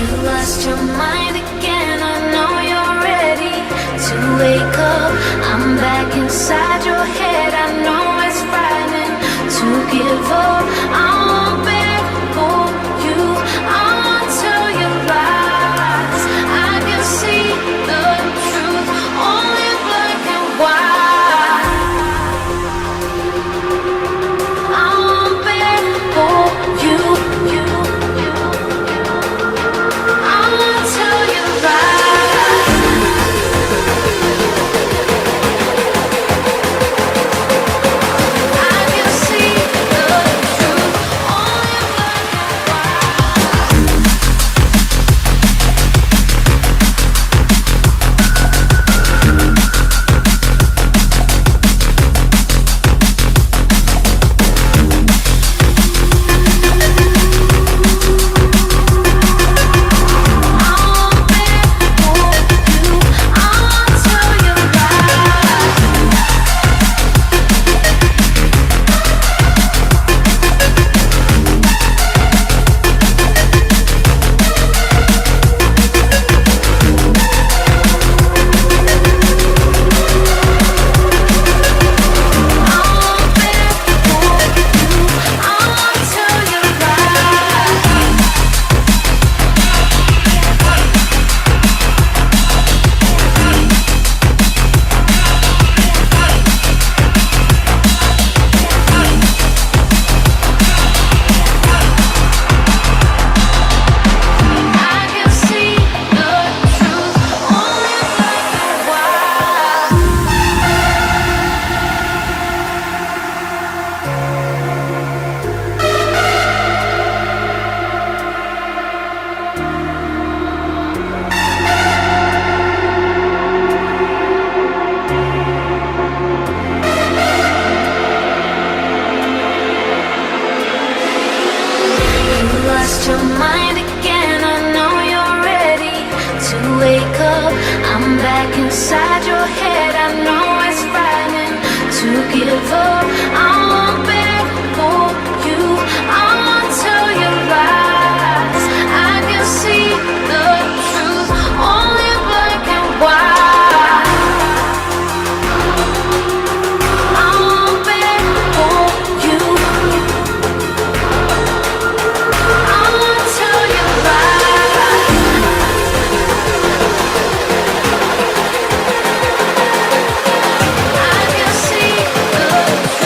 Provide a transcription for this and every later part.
You lost your mind again. I know you're ready to wake up. I'm back inside your head. I know it's frightening to give up. I won't beg for you. I won't tell you lies. I can see the truth, only black and white. I won't beg for you. I won't tell you lies. I can see the truth, only black and white. Lost your mind again. I know you're ready to wake up. I'm back inside your head. I know it's frightening to give up. I won't beg for you. I won't tell you lies. I can see the truth, only black and white. I won't beg for you. I won't tell you lies. I can see the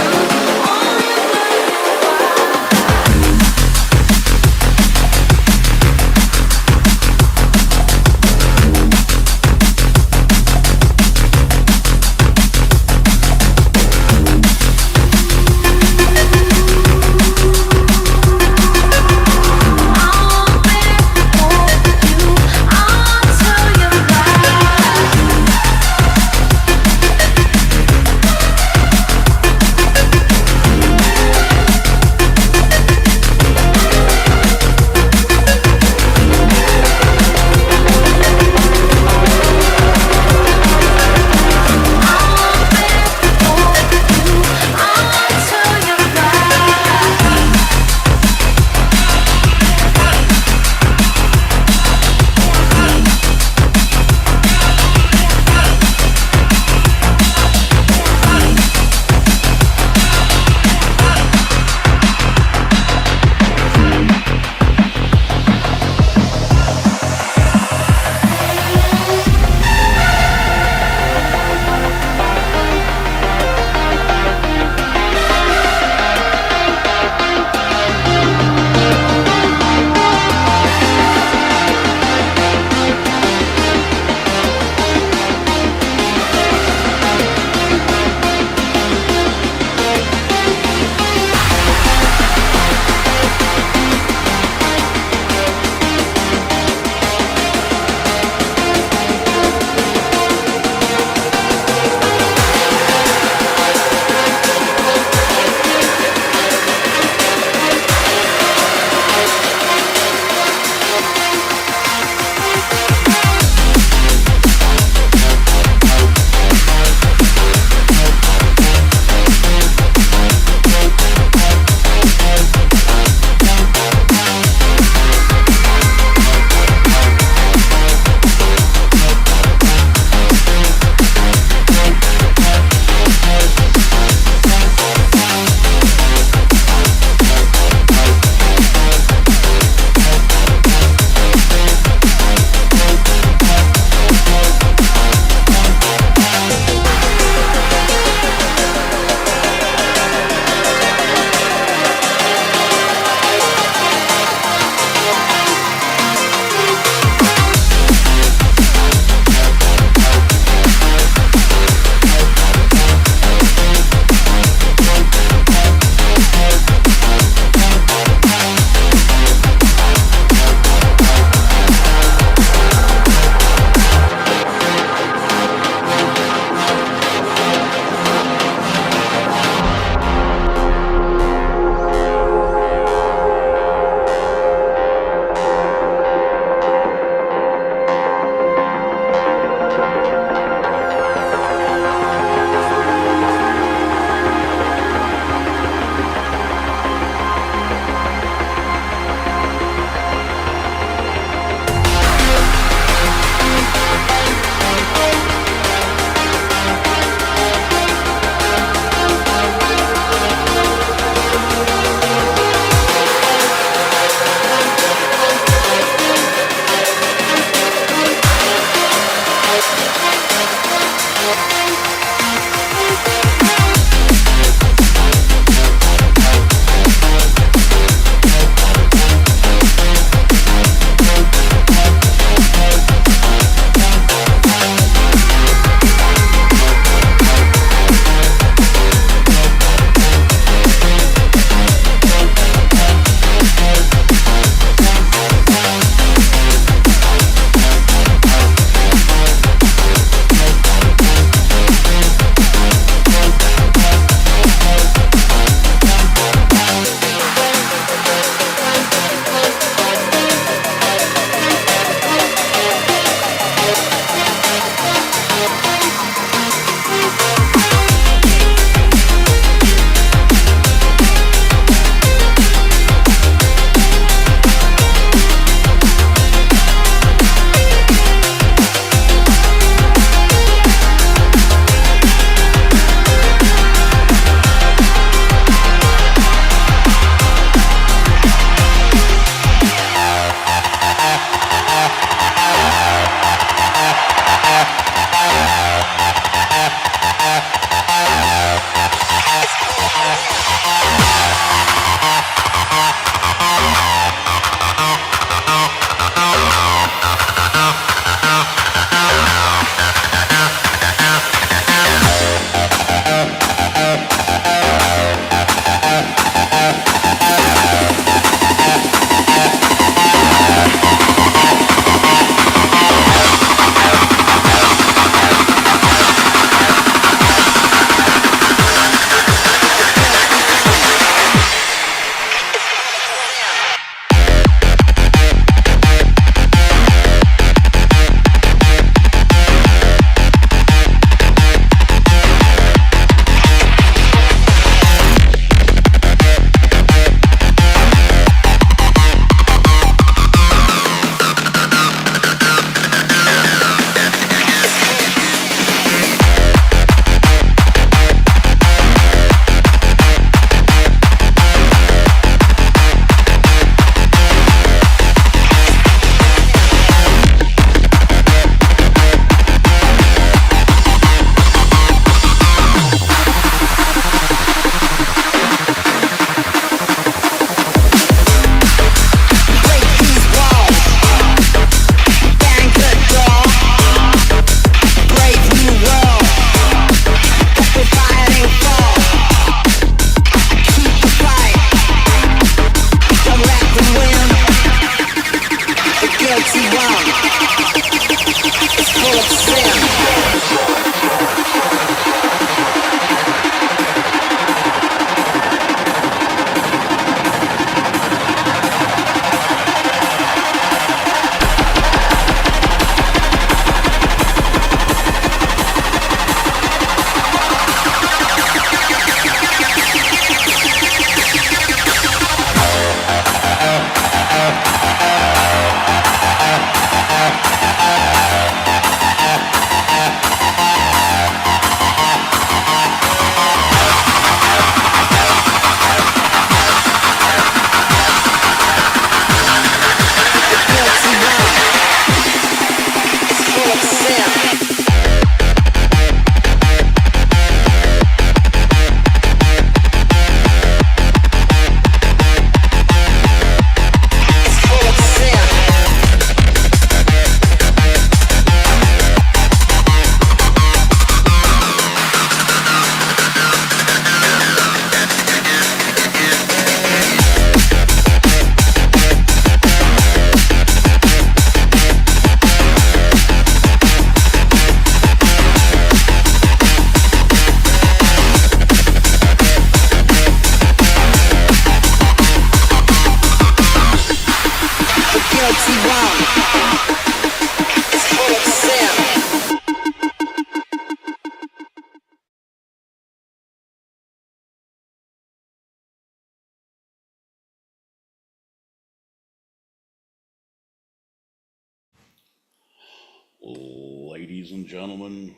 Ladies and gentlemen,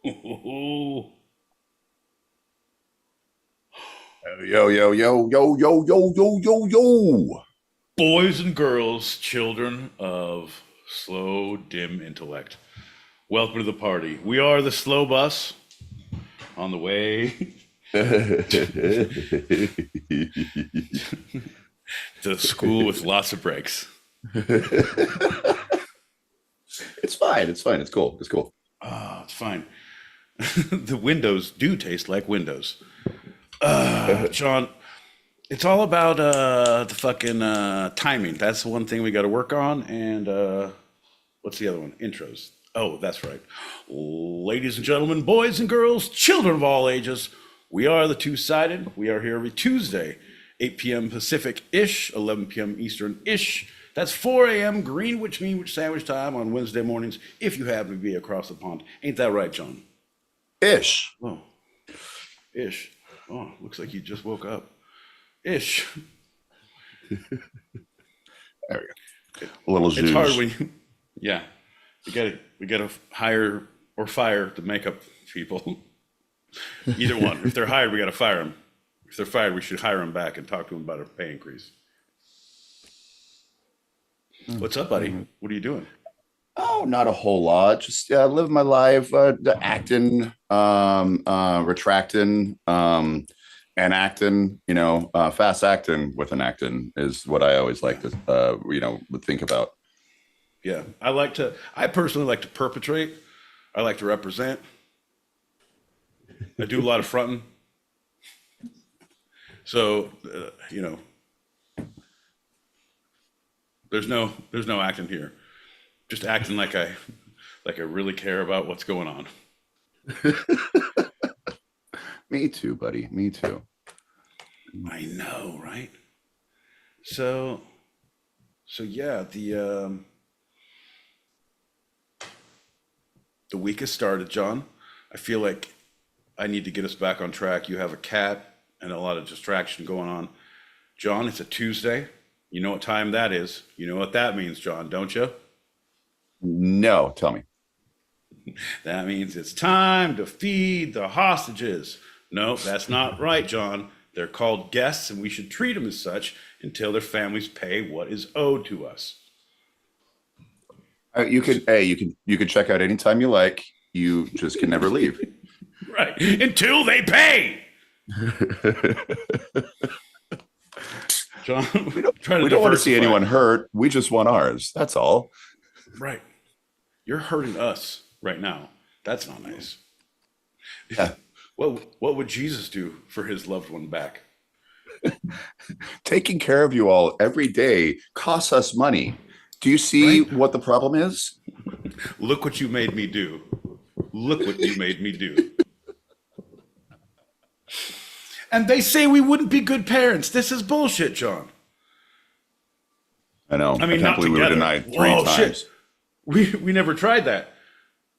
boys Yo, yo, yo, yo, yo, yo, yo, yo, yo. and girls, children of slow, dim intellect, welcome to the party. We are the slow bus on the way to school with lots of breaks. It's fine. It's fine. It's cool. It's cool. It's fine. The windows do taste like windows. John, it's all about the fucking timing. That's the one thing we got to work on. And what's the other one? Intros. Oh, that's right. Ladies and gentlemen, boys and girls, children of all ages, we are the Two-Sided. We are here every Tuesday, 8 p.m. Pacific-ish, 11 p.m. Eastern-ish. That's 4 a.m. Greenwich Mean Sandwich time on Wednesday mornings if you happen to be across the pond. Ain't that right, John? Ish. Oh, ish. Oh, looks like you just woke up. Ish. There we go. A little zhuzh. It's hard when you, yeah. We gotta hire or fire the makeup people. Either one. If they're hired, we gotta fire them. If they're fired, we should hire them back and talk to them about a pay increase. What's up, buddy? What are you doing? Oh, not a whole lot. Just live my life, acting, retracting, and acting. Fast acting with an acting is what I always like to, would think about. Yeah, I personally like to perpetrate. I like to represent. I do a lot of fronting. So, there's no acting here. Just acting like I really care about what's going on. Me too, buddy. Me too. I know, right? So yeah, the week has started, John. I feel like I need to get us back on track. You have a cat and a lot of distraction going on. John, it's a Tuesday. You know what time that is. You know what that means, John, don't you? No, tell me. That means it's time to feed the hostages. No, that's not right, John. They're called guests, and we should treat them as such until their families pay what is owed to us. You could check out anytime you like. You just can never leave. Right, until they pay. John, we don't want to see anyone hurt. We just want ours. That's all. Right. You're hurting us right now. That's not nice. Yeah. What would Jesus do for his loved one back? Taking care of you all every day costs us money. Do you see what the problem is? Look what you made me do. Look what you made me do. And they say we wouldn't be good parents. This is bullshit, John. I know. I mean, can't not believe we were together. denied 3 times. Shit. We never tried that.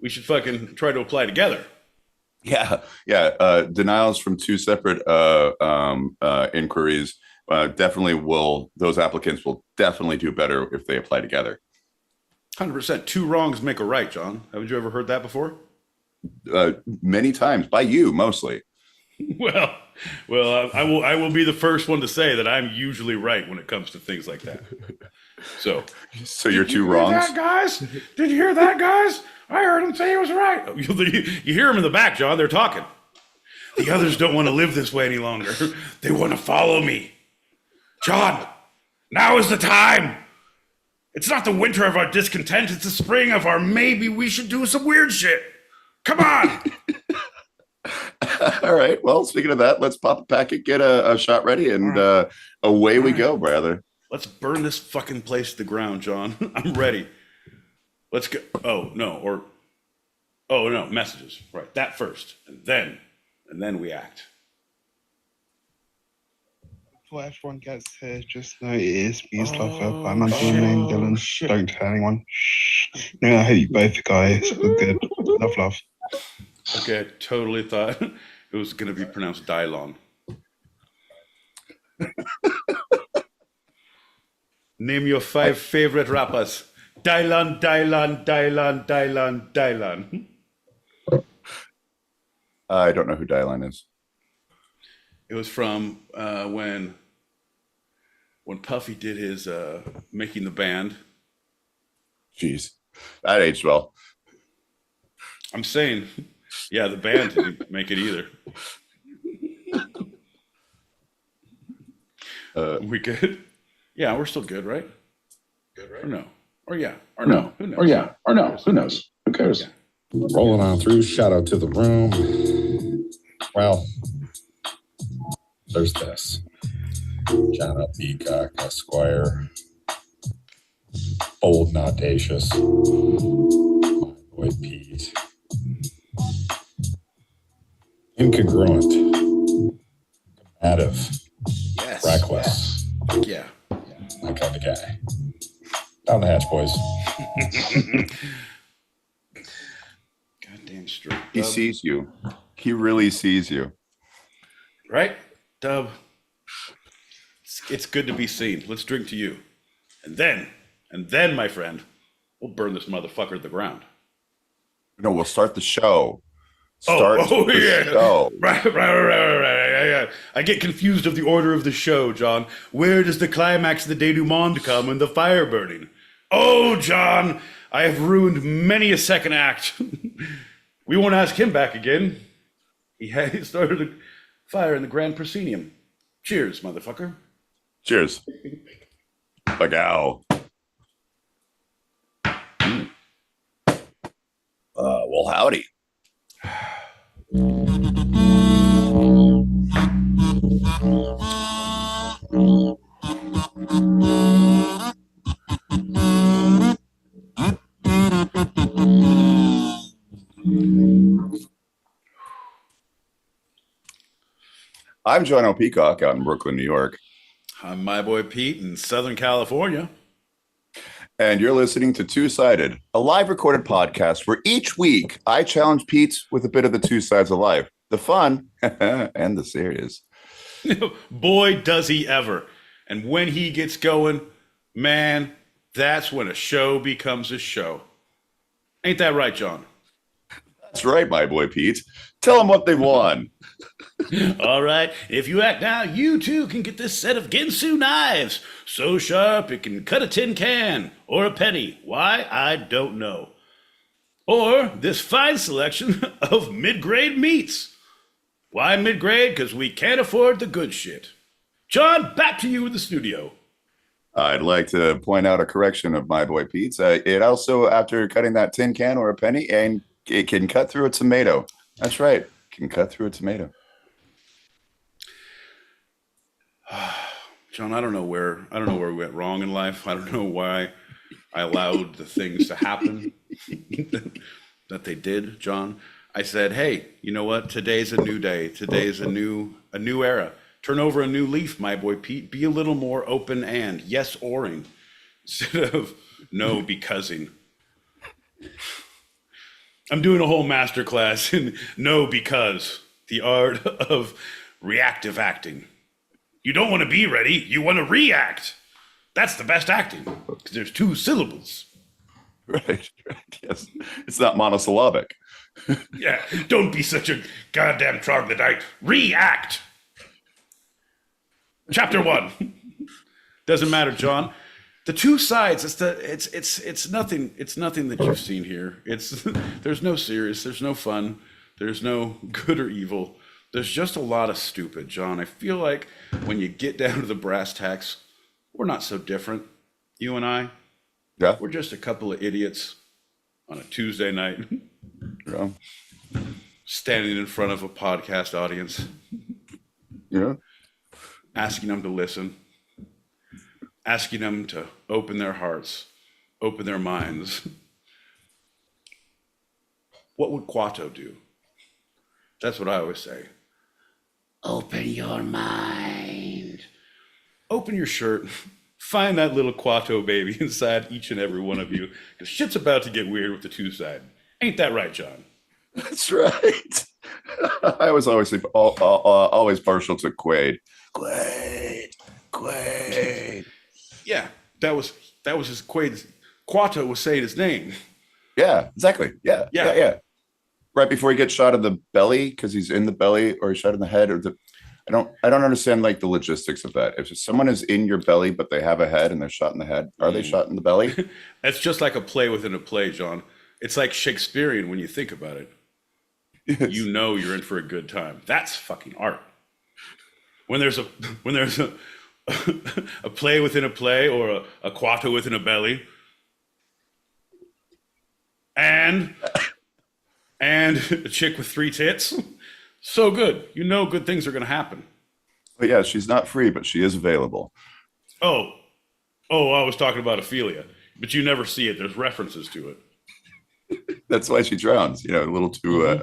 We should fucking try to apply together. Yeah. Denials from 2 separate inquiries those applicants will definitely do better if they apply together. 100%. 2 wrongs make a right, John. Haven't you ever heard that before? Many times, by you mostly. Well, I will be the first one to say that I'm usually right when it comes to things like that. So you're 2 wrongs? That, guys? Did you hear that, guys? I heard him say he was right. You hear him in the back, John. They're talking. The others don't want to live this way any longer. They want to follow me. John, now is the time. It's not the winter of our discontent. It's the spring of our maybe we should do some weird shit. Come on. All right. Well, speaking of that, let's pop a packet, get a shot ready, and away we go, brother. Let's burn this fucking place to the ground, John. I'm ready. Let's go. Oh, no. Messages. Right. That first. And then we act. Before everyone gets here, just know it is Bees Lover. I'm under the name Dylan. Shit. Don't tell anyone. Shh. No, I hate you both, guys. We're good. Love. Okay, I totally thought it was going to be pronounced Dylon. Name your 5 favorite rappers. Dylon. I don't know who Dylon is. It was from when Puffy did his Making the Band. Jeez, that aged well. I'm saying, yeah, the band didn't make it either. We good? Yeah, we're still good, right? Good, right? Or no? Or yeah? Or no? Who knows? Or yeah? Or no? Who knows? Who cares? Yeah. Rolling on through. Shout out to the room. Well, there's this. John L. Peacock, Esquire. Bold and audacious. My boy Pete. Incongruent. Combative. Yes. Reckless. Yeah. My kind of guy. Down the hatch, boys. Goddamn straight. He sees you. He really sees you. Right? Dub. It's good to be seen. Let's drink to you. And then, my friend, we'll burn this motherfucker to the ground. No, we'll start the show. Show. Right. I get confused of the order of the show, John. Where does the climax of the denouement come and the fire burning? Oh, John, I have ruined many a second act. We won't ask him back again. He started a fire in the Grand Proscenium. Cheers, motherfucker. Cheers. Bagao. Well, howdy. I'm John O. Peacock out in Brooklyn, New York. I'm my boy Pete in Southern California. And you're listening to Two-Sided, a live recorded podcast where each week I challenge Pete with a bit of the two sides of life, the fun and the serious. Boy, does he ever. And when he gets going, man, that's when a show becomes a show. Ain't that right, John? That's right, my boy Pete. Tell them what they won. All right, if you act now, you too can get this set of Ginsu knives. So sharp it can cut a tin can or a penny. Why? I don't know. Or this fine selection of mid-grade meats. Why mid-grade? Because we can't afford the good shit. John, back to you in the studio. I'd like to point out a correction of my boy Pete's. It also, after cutting that tin can or a penny, and it can cut through a tomato. That's right. It can cut through a tomato. John, I don't know where we went wrong in life. I don't know why I allowed the things to happen that they did, John. I said, hey, you know what? Today's a new day. Today's a new era. Turn over a new leaf, my boy Pete. Be a little more open and yes-oring instead of no becauseing. I'm doing a whole masterclass in no because, the art of reactive acting. You don't want to be ready. You want to react. That's the best acting because there's 2 syllables. Right. Yes. It's not monosyllabic. Yeah. Don't be such a goddamn troglodyte. React. Chapter 1. Doesn't matter, John. The 2 sides. It's nothing. It's nothing that you've seen here. There's no serious. There's no fun. There's no good or evil. There's just a lot of stupid, John. I feel like when you get down to the brass tacks, we're not so different. You and I. Yeah. We're just a couple of idiots on a Tuesday night, Yeah. standing in front of a podcast audience, Yeah. asking them to listen, asking them to open their hearts, open their minds. What would Quato do? That's what I always say. Open your mind. Open your shirt. Find that little Quato baby inside each and every one of you, because shit's about to get weird with the 2 side. Ain't that right, John? That's right. I was always partial to Quaid. Quaid. Yeah, that was his Quaid. Quato was saying his name. Yeah, exactly. Yeah. Right before he gets shot in the belly, because he's in the belly, or he's shot in the head, or I don't understand like the logistics of that. If someone is in your belly but they have a head and they're shot in the head, are they shot in the belly? That's just like a play within a play, John. It's like Shakespearean when you think about it. Yes. You know you're in for a good time. That's fucking art. When there's a a play within a play, or a Quato within a belly, and a chick with 3 tits, so good. You know good things are going to happen. But yeah, she's not free, but she is available. Oh, I was talking about Ophelia, but you never see it. There's references to it. That's why she drowns. A little too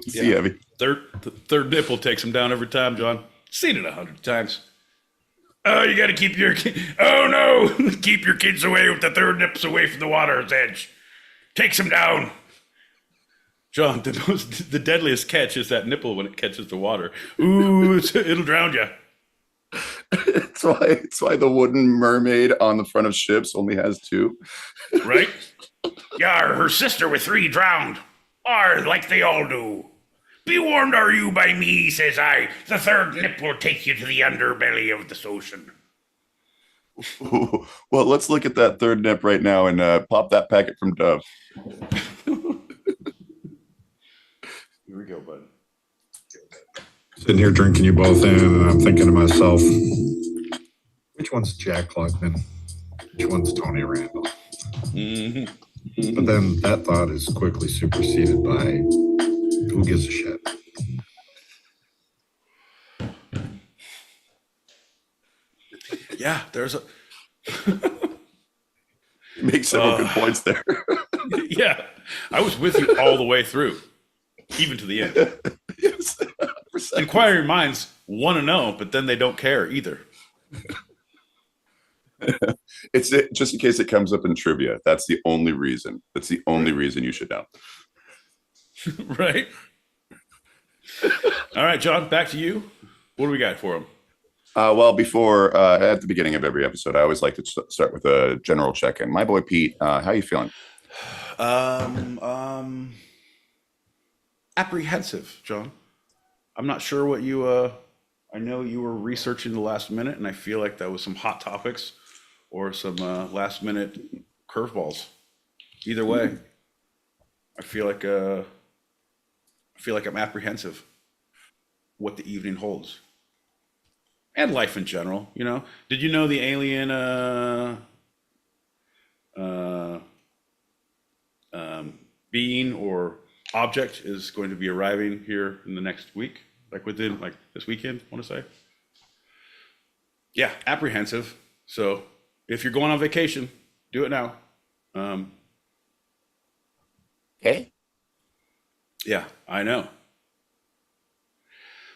sea heavy. The third nipple takes him down every time, John. Seen it 100 times. Oh, you got to keep your oh no, keep your kids away with the third nipples away from the water's edge. Takes him down. John, the deadliest catch is that nipple when it catches the water. Ooh, it'll drown you. It's why the wooden mermaid on the front of ships only has 2. Right? Yar, her sister with 3 drowned. Or like they all do. Be warned are you by me, says I. The third nip will take you to the underbelly of this ocean. Well, let's look at that third nip right now and pop that packet from Dove. Here we go, bud. Sitting here drinking you both in, and I'm thinking to myself, which one's Jack Klugman? Which one's Tony Randall? Mm-hmm. But then that thought is quickly superseded by who gives a shit? Yeah, there's a... You make several good points there. Yeah, I was with you all the way through, even to the end. Yes, 100%. Inquiring minds want to know, but then they don't care either. It's just in case it comes up in trivia. That's the only reason. That's the only reason you should know. Right? All right, John, back to you. What do we got for him? Well, before at the beginning of every episode, I always like to start with a general check-in. My boy Pete, how you feeling? Apprehensive, John. I'm not sure what you. I know you were researching the last minute, and I feel like that was some hot topics or some last-minute curveballs. Either way, I feel like I'm apprehensive what the evening holds. And life in general, you know. Did you know the alien being or object is going to be arriving here in the next week? Like within, like this weekend, I want to say. Yeah, apprehensive. So if you're going on vacation, do it now. Okay. Yeah, I know.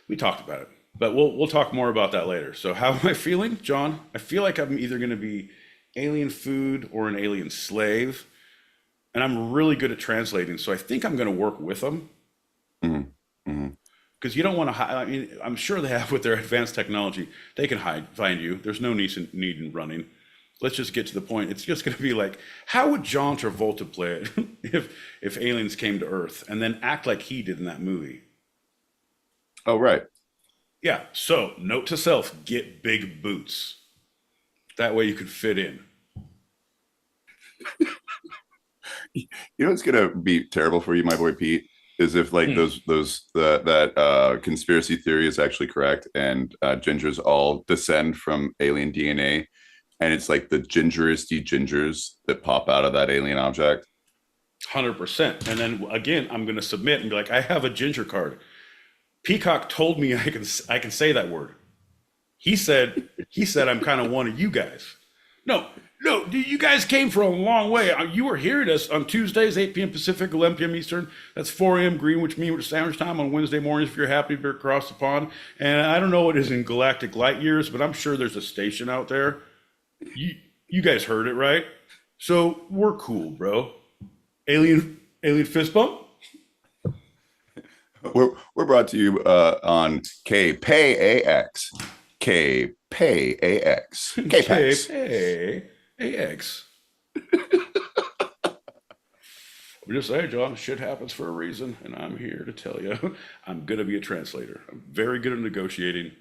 We talked about it, but we'll talk more about that later. So how am I feeling, John? I feel like I'm either going to be alien food or an alien slave, and I'm really good at translating. So I think I'm going to work with them because you don't want to hide. I mean, I'm sure they have with their advanced technology, they can find you. There's no need in running. Let's just get to the point. It's just going to be like, how would John Travolta play it if aliens came to Earth and then act like he did in that movie? Oh, right. Yeah. So note to self, get big boots. That way you can fit in. You know what's gonna be terrible for you, my boy Pete, is if like that conspiracy theory is actually correct and gingers all descend from alien DNA, and it's like the gingeristy gingers that pop out of that alien object. 100%. And then again, I'm going to submit and be like, I have a ginger card. Peacock told me I can say that word. He said I'm kind of one of you guys. No, dude, you guys came from a long way. You were hearing us on Tuesdays, 8 p.m. Pacific, 11 p.m. Eastern. That's 4 a.m. Greenwich Mean Sandwich Time on Wednesday mornings if you're happy to be across the pond. And I don't know what it is in galactic light years, but I'm sure there's a station out there. You guys heard it, right? So we're cool, bro. Alien fist bump? We're brought to you on KPAX. KPAX. KPAX. KPAX. We just say, John, shit happens for a reason, and I'm here to tell you I'm going to be a translator. I'm very good at negotiating.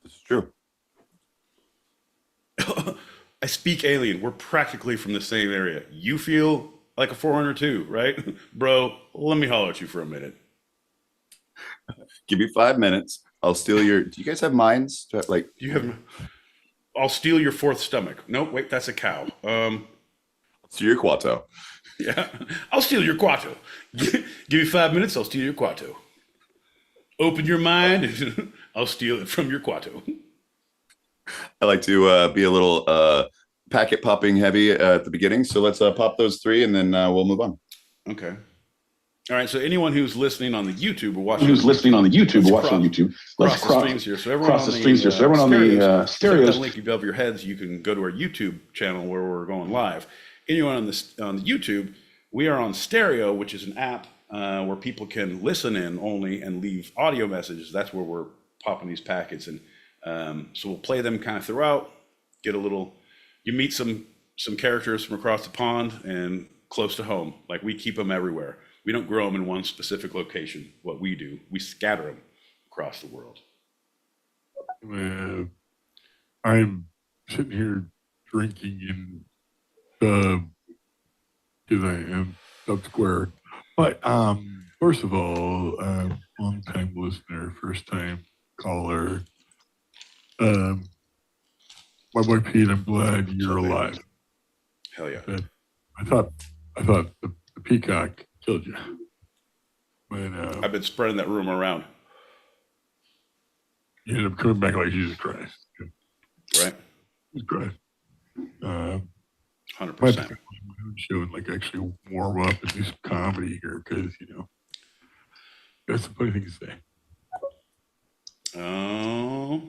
It's true. I speak alien. We're practically from the same area. You feel like a 402, right? Bro, let me holler at you for a minute. Give me 5 minutes. I'll steal your. Do you guys have mines? I'll steal your fourth stomach. Nope, wait, that's a cow. Steal your Quato. Yeah, I'll steal your Quato. Give me 5 minutes, I'll steal your Quato. Open your mind, and I'll steal it from your Quato. I like to be a little packet popping heavy at the beginning. So let's pop those 3 and then we'll move on. Okay. All right. So anyone who's listening on the YouTube or watching, let's cross the streams here. So everyone on the stereo, link above your heads, you can go to our YouTube channel where we're going live. Anyone on the YouTube, we are on Stereo, which is an app where people can listen in only and leave audio messages. That's where we're popping these packets, and so we'll play them kind of throughout. Get a little, you meet some characters from across the pond and close to home. Like, we keep them everywhere. We don't grow them in one specific location. What we do, we scatter them across the world. I'm sitting here drinking in because I am Dub Square. But first of all, long time listener, first time caller. My boy Pete, I'm glad you're alive. Hell yeah! But I thought the peacock killed you. But I've been spreading that rumor around. You ended up coming back like Jesus Christ. Right? Jesus Christ. 100%. Show and like actually warm up and do some comedy here because got some funny things to say. Oh,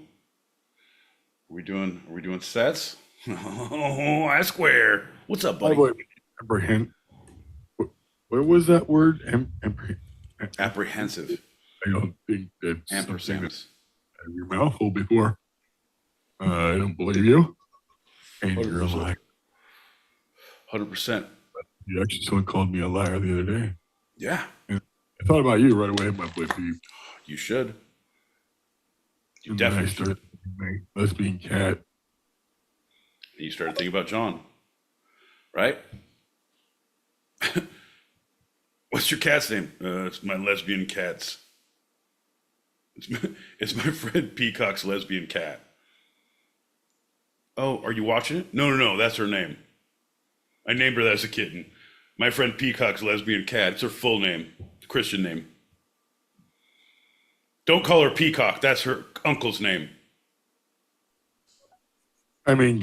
are we doing sets? Oh, I square. What's up, buddy? What was that word? Apprehensive. I don't think that's Ampersand. out of your mouth hole before. I don't believe you. And you're a liar. 100%. Actually, someone called me a liar the other day. Yeah. And I thought about you right away, my boy Pete. You should. You And definitely then I started thinking my lesbian cat. And you started thinking about John, right? What's your cat's name? It's my lesbian cat's. It's my friend Peacock's lesbian cat. Oh, are you watching it? No, that's her name. I named her that as a kitten. My friend Peacock's lesbian cat. It's her full name, Christian name. Don't call her Peacock. That's her uncle's name. I mean,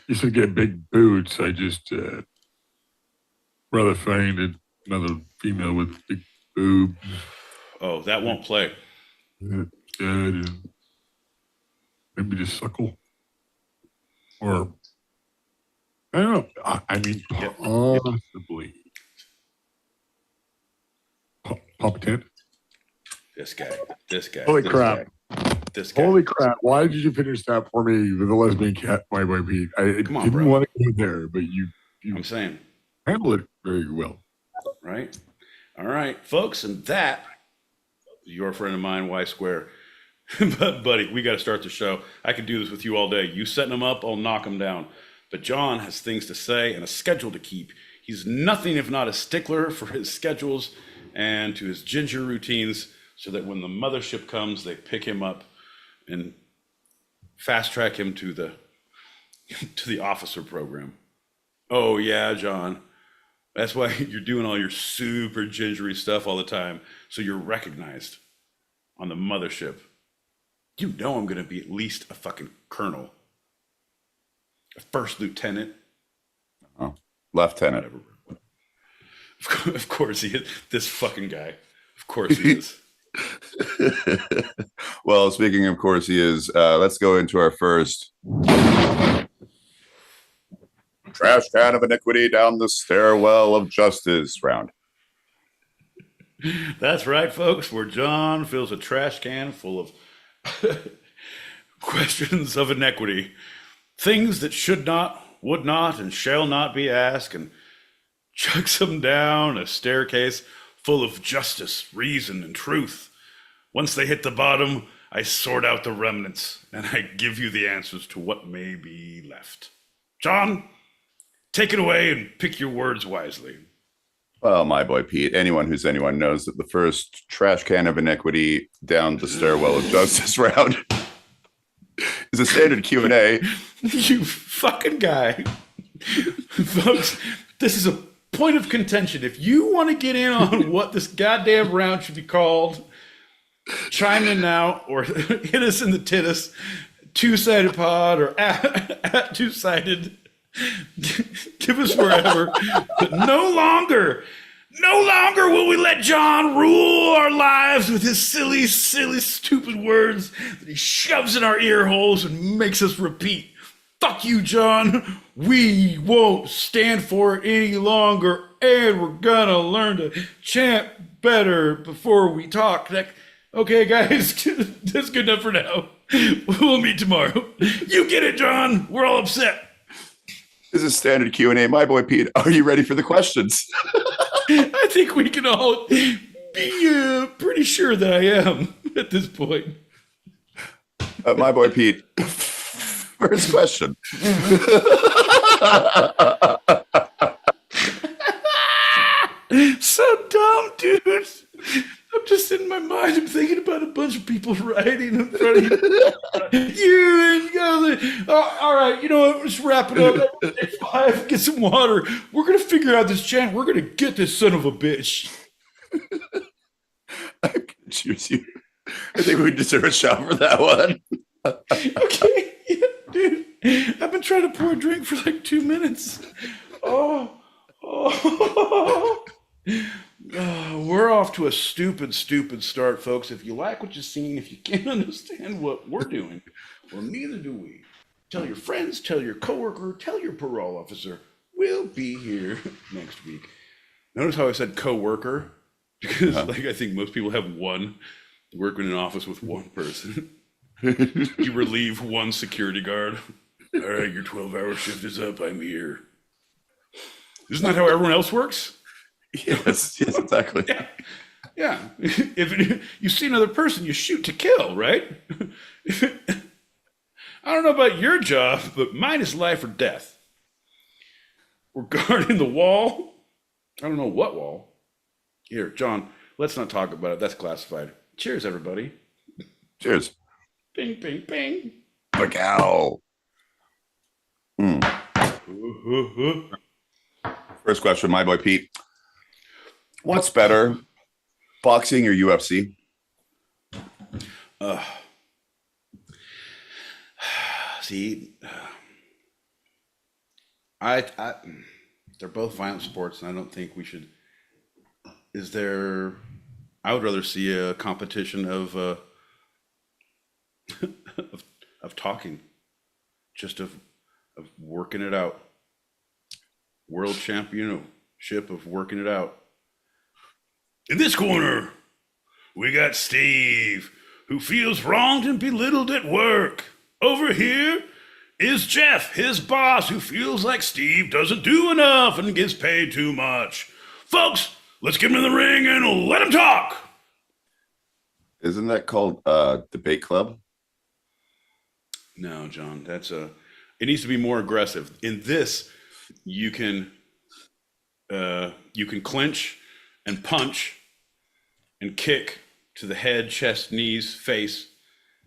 you should get big boots. I just rather find another female with big boobs. Oh, that won't play. Good. And maybe just suckle. Or, I don't know. I mean, possibly. Pop a tent. This guy. Holy crap. This guy. Holy crap. Why did you finish that for me with the lesbian cat, my boy Pete? I Come on, didn't bro. want to go there, but you I'm saying. handle it very well. Right? All right, folks, and that, your friend of mine, Y Square. But, buddy, we got to start the show. I could do this with you all day. You setting them up, I'll knock them down. But John has things to say and a schedule to keep. He's nothing if not a stickler for his schedules and to his ginger routines so that when the mothership comes, they pick him up and fast track him to the officer program. Oh, yeah, John. That's why you're doing all your super gingery stuff all the time, so you're recognized on the mothership. You know I'm going to be at least a fucking colonel. A first lieutenant. Oh, lieutenant. Whatever. Of course he is. This fucking guy. Of course he is. Well, speaking of course he is, let's go into our first trash can of iniquity down the stairwell of justice round. That's right, folks, where John fills a trash can full of questions of inequity, things that should not, would not, and shall not be asked, and chucks them down a staircase full of justice, reason, and truth. Once they hit the bottom, I sort out the remnants, and I give you the answers to what may be left. John, take it away and pick your words wisely. Well, my boy Pete, anyone who's anyone knows that the first trash can of iniquity down the stairwell of justice round is a standard Q&A. You fucking guy. Folks, this is a point of contention. If you want to get in on what this goddamn round should be called, chime in now or hit us in the tittus, two-sided pod or at two-sided. Give us wherever. But no longer will we let John rule our lives with his silly, stupid words that he shoves in our ear holes and makes us repeat. Fuck you, John. We won't stand for it any longer, and we're gonna learn to chant better before we talk. Okay, guys, that's good enough for now. We'll meet tomorrow. You get it, John. We're all upset. This is standard Q&A. My boy Pete, are you ready for the questions? I think we can all be pretty sure that I am at this point. My boy Pete, first question. So dumb, dude. I'm just in my mind. I'm thinking about a bunch of people riding in front of you. All right, you know what? Let's wrap it up. Take 5, get some water. We're going to figure out this chant. We're going to get this son of a bitch. Cheers you. I think we deserve a shot for that one. Okay, yeah, dude. I've been trying to pour a drink for like 2 minutes. Oh. We're off to a stupid start, folks. If you like what you've seen, if you can't understand what we're doing, well, neither do we. Tell your friends, tell your coworker, tell your parole officer. We'll be here next week. Notice how I said coworker? Because I think most people have one. Work in an office with one person. You relieve one security guard. All right, your 12-hour shift is up. I'm here. Isn't that how everyone else works? Yes, exactly. Yeah. If you see another person, you shoot to kill, right? I don't know about your job, but mine is life or death. We're guarding the wall. I don't know what wall. Here, John, let's not talk about it. That's classified. Cheers, everybody. Cheers. Bing, bing, bing. Macau. First question, my boy Pete. What's better, boxing or UFC? See, I they're both violent sports, and I don't think we should. Is there? I would rather see a competition of of talking, just of working it out. World championship of working it out. In this corner, we got Steve, who feels wronged and belittled at work. Over here is Jeff, his boss, who feels like Steve doesn't do enough and gets paid too much. Folks, let's get him in the ring and let him talk. Isn't that called debate club? No, John, it needs to be more aggressive. In this, you can clinch and punch and kick to the head, chest, knees, face.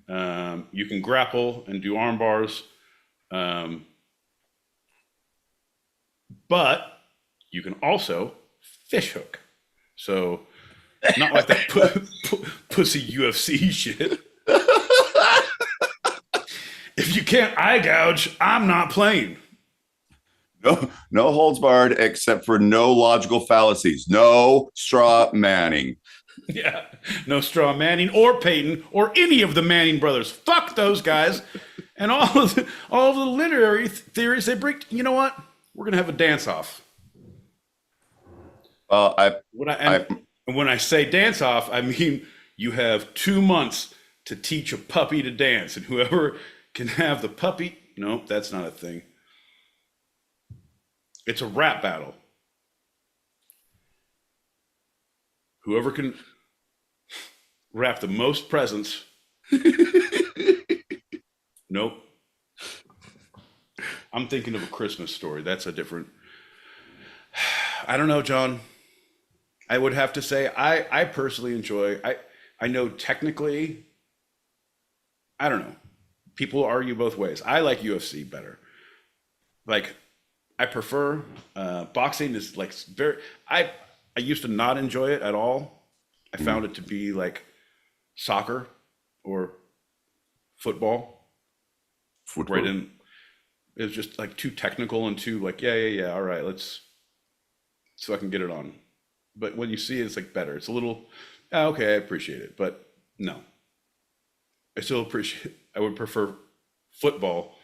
You can grapple and do arm bars. But you can also fish hook. So not like that pussy UFC shit. If you can't eye gouge, I'm not playing. No holds barred, except for no logical fallacies. No straw manning. Yeah, no straw Manning or Peyton or any of the Manning brothers. Fuck those guys. And all of the literary theories they bring. You know what? We're gonna have a dance off. When I say dance off, I mean you have 2 months to teach a puppy to dance, and whoever can have the puppy. No, that's not a thing. It's a rap battle. Whoever can rap the most presents. Nope. I'm thinking of A Christmas Story. That's a different. I don't know, John. I would have to say I personally enjoy. I know technically. I don't know. People argue both ways. I like UFC better. Like, I prefer boxing is like very. I used to not enjoy it at all. I found it to be like soccer or football. Right in, it was just like too technical and too like yeah. All right, so I can get it on. But when you see it, it's like better. It's a little okay. I appreciate it, but no. I still appreciate. I would prefer football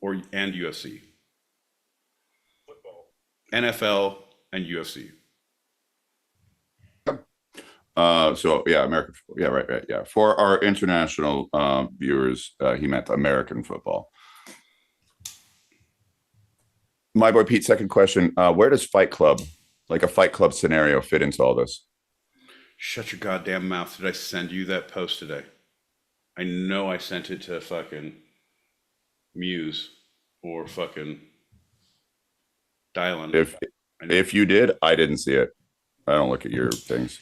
and UFC. NFL and UFC. So yeah, American football. Yeah, right. Yeah. For our international viewers, he meant American football. My boy Pete, second question. Where does Fight Club, like a Fight Club scenario, fit into all this? Shut your goddamn mouth. Did I send you that post today? I know I sent it to fucking Muse or fucking Dylan. If you did, I didn't see it. I don't look at your things.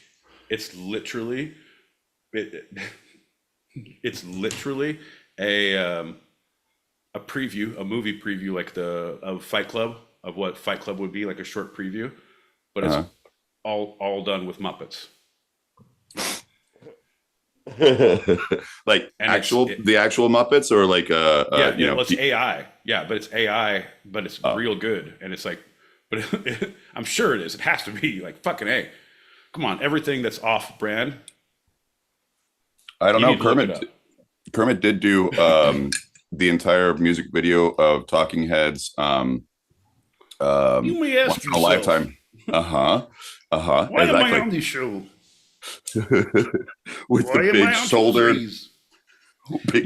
It's literally it's literally a preview, a movie preview, like of Fight Club, of what Fight Club would be, like a short preview, but it's all done with Muppets. Like the actual Muppets, or like it's AI. Yeah, but it's AI, but it's real good, and it's like, but I'm sure it is. It has to be like fucking A. Come on, everything that's off brand. I don't know. Kermit did do the entire music video of Talking Heads. You may ask once in a lifetime. Why am I on this show? With the big shoulder. But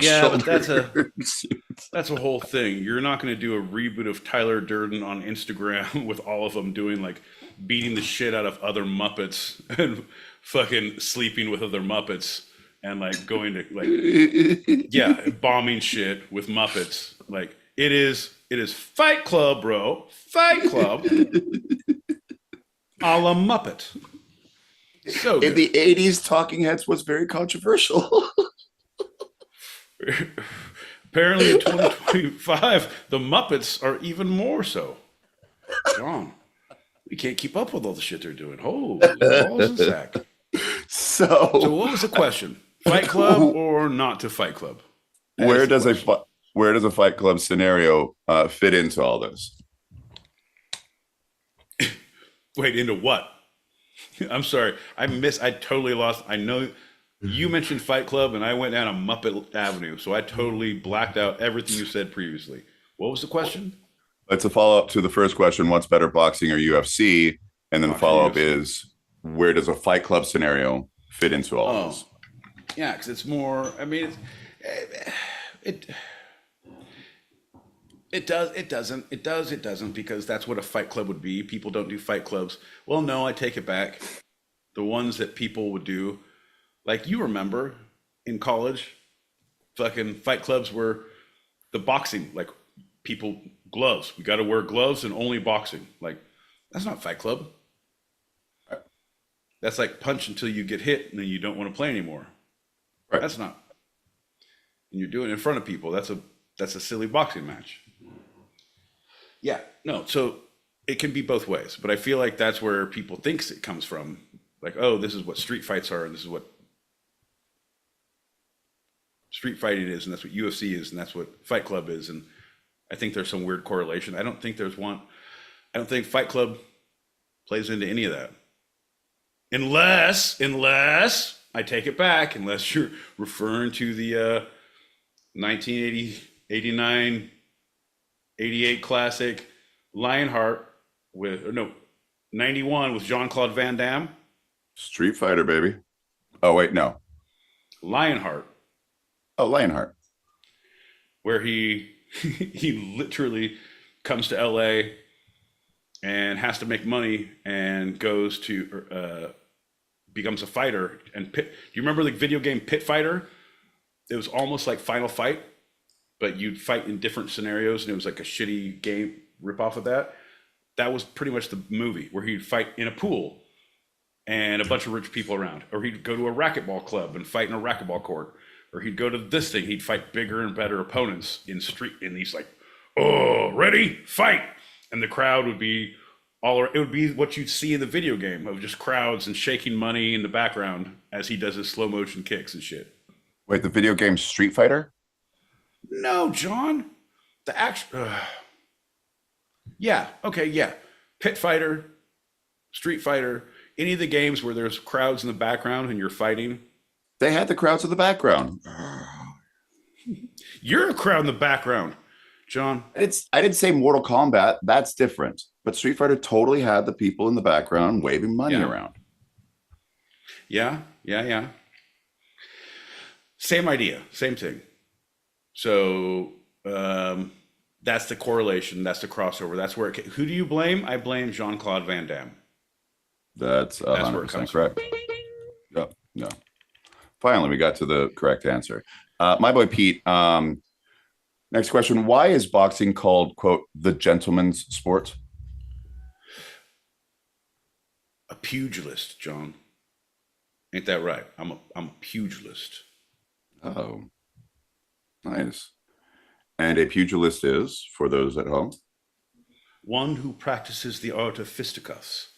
that's a whole thing. You're not going to do a reboot of Tyler Durden on Instagram with all of them doing like beating the shit out of other Muppets and fucking sleeping with other Muppets and like going to like bombing shit with Muppets. Like it is Fight Club, bro. Fight Club. A la Muppet. So in the 80s, Talking Heads was very controversial. Apparently in 2025, the Muppets are even more so. John, we can't keep up with all the shit they're doing. Holy balls and sack. So what was the question? Fight Club or not to Fight Club? Where does a Fight Club scenario fit into all this? Wait, into what? I'm sorry. I totally lost. I know you mentioned Fight Club and I went down a Muppet Avenue. So I totally blacked out everything you said previously. What was the question? It's a follow up to the first question: what's better, boxing or UFC? And then the Boxing, follow up UFC. is, where does a Fight Club scenario fit into all of this? Yeah, because it's more. I mean, it doesn't because that's what a fight club would be. People don't do fight clubs. Well, no, I take it back. The ones that people would do, like you remember in college, fucking fight clubs were the boxing, like people gloves. We got to wear gloves and only boxing. Like that's not fight club. That's like punch until you get hit and then you don't want to play anymore. Right. That's not. And you're doing it in front of people. That's a silly boxing match. Yeah, no. So it can be both ways, but I feel like that's where people thinks it comes from. Like, oh, this is what street fights are, and this is what street fighting is, and that's what UFC is, and that's what Fight Club is. And I think there's some weird correlation. I don't think there's one. I don't think Fight Club plays into any of that. Unless I take it back, unless you're referring to the 1980, 89, 88 classic Lionheart with, or no, 91 with Jean-Claude Van Damme. Street Fighter, baby. Oh, wait, no. Lionheart. Oh, Lionheart. Where he literally comes to LA and has to make money and goes to becomes a fighter. And do you remember the video game Pit Fighter? It was almost like Final Fight, but you'd fight in different scenarios, and it was like a shitty game ripoff of that. That was pretty much the movie, where he'd fight in a pool and a bunch of rich people around, or he'd go to a racquetball club and fight in a racquetball court, or he'd go to this thing, he'd fight bigger and better opponents in these like, oh, ready, fight, and the crowd would be it would be what you'd see in the video game of just crowds and shaking money in the background as he does his slow motion kicks and shit. Wait, the video game Street Fighter? No, John. The action. Yeah. Okay. Yeah. Pit Fighter, Street Fighter, any of the games where there's crowds in the background and you're fighting. They had the crowds in the background. You're a crowd in the background, John. I didn't say Mortal Kombat. That's different. But Street Fighter totally had the people in the background waving money around. Yeah. Same idea, same thing. So that's the correlation. That's the crossover. That's where who do you blame? I blame Jean-Claude Van Damme. That's 100% correct. Yep. No. Finally, we got to the correct answer. My boy Pete. Next question: why is boxing called, quote, the gentleman's sport? A pugilist, John. Ain't that right? I'm a pugilist. Oh, nice. And a pugilist is, for those at home, one who practices the art of fisticuffs.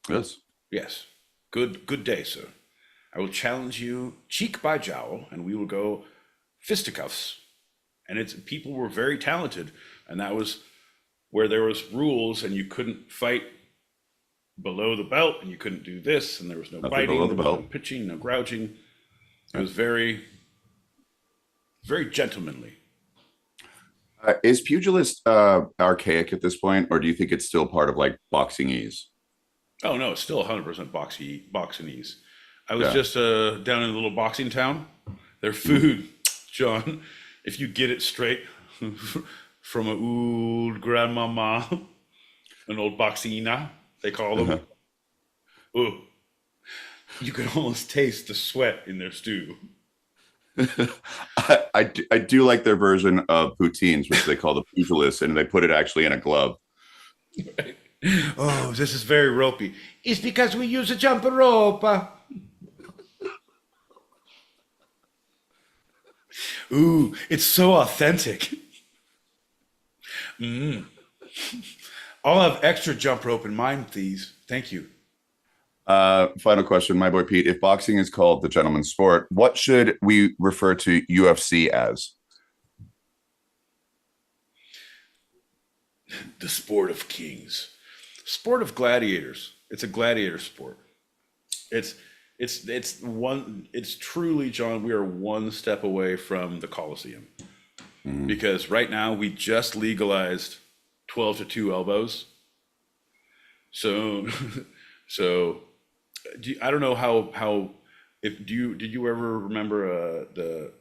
Yes. Yes. Good day, sir. I will challenge you cheek by jowl, and we will go fisticuffs. And people were very talented, and that was where there was rules, and you couldn't fight below the belt, and you couldn't do this, and there was no biting, there was no pitching, no grouching. It was very, very gentlemanly. Is pugilist archaic at this point, or do you think it's still part of like boxing-ese? Oh no, it's still 100% boxing-ese. I was just down in a little boxing town. Their food, John, if you get it straight from an old grandmama, an old boxina, they call them. Ooh, you can almost taste the sweat in their stew. I do like their version of poutines, which they call the pugilist, and they put it actually in a glove. Right. Oh, this is very ropey. It's because we use a jumper rope. Ooh, it's so authentic. I'll have extra jump rope in mine, please. Thank you. Final question, my boy Pete. If boxing is called the gentleman's sport, what should we refer to UFC as? The sport of kings. sport of gladiators. It's a gladiator sport. It's truly, John, we are one step away from the Coliseum. Because right now we just legalized 12-2 elbows. So I don't know how did you ever remember the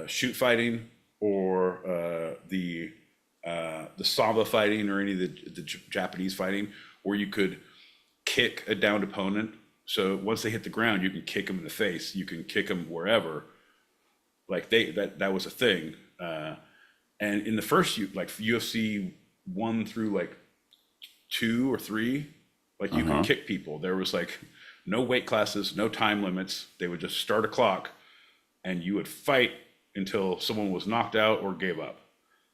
shoot fighting or the samba fighting or any of the Japanese fighting where you could kick a downed opponent? So once they hit the ground, you can kick them in the face. You can kick them wherever. Like that was a thing. And in the first, like UFC 1 through like 2 or 3, like you could kick people. There was like no weight classes, no time limits. They would just start a clock and you would fight until someone was knocked out or gave up.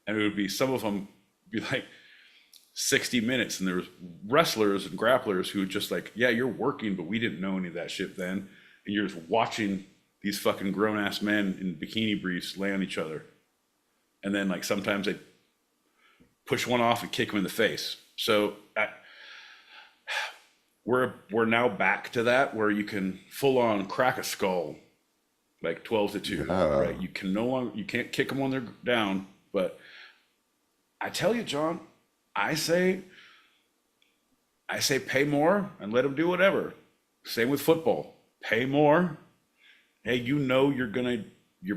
And it would be, some of them be like 60 minutes. And there was wrestlers and grapplers who would just like, yeah, you're working, but we didn't know any of that shit then. And you're just watching these fucking grown ass men in bikini briefs lay on each other. And then like sometimes they push one off and kick them in the face. So we're now back to that where you can full on crack a skull, like 12-2, right? You can't kick them when they're down. But I tell you, John, I say pay more and let them do whatever. Same with football. Pay more. Hey, you're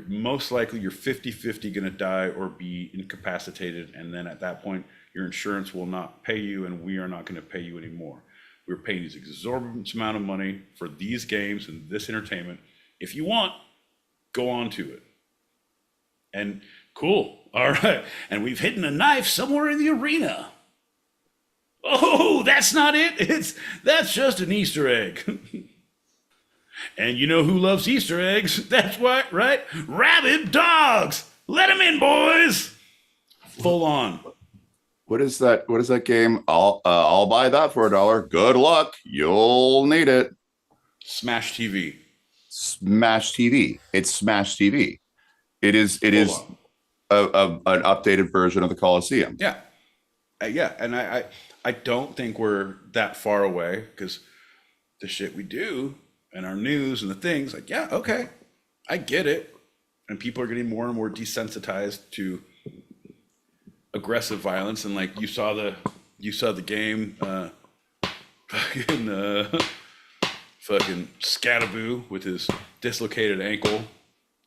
most likely you're 50-50 going to die or be incapacitated. And then at that point, your insurance will not pay you and we are not going to pay you anymore. We're paying these exorbitant amount of money for these games and this entertainment. If you want, go on to it. And cool. All right. And we've hidden a knife somewhere in the arena. Oh, that's not it. That's just an Easter egg. And you know who loves Easter eggs? That's what, right? Rabid dogs. Let them in, boys. Full on. What is that? What is that game? I'll buy that for $1. Good luck. You'll need it. Smash TV. Smash TV. It's Smash TV. It is an updated version of the Coliseum. Yeah. Yeah. And I don't think we're that far away because the shit we do and our news and the things like, yeah, okay, I get it. And people are getting more and more desensitized to aggressive violence. And like you saw the game, fucking Scattaboo with his dislocated ankle,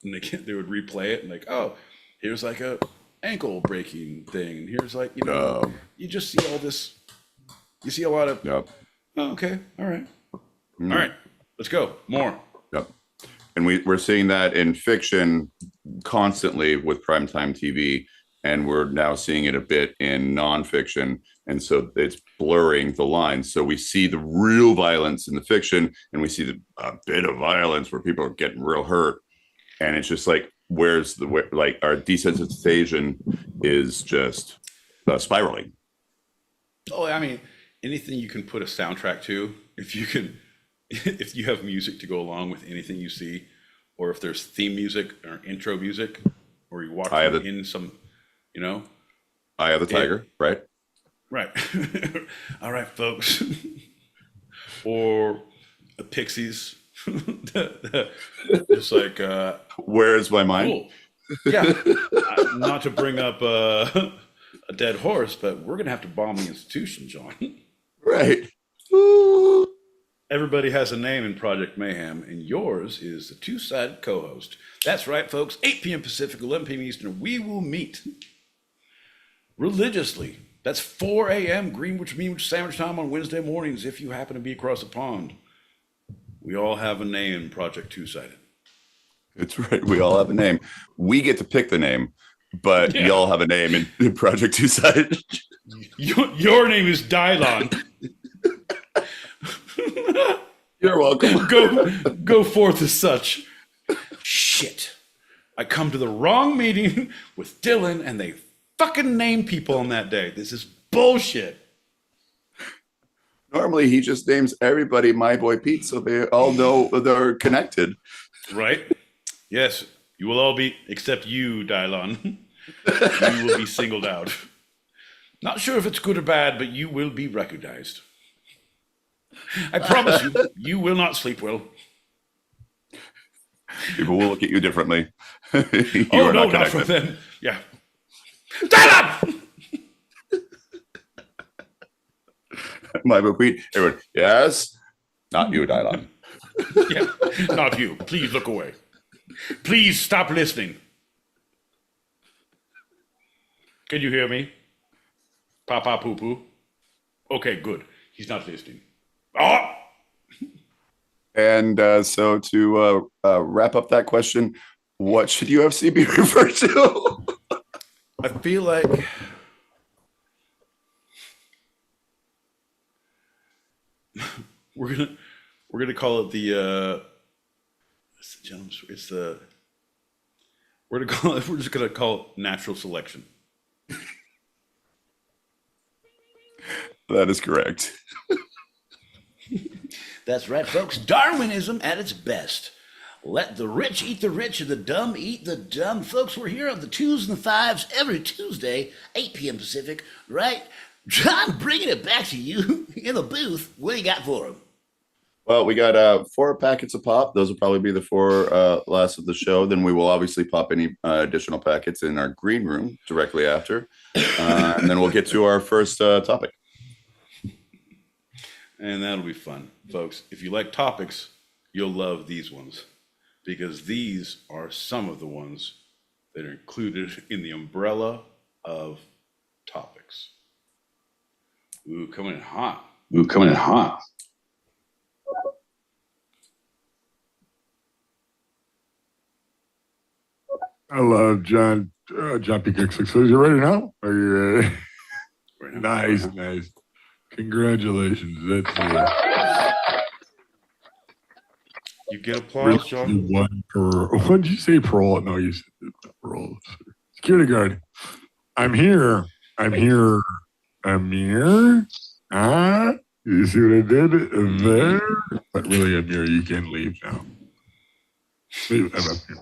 and they would replay it and like, oh, here's like a ankle breaking thing, and here's like, you know, you just see all this, you see a lot of, oh, okay, all right, all right, let's go more. Yep. And we're seeing that in fiction constantly with primetime TV, and we're now seeing it a bit in nonfiction. And so it's blurring the lines. So we see the real violence in the fiction, and we see a bit of violence where people are getting real hurt. And it's just like, where's like our desensitization is just spiraling. Oh, I mean, anything you can put a soundtrack to, if you have music to go along with anything you see, or if there's theme music or intro music, or you walk in some, you know, Eye of the Tiger, right? Right. All right, folks. Or a Pixies. Just like where is my mind? Cool. Yeah. Not to bring up a dead horse, but we're gonna have to bomb the institution, John. Right. Everybody has a name in Project Mayhem, and yours is the two-sided co-host. That's right, folks. 8 p.m. Pacific, 11 p.m. Eastern. We will meet religiously. That's 4 a.m. Greenwich Mean Sandwich time on Wednesday mornings if you happen to be across the pond. We all have a name in Project Two-Sided. That's right. We all have a name. We get to pick the name, but y'all have a name in Project Two-Sided. Your name is Dylon. You're welcome. Go forth as such. Shit. I come to the wrong meeting with Dylan and they fucking name people on that day. This is bullshit. Normally he just names everybody My Boy Pete so they all know they're connected. Right? Yes. You will all be, except you, Dylon. You will be singled out. Not sure if it's good or bad, but you will be recognized. I promise you, you will not sleep well. People will look at you differently. You Oh, are no, not not from connected. them. Yeah. Dylan! My bequeath. Everyone, yes, not you, Dylon. Yeah, not you. Please look away. Please stop listening. Can you hear me? Papa poo poo. Okay, good. He's not listening. Oh! And so to wrap up that question, what should UFC be referred to? I feel like we're gonna call it the we're just gonna call it natural selection. That is correct. That's right, folks. Darwinism at its best. Let the rich eat the rich and the dumb eat the dumb. Folks, we're here on the 2s and the 5s every Tuesday, 8 p.m. Pacific, right? John, bringing it back to you in the booth. What do you got for him? Well, we got 4 packets of pop. Those will probably be the 4 last of the show. Then we will obviously pop any additional packets in our green room directly after. And then we'll get to our first topic. And that'll be fun. Folks, if you like topics, you'll love these ones. Because these are some of the ones that are included in the umbrella of topics. Ooh, coming in hot. Ooh, coming in hot. I love John Peacock 6. So you ready now? Are you ready? Right now. Nice. Congratulations. That's You get applause, John? one per. What did you say, parole? No, you said parole. Security guard. I'm here. Ah, you see what I did there? But really, I'm here. You can leave now. I'm up here.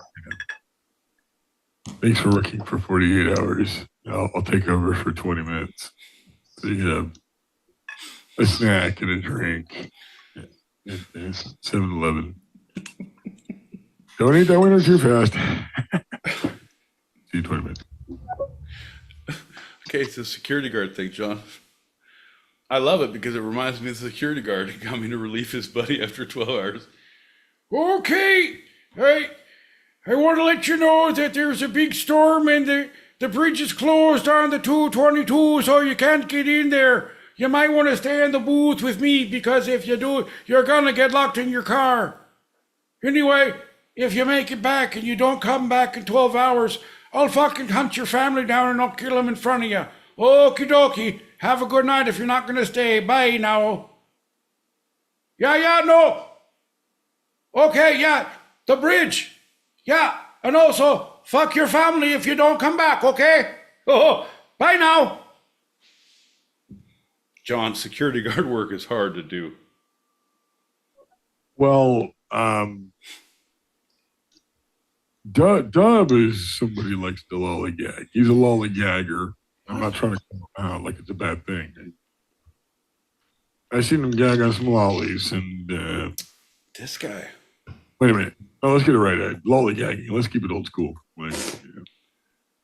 Thanks for working for 48 hours. I'll take over for 20 minutes. So you have a snack and a drink. 7-Eleven. Don't eat that window too fast. See you 20 minutes. Okay, it's the security guard thing, John. I love it because it reminds me of the security guard coming to relieve his buddy after 12 hours. Okay, I want to let you know that there's a big storm and the bridge is closed on the 222, so you can't get in there. You might want to stay in the booth with me because if you do, you're going to get locked in your car. Anyway, if you make it back and you don't come back in 12 hours, I'll fucking hunt your family down and I'll kill them in front of you. Okie dokie. Have a good night if you're not going to stay. Bye now. Yeah, no. Okay, yeah. The bridge. Yeah. And also, fuck your family if you don't come back, okay? Oh, bye now. John, security guard work is hard to do. Well, Dub is somebody who likes to lollygag. He's a lollygagger. I'm not trying to call him out like it's a bad thing. I seen him gag on some lollies and This guy. wait a minute. No, let's get it right. Lollygagging. Let's keep it old school. Like,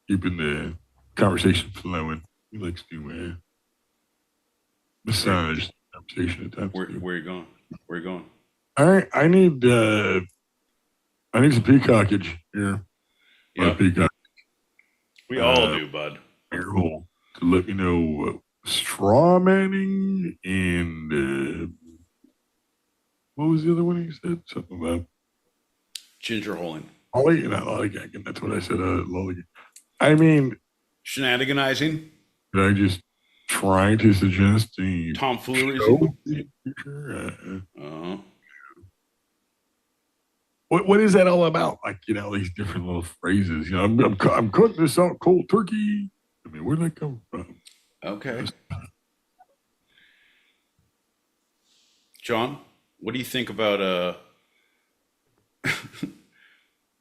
keeping the conversation flowing. He likes to massage the conversation at times. Where are you going? Where are you going? I need some peacockage here. Yeah. Peacock. We all do, bud. Your hole to let me know straw manning and what was the other one he said? Something about Ginger holing. lolly, not lollygagging. That's what I said. Lolly. I mean, Shenaniganizing. did I just try to suggest a Tomfoolery. What is that all about? Like, these different little phrases. I'm cutting this out cold turkey. I mean, where'd that come from? Okay. John, what do you think about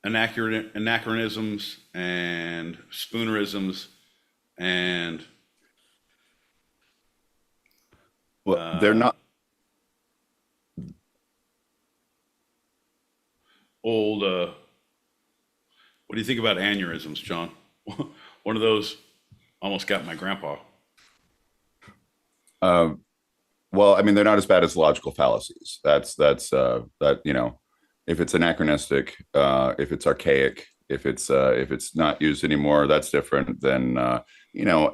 anachronisms and spoonerisms and Well, they're not. old. What do you think about aneurysms, John? One of those almost got my grandpa. Well, I mean, they're not as bad as logical fallacies. That, you know, if it's anachronistic, if it's archaic, if it's not used anymore, that's different than you know,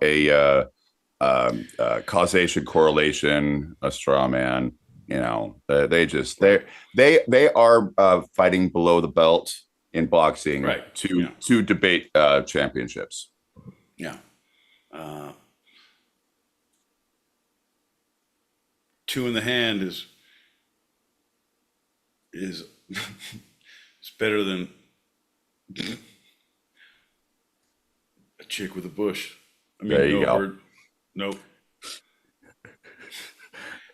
causation, correlation, a straw man. You know, they are fighting below the belt in boxing, Right. to debate championships. Yeah. Two in the hand is it's better than a chick with a bush. I mean, There you go. word. Nope.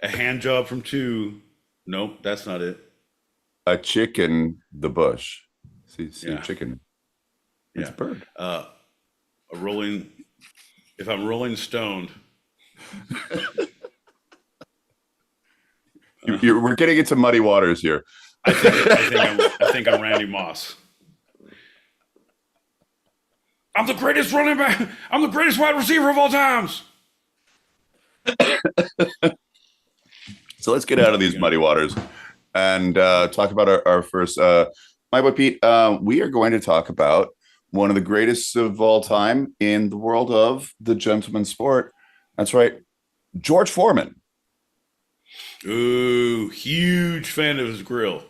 A hand job from two. Nope, that's not it. A chicken, the bush. See, Yeah. chicken. It's Yeah. a bird. A rolling. If I'm rolling stoned, We're getting into muddy waters here. I think I'm Randy Moss. I'm the greatest running back. I'm the greatest wide receiver of all times. So let's get out of these muddy waters and talk about our first. My boy Pete, we are going to talk about one of the greatest of all time in the world of the gentleman sport. That's right, George Foreman. Ooh, huge fan of his grill.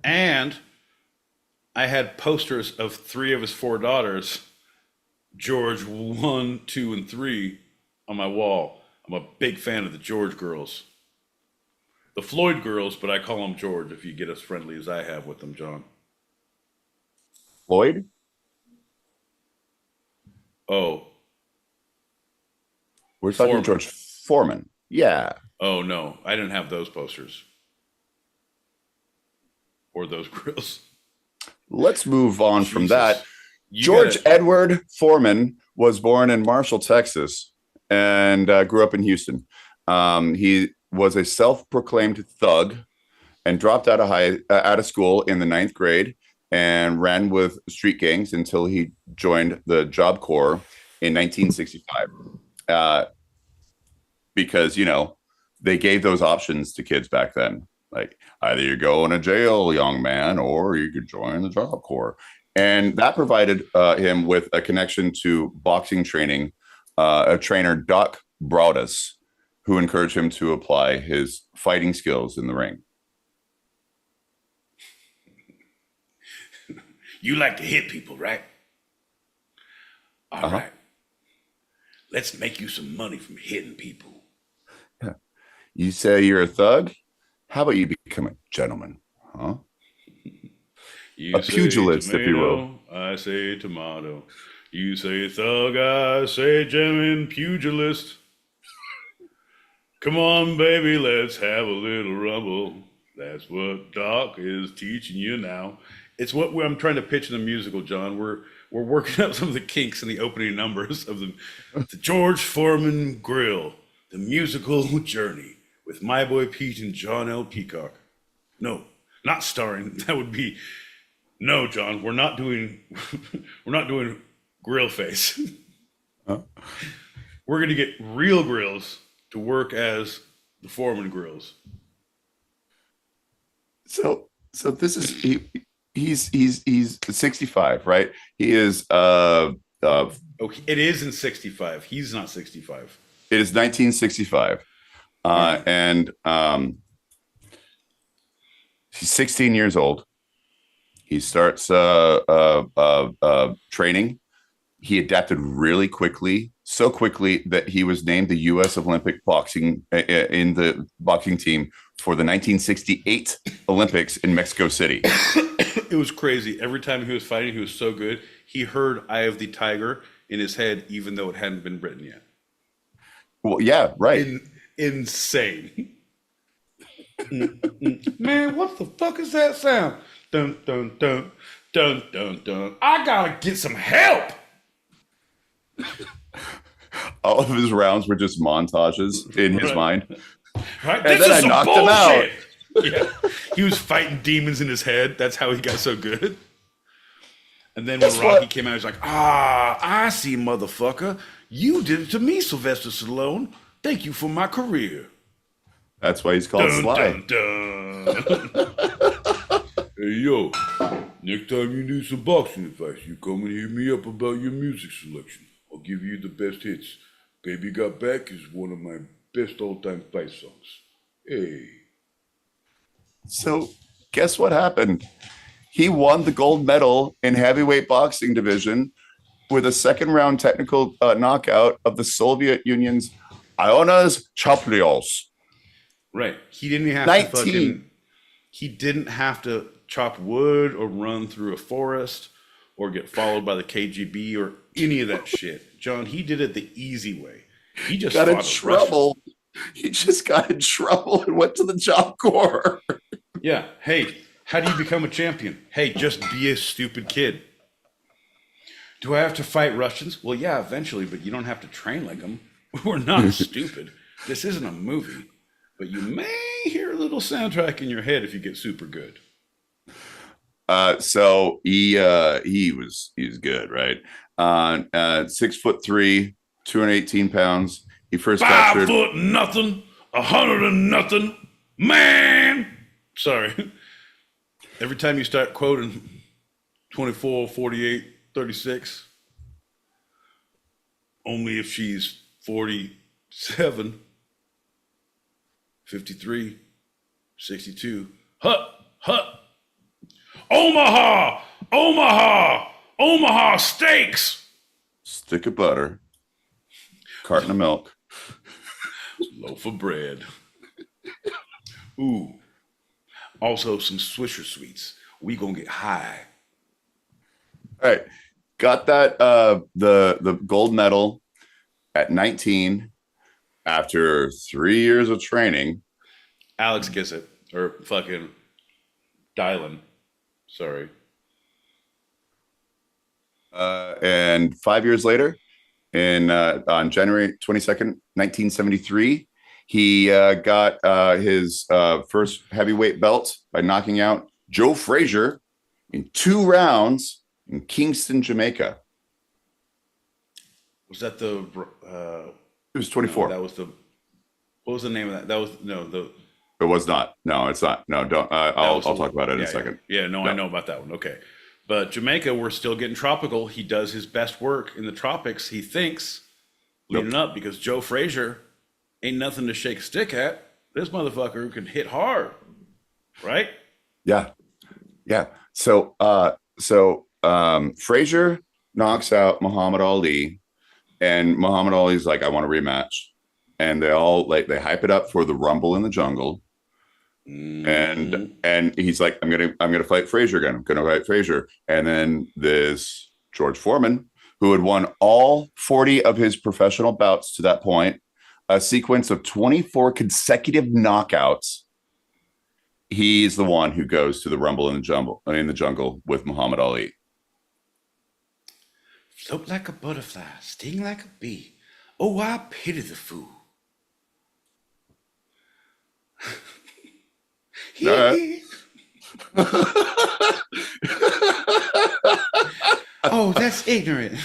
And I had posters of 3 of his 4 daughters, George 1, 2, and 3, on my wall. I'm a big fan of the George girls. The Floyd girls, but I call them George if you get as friendly as I have with them, John. Floyd? Oh. We're talking Foreman. George Foreman. Yeah. Oh, no. I didn't have those posters. Or those grills. Let's move on from Jesus. that. You George gotta- Edward Foreman was born in Marshall, Texas, and grew up in Houston. He was a self-proclaimed thug and dropped out of school in the 9th grade and ran with street gangs until he joined the Job Corps in 1965. Because, you know, they gave those options to kids back then. Like, either you go in a jail, young man, or you could join the Job Corps. And that provided him with a connection to boxing training, a trainer, Doc Broadus, who encouraged him to apply his fighting skills in the ring. You like to hit people, right? All right. Let's make you some money from hitting people. Yeah. You say you're a thug? How about you become a gentleman? Huh? You A pugilist, say if you will. tomato, I say tomato. You say thug, I say gentleman, pugilist. Come on, baby, let's have a little rumble. That's what Doc is teaching you now. It's what I'm trying to pitch in the musical, John. We're working out some of the kinks in the opening numbers of the George Foreman Grill, the musical journey with my boy Pete and John L. Peacock. No, not starring. That would be no, John. We're not doing grill face. Huh? We're gonna get real grills to work as the Foreman grills. So this is he's 65, right? He is Okay, it is in 65. He's not 65. it is 1965. And he's 16 years old. He starts training. He adapted really quickly, so quickly that he was named the U.S. Olympic boxing in the boxing team for the 1968 Olympics in Mexico City. It was crazy. Every time he was fighting, he was so good. He heard "Eye of the Tiger" in his head, even though it hadn't been written yet. Well, yeah, right. Insane. Man, what the fuck is that sound? Dun dun dun dun dun dun. I gotta get some help. All of his rounds were just montages in his mind. Right? And This then is I some knocked him out. bullshit. Yeah. He was fighting demons in his head. That's how he got so good. And then when Rocky came out, he's like, I see, motherfucker. You did it to me, Sylvester Stallone. Thank you for my career. That's why he's called Sly. Dun, dun. Hey, yo, next time you need some boxing advice, you come and hit me up about your music selection. I'll give you the best hits. Baby Got Back is one of my best all-time fight songs. Hey. So guess what happened? He won the gold medal in heavyweight boxing division with a second round technical knockout of the Soviet Union's Ionas Chaplios. Right. He didn't have 19. He didn't have to chop wood or run through a forest or get followed by the KGB or any of that shit. John, he did it the easy way. He just got in fought a trouble. He just got in trouble and went to the Job Corps. Yeah. Hey, how do you become a champion? Hey, just be a stupid kid. Do I have to fight Russians? Well, yeah, eventually, but you don't have to train like them. We're not stupid. This isn't a movie, but you may hear a little soundtrack in your head if you get super good. So he was good, right? 6'3", 218 pounds. He first 5 captured. foot nothing, 100 and nothing, man. Sorry. Every time you start quoting 24, 48, 36, only if she's 47, 53, 62. Hut. Omaha, Omaha steaks. Stick of butter, carton of milk, Loaf of bread. Ooh. Also some Swisher sweets. We gonna get high. All right. Got that the gold medal at 19 after 3 years of training. Alex gets it. Or fucking Dylan. Sorry. And 5 years later, on January 22nd, 1973, he got his first heavyweight belt by knocking out Joe Frazier in 2 rounds in Kingston, Jamaica. Was that the It was 24. No, that was the what was the name of that? That was It was not. No, it's not. No, don't. I'll talk about it in a second. Yeah, no, I know about that one. Okay. But Jamaica, we're still getting tropical. He does his best work in the tropics, he thinks, leading up, because Joe Frazier ain't nothing to shake a stick at. This motherfucker can hit hard. Right? Yeah. So Frazier knocks out Muhammad Ali, and Muhammad Ali's like, I want a rematch. And they all they hype it up for the Rumble in the Jungle. And he's like, I'm gonna fight Frazier again. I'm gonna fight Frazier. And then this George Foreman, who had won all 40 of his professional bouts to that point, a sequence of 24 consecutive knockouts. He's the one who goes to the Rumble in the Jungle with Muhammad Ali. Float like a butterfly, sting like a bee. Oh, I pity the fool. Oh, that's ignorant.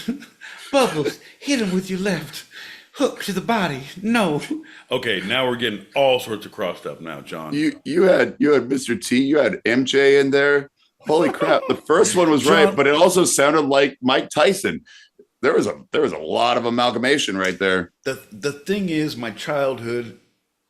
Bubbles, hit him with your left. Hook to the body. No. Okay, now we're getting all sorts of crossed up now, John. You had Mr. T, you had MJ in there. Holy crap. The first one was John, right, but it also sounded like Mike Tyson. There was a lot of amalgamation right there. The thing is, my childhood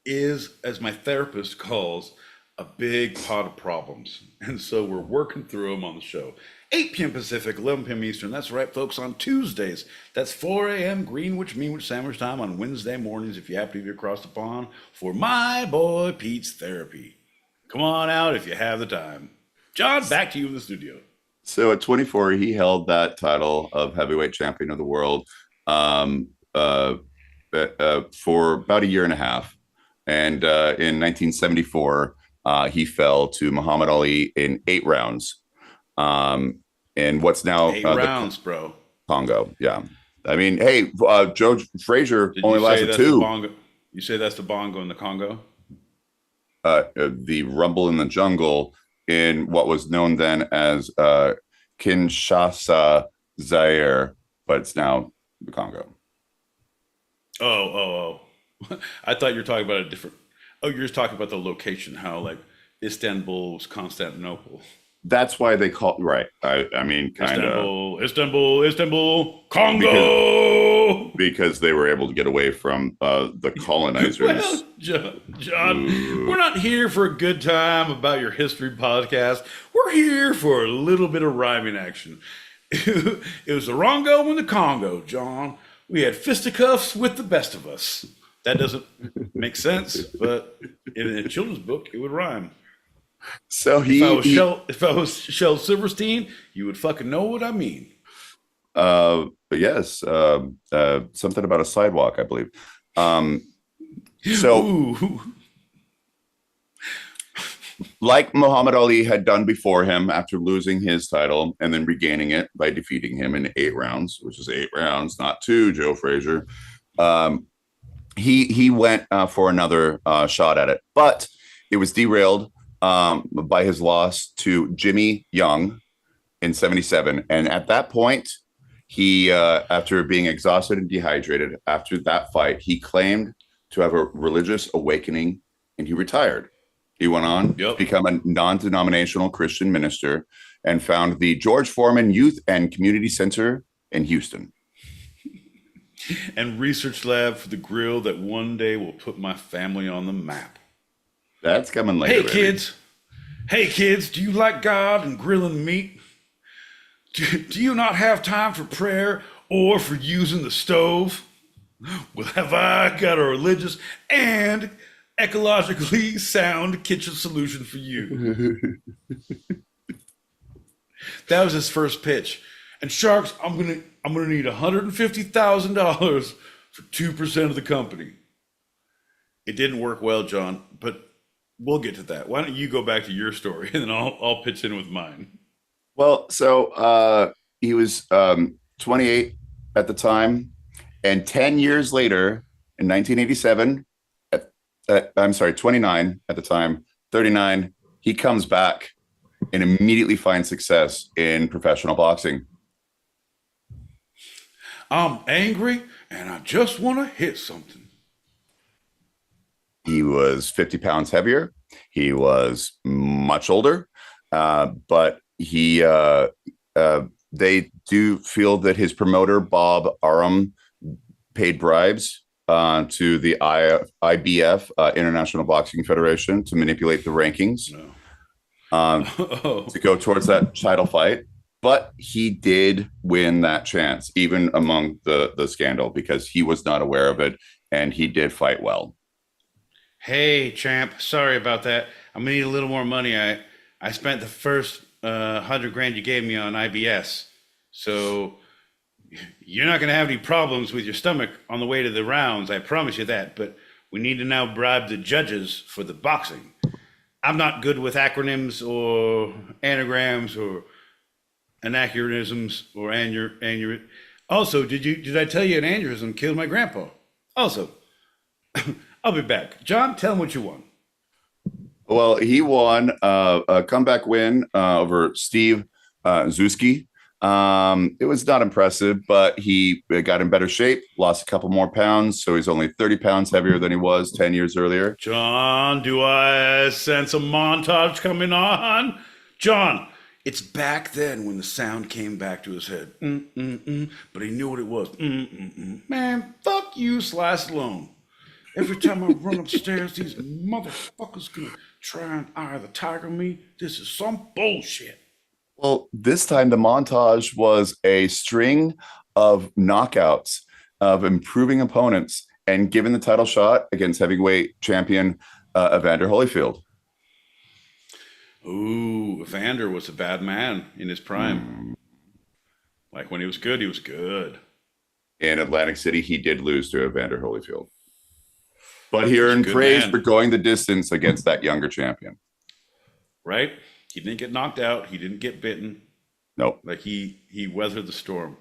is, as my therapist calls, a big pot of problems. And so we're working through them on the show. 8 p.m. Pacific, 11 p.m. Eastern. That's right, folks, on Tuesdays. That's 4 a.m. Greenwich Meanwich Sandwich time on Wednesday mornings if you happen to be across the pond for my boy Pete's therapy. Come on out if you have the time. John, back to you in the studio. So at 24, he held that title of heavyweight champion of the world for about a year and a half. And in 1974, he fell to Muhammad Ali in 8 rounds. And what's now 8 rounds, bro. Congo. Yeah. I mean, hey, Joe Frazier Did only lasted 2. You say that's the bongo in the Congo? the rumble in the jungle in what was known then as Kinshasa, Zaire, but it's now the Congo. Oh. I thought you were talking about a different. Oh, you're just talking about the location, how like Istanbul was Constantinople. That's why they call right. I mean, kind of Istanbul, Congo. because they were able to get away from the colonizers. Well, John, we're not here for a good time about your history podcast. We're here for a little bit of rhyming action. It was the Rongo and the Congo, John. We had fisticuffs with the best of us. That doesn't make sense, but in a children's book, it would rhyme. So if I was Shel Silverstein, you would fucking know what I mean. But yes, something about a sidewalk, I believe. Ooh. Like Muhammad Ali had done before him after losing his title and then regaining it by defeating him in 8 rounds, which is 8 rounds, not 2, Joe Frazier. He went for another shot at it, but it was derailed by his loss to Jimmy Young in 77. And at that point, he, after being exhausted and dehydrated after that fight, he claimed to have a religious awakening and he retired. He went on to become a non-denominational Christian minister and found the George Foreman Youth and Community Center in Houston. And research lab for the grill that one day will put my family on the map. That's coming later. Hey kids, do you like God and grilling meat? Do you not have time for prayer or for using the stove? Well, have I got a religious and ecologically sound kitchen solution for you. That was his first pitch. And Sharks, I'm gonna need $150,000 for 2% of the company. It didn't work well, John, but we'll get to that. Why don't you go back to your story and then I'll pitch in with mine. Well, so he was 28 at the time, and 10 years later, in 1987, I'm sorry, 29 at the time, 39, he comes back and immediately finds success in professional boxing. I'm angry and I just want to hit something. He was 50 pounds heavier. He was much older, but they do feel that his promoter, Bob Arum, paid bribes to the IBF, International Boxing Federation, to manipulate the rankings to go towards that title fight. But he did win that chance, even among the scandal, because he was not aware of it, and he did fight well. Hey, champ, sorry about that. I'm gonna need a little more money. I spent the first $100,000 you gave me on IBS, so you're not gonna have any problems with your stomach on the way to the rounds. I promise you that. But we need to now bribe the judges for the boxing. I'm not good with acronyms or anagrams or anachronisms or aneurysm. Also, did I tell you an aneurysm killed my grandpa? Also, I'll be back. John, tell him what you want. Well, he won a comeback win over Steve Zuski. It was not impressive, but he got in better shape, lost a couple more pounds, so he's only 30 pounds heavier than he was 10 years earlier. John, do I sense a montage coming on? John, it's back then when the sound came back to his head. But he knew what it was. Man, fuck you, Slice Alone. Every time I run upstairs, these motherfuckers gonna try and eye the tiger me. This is some bullshit. Well, this time the montage was a string of knockouts of improving opponents and giving the title shot against heavyweight champion Evander Holyfield. Ooh, Evander was a bad man in his prime. Like when he was good, he was good. In Atlantic City, he did lose to Evander Holyfield. But he earned praise for going the distance against that younger champion. Right? He didn't get knocked out. He didn't get bitten. Nope. Like he weathered the storm.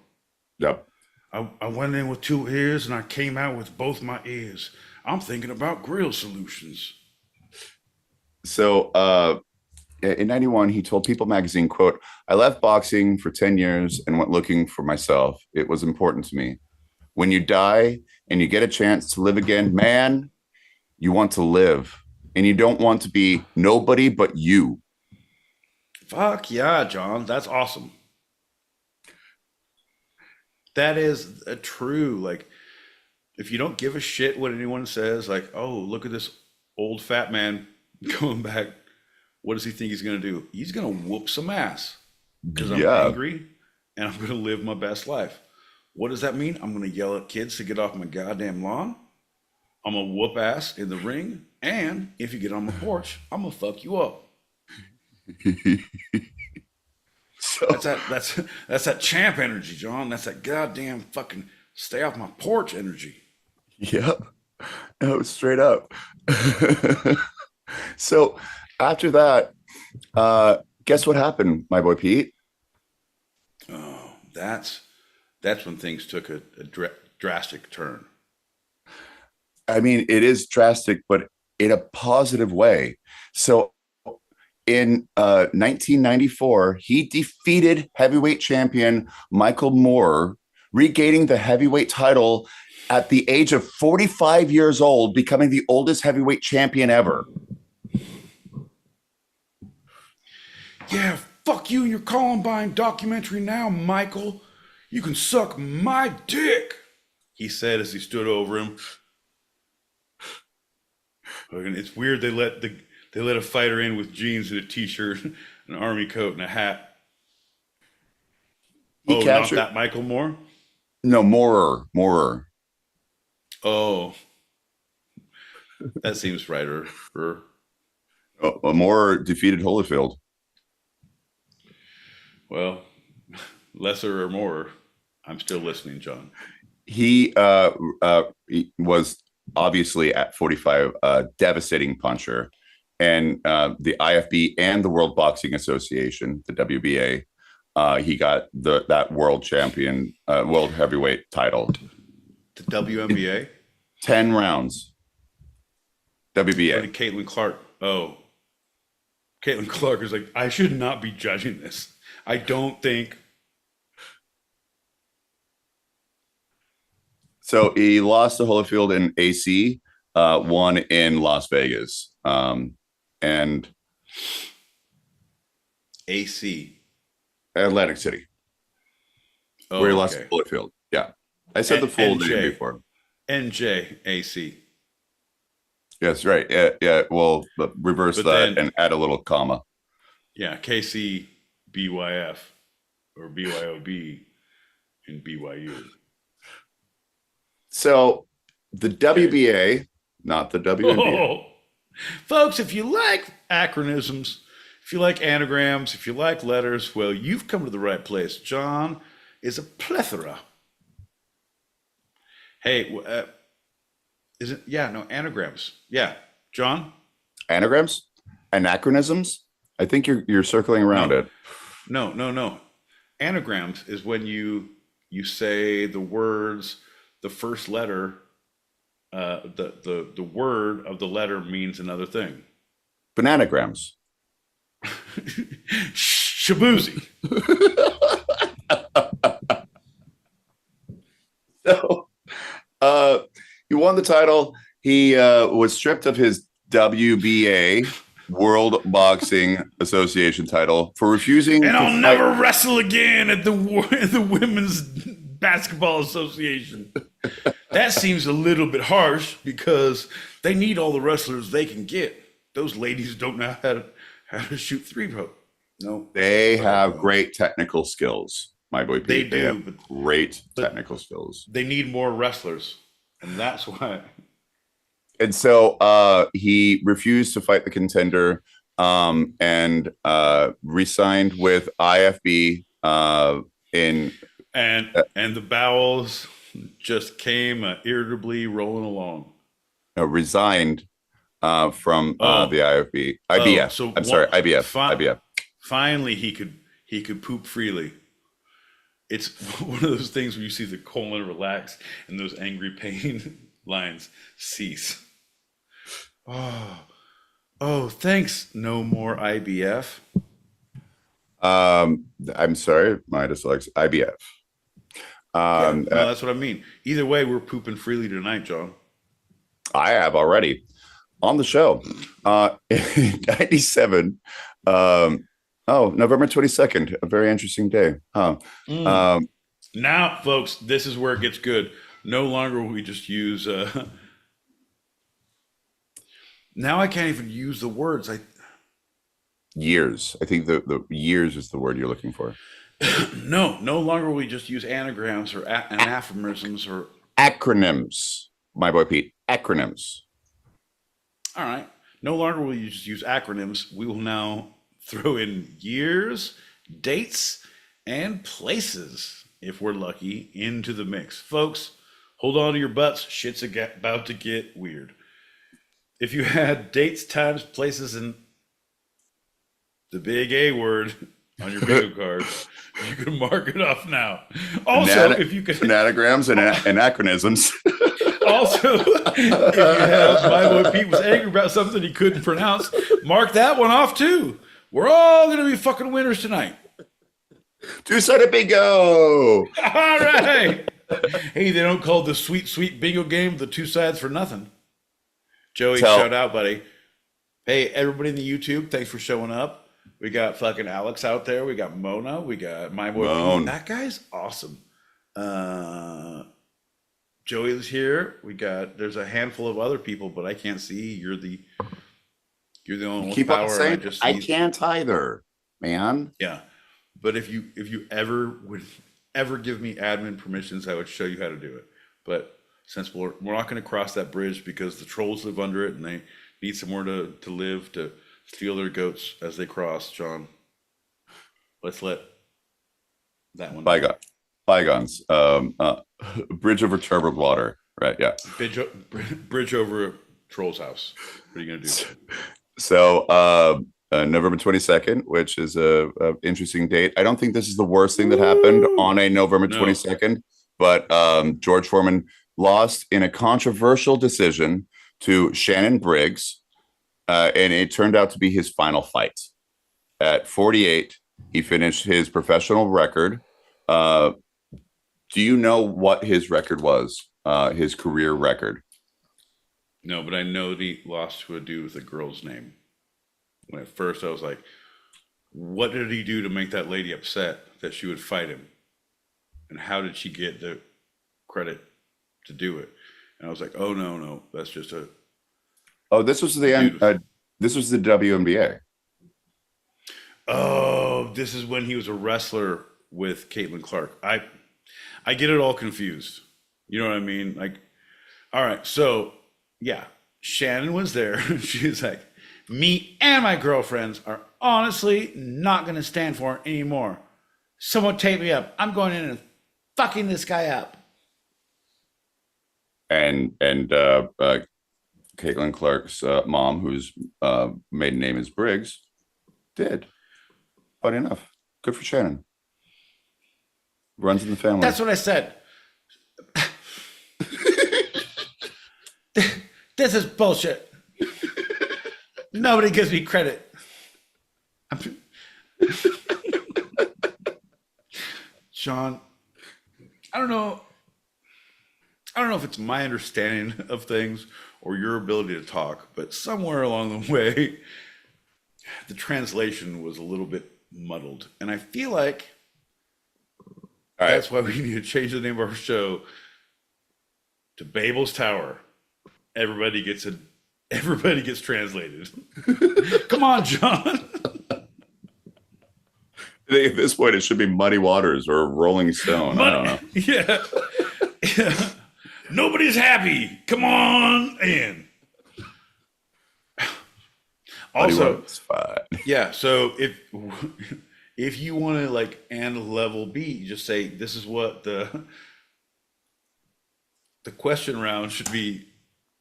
Yep. I went in with 2 ears and I came out with both my ears. I'm thinking about grill solutions. So in 91, he told People magazine, quote, "I left boxing for 10 years and went looking for myself. It was important to me. When you die and you get a chance to live again, man, you want to live and you don't want to be nobody but you." Fuck yeah, John. That's awesome. That is a true, like, if you don't give a shit what anyone says, like, oh, look at this old fat man going back. What does he think he's going to do? He's going to whoop some ass because I'm Yeah. angry and I'm going to live my best life. What does that mean? I'm going to yell at kids to get off my goddamn lawn. I'm going to whoop ass in the ring. And if you get on my porch, I'm going to fuck you up. So That's that champ energy, John. That's that goddamn fucking stay off my porch energy. yep. No, straight up. So after that, guess what happened, my boy Pete? Oh, that's when things took a drastic turn. I mean, it is drastic, but in a positive way. So in 1994, he defeated heavyweight champion Michael Moore, regaining the heavyweight title at the age of 45 years old, becoming the oldest heavyweight champion ever. Yeah, fuck you and your Columbine documentary now, Michael. You can suck my dick, he said as he stood over him. And it's weird they let a fighter in with jeans and a t-shirt, an army coat, and a hat. He not captured that Michael Moore? no Moorer. Oh, that seems righter. Moorer defeated Holyfield. Well, lesser or more, I'm still listening, John. He was obviously at 45 a devastating puncher, and the IFB and the World Boxing Association, the WBA, he got that world heavyweight title. The WNBA? 10 rounds. WBA. Caitlin Clark. Oh, Caitlin Clark is like, I should not be judging this. I don't think. So he lost to Holyfield in AC, won in Las Vegas, and AC. Atlantic City, where he lost to Holyfield. Yeah, I said the full name before. NJAC. Yes, right. Yeah. Well, reverse that and add a little comma. Yeah, KCBYF or BYOB in BYU. So the WBA, not the WNBA. Oh, folks, if you like acronyms, if you like anagrams, if you like letters, well, you've come to the right place. John is a plethora. Hey, is it? Yeah, no, anagrams. Yeah, John? Anagrams? Anachronisms? I think you're circling around it. No. Anagrams is when you say the words, the first letter, the word of the letter means another thing. Bananagrams. Shabuzi. So he won the title. He was stripped of his WBA World Boxing Association title for refusing. And I'll never wrestle again at the Women's Basketball Association. That seems a little bit harsh because they need all the wrestlers they can get. Those ladies don't know how to shoot three-point. No, they have great technical skills, my boy Pete. They do, have great technical skills. They need more wrestlers, and that's why. And so he refused to fight the contender and re-signed with IFB and the bowels just came irritably rolling along. Resigned from the IBF. IBF. Finally, he could poop freely. It's one of those things where you see the colon relax and those angry pain lines cease. Oh, thanks. No more IBF. I'm sorry, my dyslexia. IBF. Yeah, no, that's what I mean. Either way, we're pooping freely tonight, John. I have already on the show. 97. November 22nd, a very interesting day. Huh. Now, folks, this is where it gets good. No longer will we just use. Now I can't even use the words. Years. I think the years is the word you're looking for. No longer will we just use anagrams or anaphorisms or acronyms. My boy Pete, acronyms. All right. No longer will you just use acronyms. We will now throw in years, dates, and places, if we're lucky, into the mix. Folks, hold on to your butts. Shit's about to get weird. If you had dates, times, places, and the big A word on your bingo card, you can mark it off now. Also, if you can anagrams and acronyms. Also, if you have my boy Pete was angry about something he couldn't pronounce, mark that one off too. We're all gonna be fucking winners tonight. Two-sided bingo. All right. Hey, they don't call the sweet bingo game the two sides for nothing. Joey, shout out, buddy. Hey, everybody in the YouTube, thanks for showing up. We got fucking Alex out there. We got Mona. We got my boy Pete. That guy's awesome. Joey's here. There's a handful of other people, but I can't see. You're the only one. Keep on saying I can't either, man. Yeah, but if you ever would ever give me admin permissions, I would show you how to do it. But since we're not going to cross that bridge because the trolls live under it and they need somewhere to live to steal their goats as they cross, John. Let's let that one bygones. Bridge over troubled water, right? Yeah. Bridge over troll's house. What are you gonna do? So November 22nd, which is a interesting date. I don't think this is the worst thing that happened on a November 22nd, but George Foreman lost in a controversial decision to Shannon Briggs, and it turned out to be his final fight. At 48, he finished his professional record. Do you know what his record was? His career record? No, but I know that he lost to a dude with a girl's name. When at first I was like, what did he do to make that lady upset that she would fight him? And how did she get the credit to do it? And I was like, oh no, that's just a. Oh, this was the this was the WNBA. Oh, this is when he was a wrestler with Caitlin Clark. I get it all confused. You know what I mean? Like, all right, so yeah, Shannon was there. She was like, me and my girlfriends are honestly not going to stand for it anymore. Someone tape me up. I'm going in and fucking this guy up. And Caitlin Clark's mom, whose maiden name is Briggs, did. Funny enough. Good for Shannon. Runs in the family. That's what I said. This is bullshit. Nobody gives me credit. Sean, I don't know if it's my understanding of things or your ability to talk, but somewhere along the way, the translation was a little bit muddled. And I feel like that's why we need to change the name of our show to Babel's Tower. Everybody gets translated. Come on, John. I think at this point it should be Muddy Waters or Rolling Stone. I don't know. Yeah. Nobody's happy. Come on in. Also, yeah. So if you want to like end level B, you just say this is what the question round should be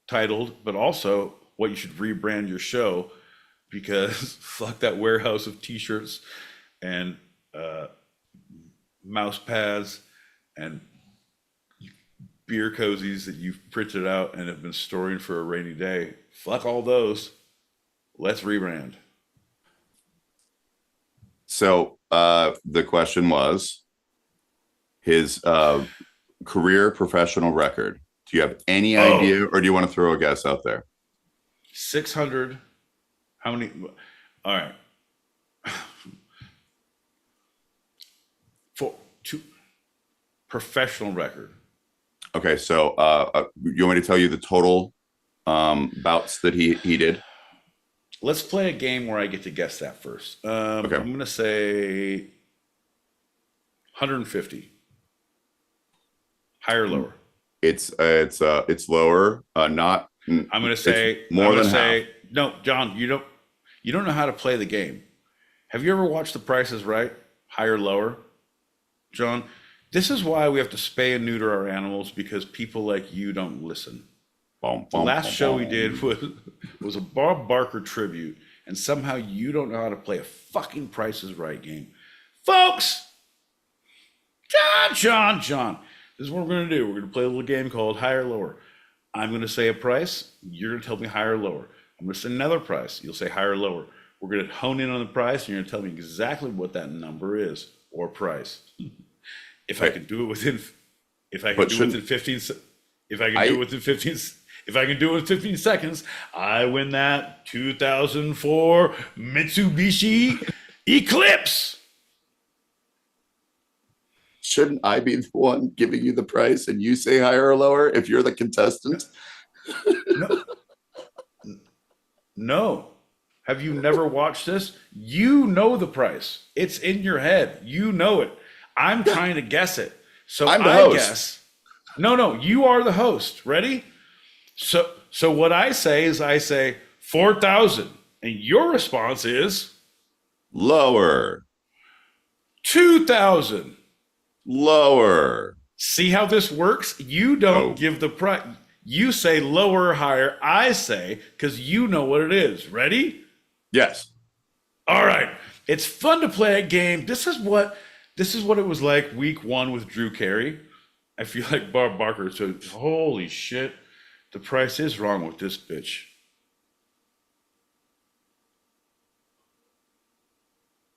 titled, but also what you should rebrand your show, because fuck that warehouse of t-shirts and mouse pads and beer cozies that you've printed out and have been storing for a rainy day. Fuck all those. Let's rebrand. So the question was his career professional record. Do you have any idea, or do you want to throw a guess out there? 600. How many? All right. For two professional record. Okay, so you want me to tell you the total bouts that he did? Let's play a game where I get to guess that first. Okay. I'm going to say 150. Higher or lower? It's lower. Not. I'm going to say more than half. No, John, you don't know how to play the game. Have you ever watched The Price is Right? Higher, lower? John, this is why we have to spay and neuter our animals, because people like you don't listen. The last show we did was a Bob Barker tribute, and somehow you don't know how to play a fucking Price is Right game. Folks! John, this is what we're going to do. We're going to play a little game called Higher or Lower. I'm going to say a price. You're going to tell me higher or lower. I'm going to say another price. You'll say higher or lower. We're going to hone in on the price, and you're going to tell me exactly what that number is or price. If I can do it within 15 seconds, I win that 2004 Mitsubishi Eclipse. Shouldn't I be the one giving you the price and you say higher or lower if you're the contestant? No. Have you never watched this? You know the price. It's in your head. You know it. I'm trying to guess it. So I'm the host. Guess. No, you are the host. Ready? So what I say is 4,000. And your response is Lower. 2,000. Lower. See how this works? You don't give the price. You say lower or higher. I say, because you know what it is. Ready? Yes. All right. It's fun to play a game. This is what it was like week 1 with Drew Carey. I feel like Bob Barker. So holy shit, the price is wrong with this bitch.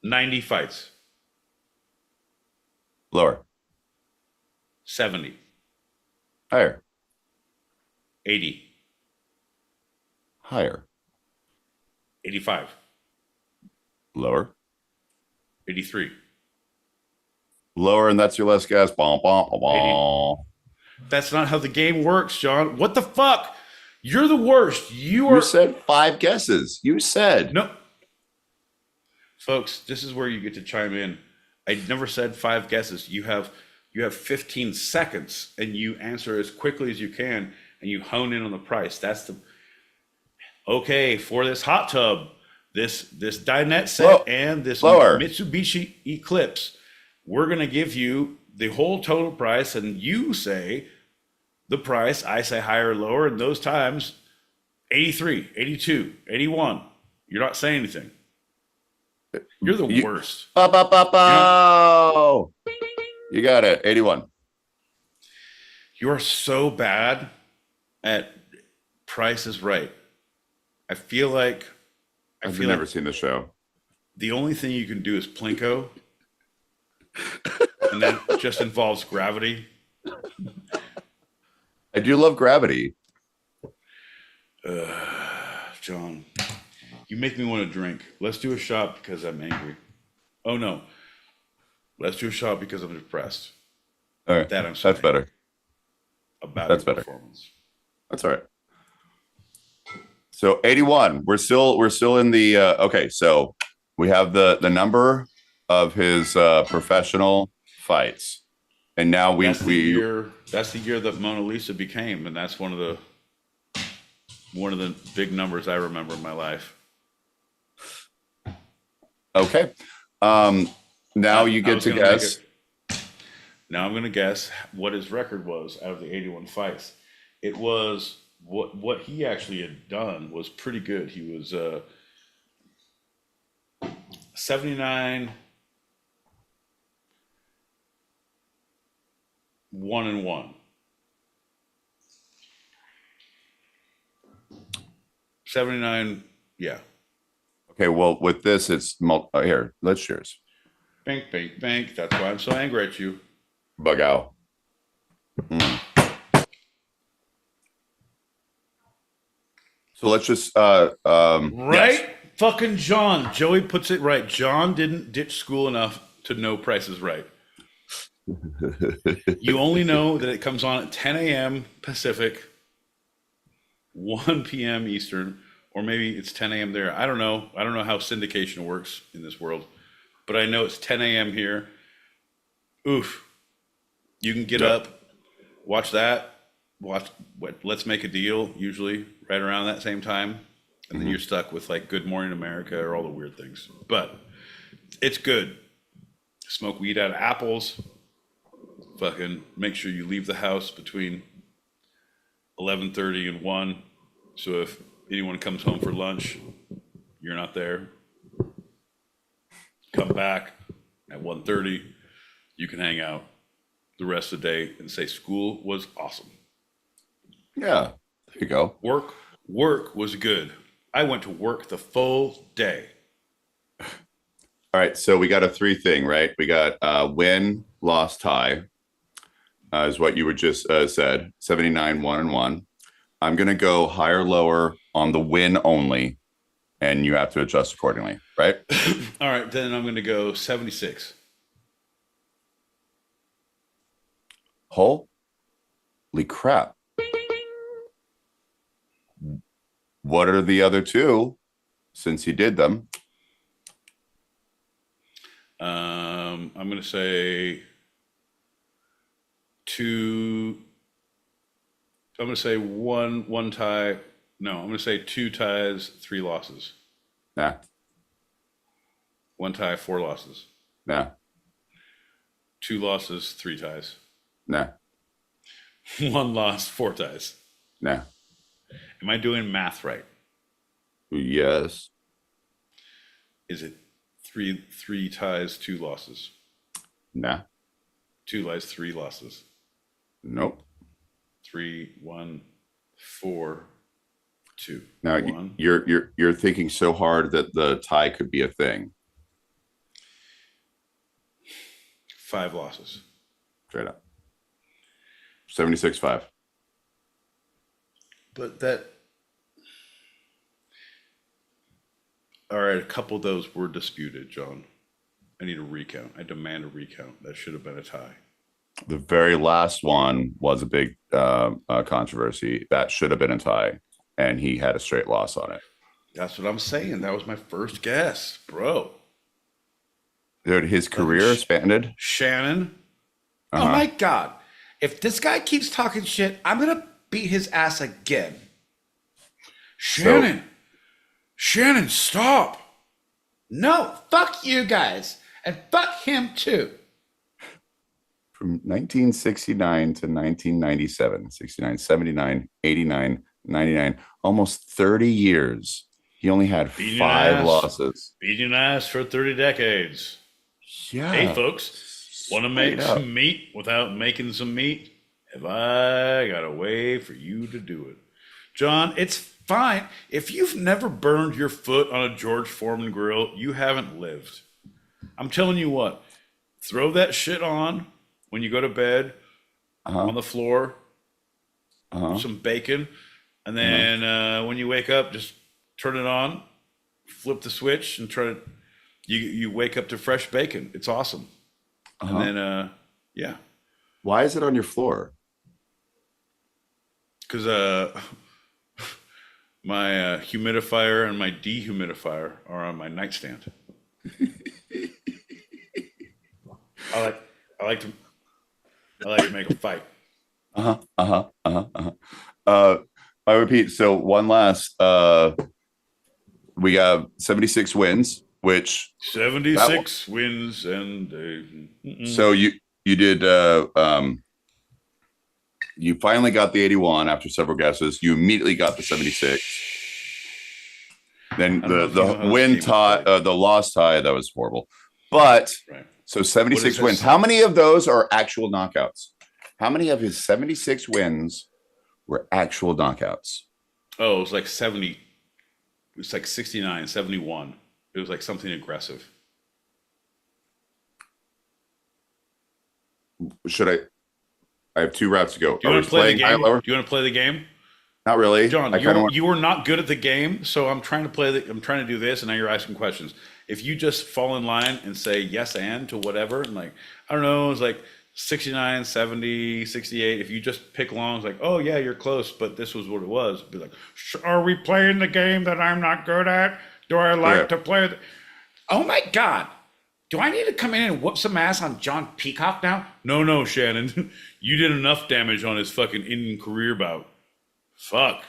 90 fights. Lower. 70. Higher. 80. Higher. 85. Lower. 83. Lower, and that's your last guess. Bom, bom, bom, bom. That's not how the game works, John. What the fuck? You're the worst. You said 5 guesses. You said. No. Folks, this is where you get to chime in. I never said 5 guesses. You have 15 seconds, and you answer as quickly as you can, and you hone in on the price. That's the okay for this hot tub, this dinette set, and this Mitsubishi Eclipse. We're gonna give you the whole total price, and you say the price. I say higher or lower, and those times 83, 82, 81. You're not saying anything. You're the worst. You got it. 81. You're so bad at Price is Right. I've never seen the show. The only thing you can do is Plinko, and that just involves gravity. I do love Gravity. John, you make me want to drink. Let's do a shot because I'm angry. Oh no. Let's do a shot because I'm depressed. All right. That I'm sorry. That's better. That's better. Performance. That's all right. So 81. We're still in the okay, so we have the number of his professional fights. And now that's the year that Mona Lisa became, and that's one of the big numbers I remember in my life. Okay. Now you get to guess. Now I'm going to guess what his record was out of the 81 fights. It was what he actually had done was pretty good. He was 79 1-1. 79, yeah. Okay, well, with this, it's here. Let's cheers. Bank, bank, bank. That's why I'm so angry at you. Bug out. Mm. So let's just Right? yes. Fucking John. Joey puts it right. John didn't ditch school enough to know Price is Right. You only know that it comes on at 10 a.m. Pacific, 1 p.m. Eastern, or maybe it's 10 a.m. there. I don't know. I don't know how syndication works in this world, but I know it's 10 a.m. here. Oof. You can get up, watch that, watch Let's Make a Deal, usually right around that same time. And then you're stuck with like Good Morning America or all the weird things. But it's good. Smoke weed out of apples. Fucking make sure you leave the house between 11:30 and 1. So if anyone comes home for lunch, you're not there. Come back at 1:30. You can hang out the rest of the day and say school was awesome. Yeah, there you go. Work was good. I went to work the full day. All right, so we got a 3 thing, right? We got win, loss, tie, is what you were just said. 79, 1-1. I'm gonna go higher, lower on the win only, and you have to adjust accordingly, right? All right, then I'm gonna go 76. Holy crap. What are the other 2 since you did them? I'm going to say 2. I'm going to say one tie. No, I'm going to say 2 ties, 3 losses. Nah. 1 tie, 4 losses. Nah. 2 losses, 3 ties. Nah. 1 loss, 4 ties. Nah. Am I doing math right? Yes. Is it 3 ties, 2 losses? Nah. 2 ties, 3 losses. Nope. 3, 1, 4, 2. Now 1. you're thinking so hard that the tie could be a thing. 5 losses. Straight up. 76-5. But that. All right, a couple of those were disputed, John. I need a recount. I demand a recount. That should have been a tie. The very last one was a big controversy. That should have been a tie, and he had a straight loss on it. That's what I'm saying. That was my first guess, bro. Dude, his career expanded. Shannon. Oh my God. If this guy keeps talking shit, I'm going to beat his ass again. Shannon, stop. No, fuck you guys. And fuck him too. From 1969 to 1997, 69, 79, 89, 99, almost 30 years. He only had 5 losses. Beating ass for 30 decades. Yeah. Hey, folks, want to make some meat without making some meat? Have I got a way for you to do it? John, it's fine. If you've never burned your foot on a George Foreman grill, you haven't lived. I'm telling you what, throw that shit on when you go to bed on the floor, some bacon, and then when you wake up, just turn it on, flip the switch, and try to, you wake up to fresh bacon. It's awesome. And then, yeah. Why is it on your floor? Because my humidifier and my dehumidifier are on my nightstand. I like to make a fight. I repeat. So one last. We got 76 wins, which 76 wins, and so you did. You finally got the 81 after several guesses. You immediately got the 76. Then the win tie, the loss tie, that was horrible. But so 76 wins. How many of those are actual knockouts? How many of his 76 wins were actual knockouts? Oh, it was like 70. It was like 69, 71. It was like something aggressive. Should I have 2 routes to go. Do you want to play the game? Do you want to play the game? Not really. John, I kind of want. you were not good at the game, so I'm trying to do this, and now you're asking questions. If you just fall in line and say yes and to whatever, and like, I don't know, it's like 69, 70, 68. If you just pick along, it's like, oh yeah, you're close, but this was what it was. Be like, are we playing the game that I'm not good at? Do I like to play? Oh my God. Do I need to come in and whoop some ass on John Peacock now? No, Shannon. You did enough damage on his fucking Indian career bout. Fuck.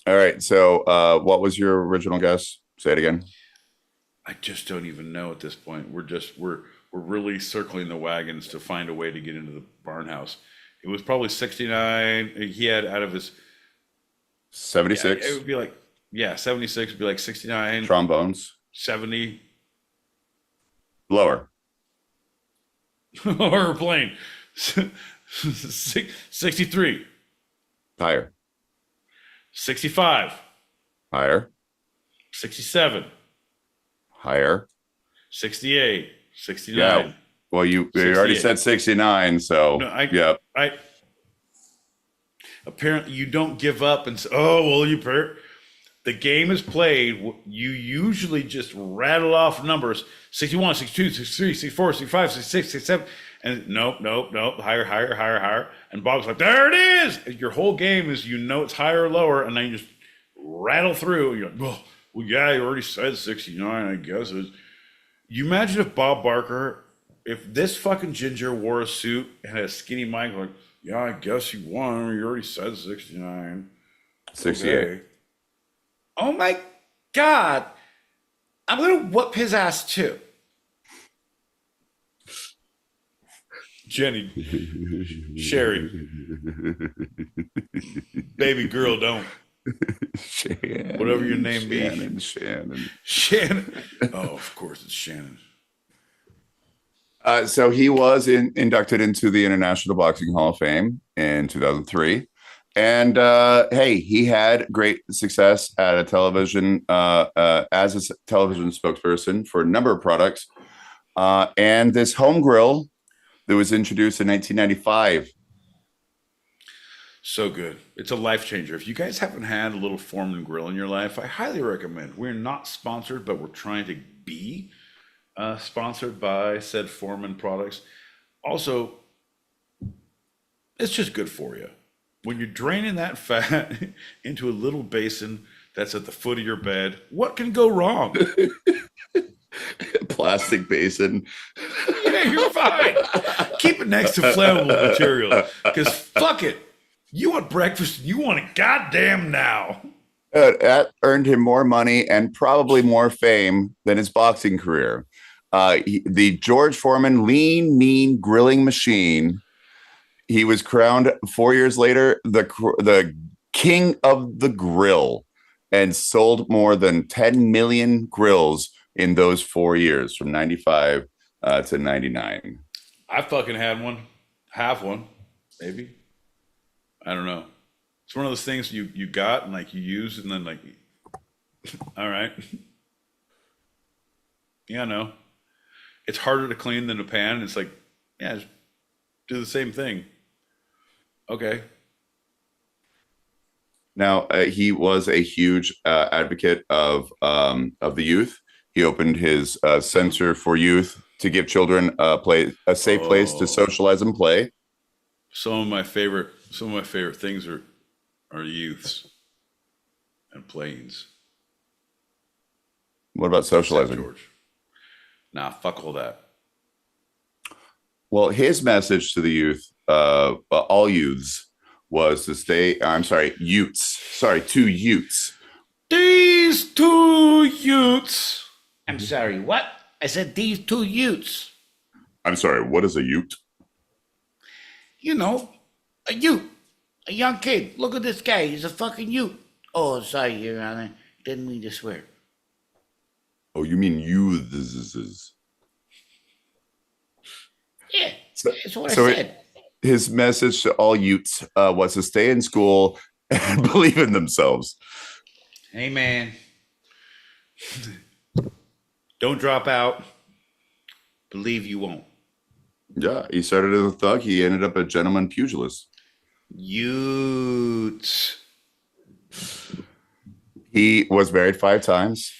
All right. So, what was your original guess? Say it again. I just don't even know at this point. We're really circling the wagons to find a way to get into the barn house. It was probably 69. He had out of his 76. It would be like 76 would be like 69. Trombones. 70. Lower. Or plane. 63. Higher. 65. Higher. 67. Higher. 68. 69. Yeah. Well, you already said 69, so No, yeah. Apparently you don't give up and say, oh, well, the game is played. You usually just rattle off numbers 61, 62, 63, 64, 65, 66, 67. And nope. Higher. And Bob's like, there it is. Your whole game is, it's higher or lower. And then you just rattle through. You're like, well, yeah, you already said 69, I guess. You imagine if Bob Barker, if this fucking ginger wore a suit and had a skinny mic, like, yeah, I guess you won. You already said 69. 68. Okay. Oh my God. I'm going to whoop his ass too. Jenny, Sherry, baby girl, don't. Shannon, whatever your name be. Shannon. Oh, of course it's Shannon. So he was inducted into the International Boxing Hall of Fame in 2003. And hey, he had great success at a television as a television spokesperson for a number of products. And this home grill that was introduced in 1995. So good. It's a life changer. If you guys haven't had a little Foreman grill in your life, I highly recommend. We're not sponsored, but we're trying to be sponsored by said Foreman products. Also, it's just good for you. When you're draining that fat into a little basin that's at the foot of your bed, what can go wrong? Plastic basin. Yeah, you're fine. Keep it next to flammable material. Because fuck it. You want breakfast and you want it goddamn now. That earned him more money and probably more fame than his boxing career. The George Foreman lean, mean grilling machine. He was crowned 4 years later the king of the grill and sold more than 10 million grills in those 4 years from 95 to 99. I fucking had one. Have one. Maybe. I don't know. It's one of those things you got and like you use and then like, all right. Yeah, no. It's harder to clean than a pan. It's like, yeah, just do the same thing. Okay. Now, he was a huge advocate of the youth. He opened his center for youth to give children a safe place to socialize and play. Some of my favorite things are youths and planes. What about socializing? George. Nah, fuck all that. Well, his message to the youth, all youths, was to youths. Sorry, two youths. These two youths. I'm sorry, what? I said these two youths. I'm sorry, what is a ute? You know, a ute. A young kid. Look at this guy. He's a fucking ute. Oh, sorry, Your Honor. Didn't mean to swear. Oh, you mean youths? Yeah, that's what I said. His message to all youths was to stay in school and believe in themselves. Hey, man. Don't drop out. Believe you won't. Yeah, he started as a thug. He ended up a gentleman pugilist. Utes. He was married 5 times.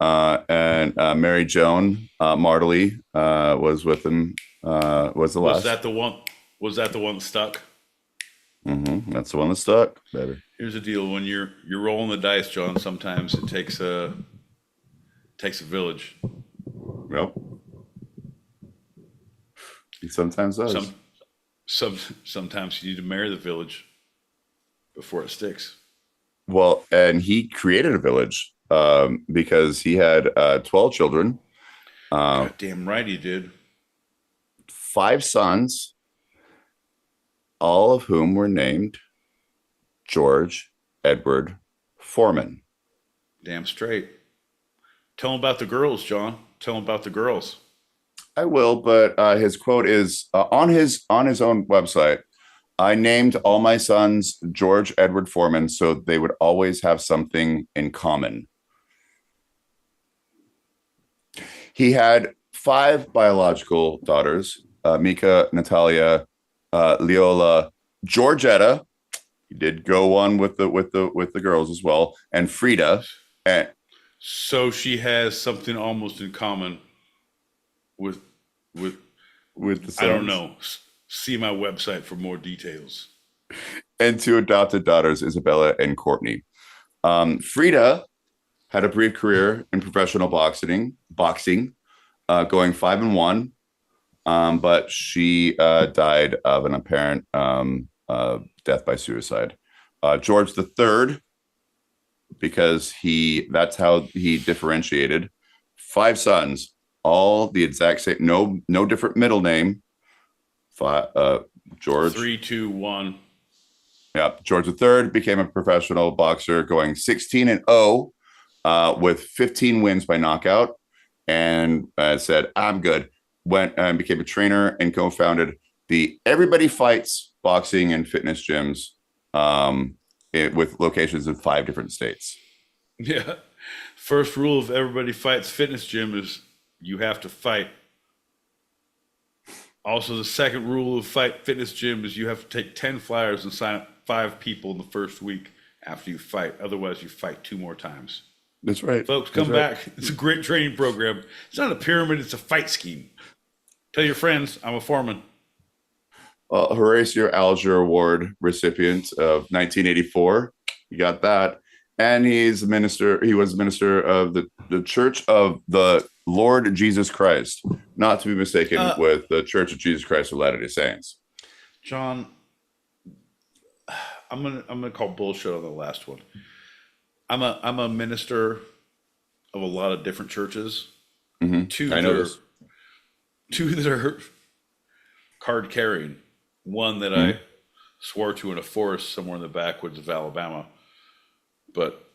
And Mary Joan Martley was with him. Was the last. Was that the one? Was that the one that stuck? That's the one that stuck, baby. Here's the deal: when you're rolling the dice, John, sometimes it takes a village. Yep. He sometimes does. Sometimes you need to marry the village before it sticks. Well, and he created a village because he had 12 children. God damn right he did. 5 sons, all of whom were named George Edward Foreman. Damn straight. Tell him about the girls, John. Tell him about the girls. I will, but his quote is on his own website. I named all my sons George Edward Foreman so they would always have something in common. He had 5 biological daughters: Mika, Natalia, Leola, Georgetta. He did go on with the girls as well, and Frida. And so she has something almost in common with the sons. I don't know. See my website for more details. And 2 adopted daughters, Isabella and Courtney. Frida had a brief career in professional boxing, going 5-1, but she died of an apparent death by suicide. George III, because that's how he differentiated. 5 sons, all the exact same, no different middle name. George. 3, 2, 1. Yeah, George III became a professional boxer, going 16-0 with 15 wins by knockout, and said, "I'm good." Went and became a trainer and co-founded the Everybody Fights boxing and fitness gyms, with locations in 5 different states. Yeah. First rule of Everybody Fights fitness gym is you have to fight. Also, the second rule of Fight Fitness Gym is you have to take 10 flyers and sign up 5 people in the first week after you fight. Otherwise, you fight 2 more times. That's right. Folks, come back. It's a great training program. It's not a pyramid, it's a fight scheme. Tell your friends, I'm a foreman. Horatio Alger Award recipient of 1984. You got that. And he was minister of the Church of the Lord Jesus Christ, not to be mistaken with the Church of Jesus Christ of Latter-day Saints. John, I'm gonna call bullshit on the last one. I'm a minister of a lot of different churches. Mm-hmm. 2 that are card carrying. One that I swore to in a forest somewhere in the backwoods of Alabama. But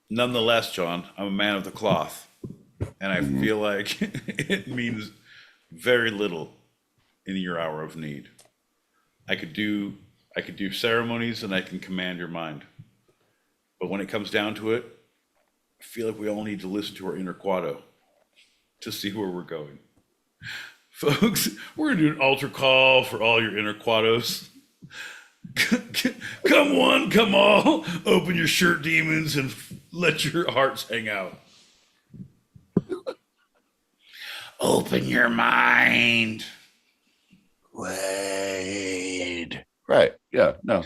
nonetheless, John, I'm a man of the cloth, and I feel like it means very little in your hour of need. I could do ceremonies, and I can command your mind. But when it comes down to it, I feel like we all need to listen to our inner Quado to see where we're going. Folks, we're going to do an altar call for all your inner Quados. Come one, come all, open your shirt, demons, and let your hearts hang out. Open your mind. Wade. Right. Yeah. No.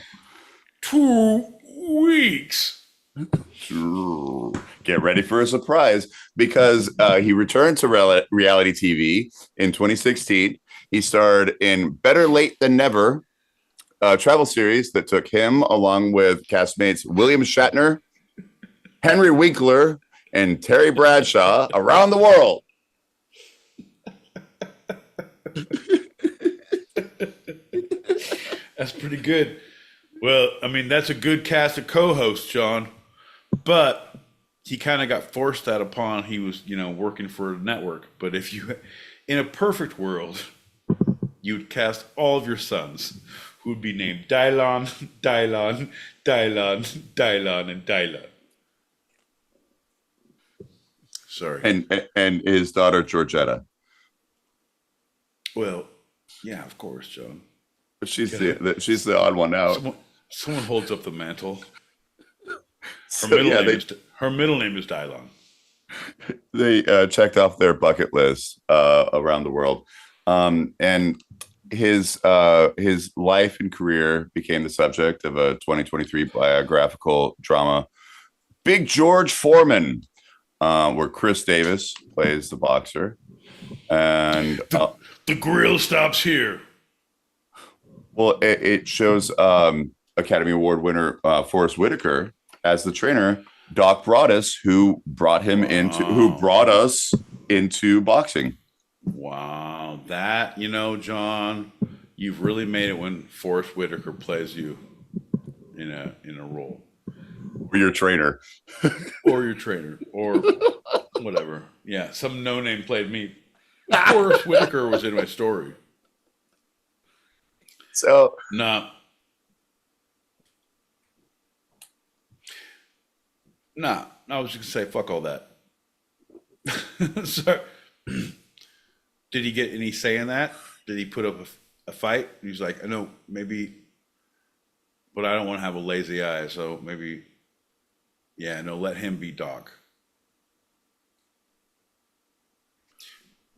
2 weeks. Get ready for a surprise, because he returned to reality TV in 2016. He starred in Better Late Than Never, a travel series that took him, along with castmates William Shatner, Henry Winkler, and Terry Bradshaw, around the world. That's pretty good. Well, I mean, that's a good cast of co-hosts, John. But he kind of got forced that upon. He was, working for a network. But if you, in a perfect world, you'd cast all of your sons, who would be named Dylon, Dylon, Dylon, Dylon, and Dylon. Sorry. and his daughter Georgetta. Well, yeah, of course, John. But she's the odd one out. Someone holds up the mantle. Her So, middle yeah, name is Dylon. they checked off their bucket list around the world, and his life and career became the subject of a 2023 biographical drama, Big George Foreman, where Chris Davis plays the boxer, and the grill stops here. well, it shows Academy Award winner Forrest Whitaker as the trainer, Doc Broadus, who brought us into boxing. Wow, that, John, you've really made it when Forrest Whitaker plays you in a role. Or your trainer. Or whatever. Yeah, some no-name played me. Forrest Whitaker was in my story. So No, I was just gonna say fuck all that. So, did he get any say in that? Did he put up a fight? He's like, I know maybe, but I don't want to have a lazy eye, so maybe, yeah, no, let him be Doc.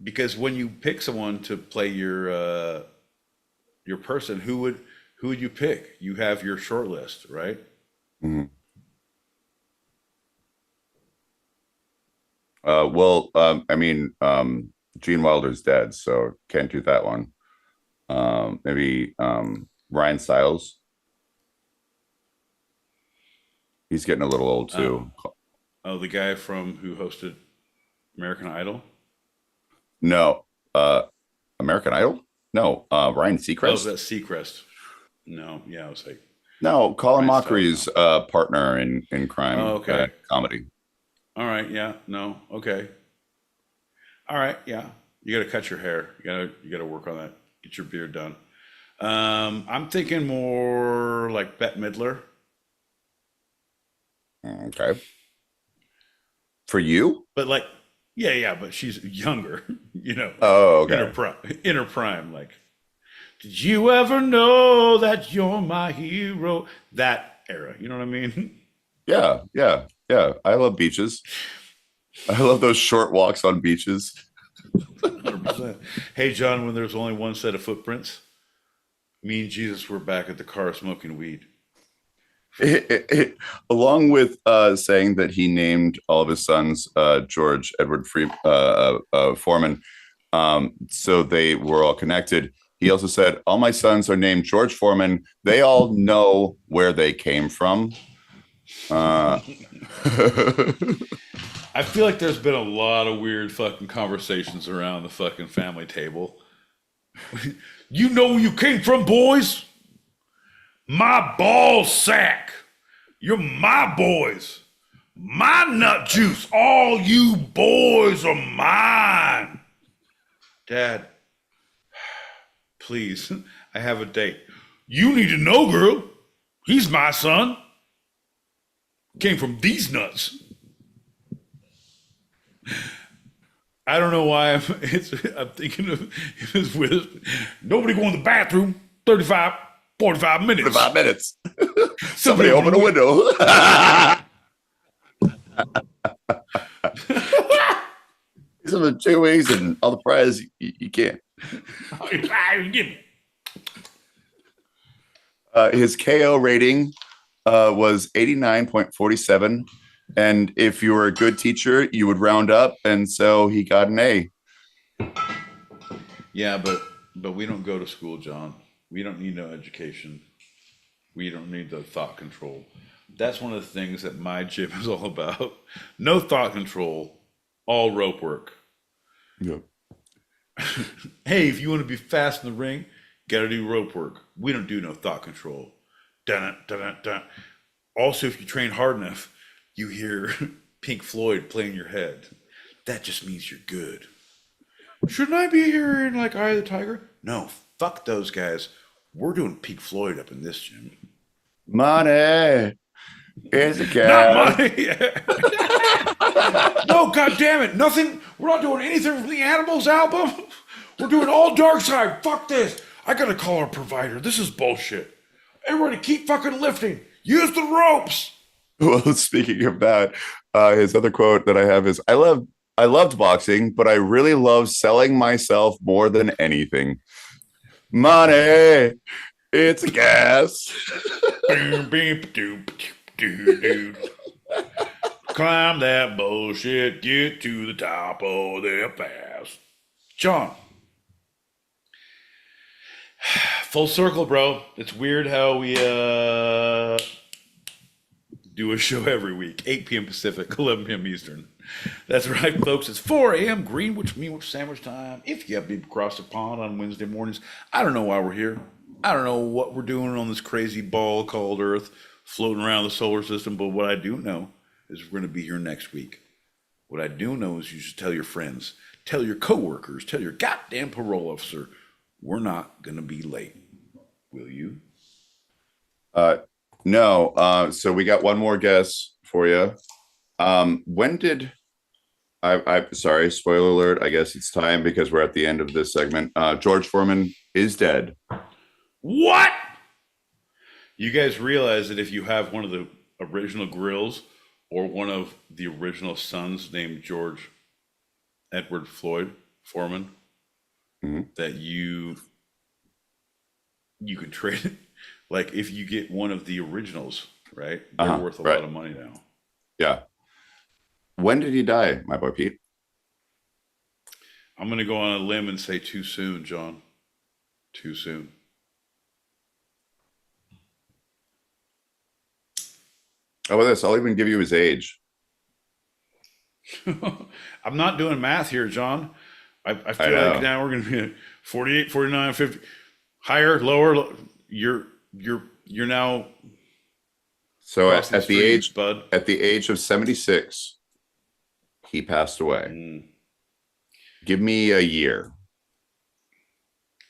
Because when you pick someone to play your person, who would you pick? You have your short list, right? mm-hmm. Gene Wilder's dead, so can't do that one. Maybe Ryan Stiles. He's getting a little old too. Oh, the guy who hosted American Idol? No, American Idol? No, Ryan Seacrest. Oh, that's Seacrest. No, yeah, I was like, no, Colin Ryan Mockery's partner in crime. Oh, okay. Comedy. All right, yeah, no, okay. All right, yeah. You got to cut your hair. You got to work on that. Get your beard done. I'm thinking more like Bette Midler. Okay. For you? But like, yeah, but she's younger, Oh, okay. In her prime. Like, did you ever know that you're my hero? That era, you know what I mean? Yeah. I love beaches. I love those short walks on beaches. 100%. Hey, John, when there's only one set of footprints, me and Jesus were back at the car smoking weed. Along with saying that he named all of his sons George Edward Foreman, so they were all connected. He also said, all my sons are named George Foreman. They all know where they came from. I feel like there's been a lot of weird fucking conversations around the fucking family table. You know where you came from, boys? My ball sack. You're my boys. My nut juice. All you boys are mine. Dad, please, I have a date. You need to know, girl. He's my son. Came from these nuts. I don't know why I'm thinking of his with nobody go in the bathroom. 45 minutes. 45 minutes. Somebody open a window. Some of the chicken wings and all the fries you can't. His KO rating was 89.47. And if you were a good teacher, you would round up. And so he got an A. Yeah, but we don't go to school, John. We don't need no education. We don't need the thought control. That's one of the things that my gym is all about. No thought control, all rope work. Yep. Hey, if you want to be fast in the ring, got to do rope work. We don't do no thought control. Dun, dun, dun, dun. Also, if you train hard enough, you hear Pink Floyd play in your head. That just means you're good. Shouldn't I be hearing like Eye of the Tiger? No, fuck those guys. We're doing Pink Floyd up in this gym. Money. It's a Not gas. my. No, god damn it. Nothing. We're not doing anything from the Animals album. We're doing all Dark Side. Fuck this. I gotta call our provider. This is bullshit. Everybody keep fucking lifting. Use the ropes. Well, speaking of that, his other quote that I have is, I loved boxing, but I really love selling myself more than anything. Money, it's a gas. Boom, beep, doop, doop, doop. Climb that bullshit. Get to the top of the pass. John. Full circle, bro. It's weird how we do a show every week, 8 p.m. Pacific, 11 p.m. Eastern. That's right, folks. It's 4 a.m. Greenwich Mean Sandwich time. If you have been across the pond on Wednesday mornings, I don't know why we're here. I don't know what we're doing on this crazy ball called Earth, floating around the solar system. But what I do know is we're going to be here next week. What I do know is you should tell your friends, tell your coworkers, tell your goddamn parole officer, we're not going to be late. Will you? No. So we got one more guess for you. When did I sorry, spoiler alert, I guess it's time because we're at the end of this segment. George Foreman is dead. What? You guys realize that if you have one of the original grills or one of the original sons named George Edward Floyd Foreman, that you can trade it. Like if you get one of the originals, right? They're worth a lot of money now. Yeah. When did he die, my boy Pete? I'm going to go on a limb and say too soon, John. Too soon. How about this? I'll even give you his age. I'm not doing math here, John. I feel know. like now we're going to be 48, 49, 50. Higher, lower. You're now. So crossing at the streets, age, bud. at the age of 76, he passed away. Give me a year.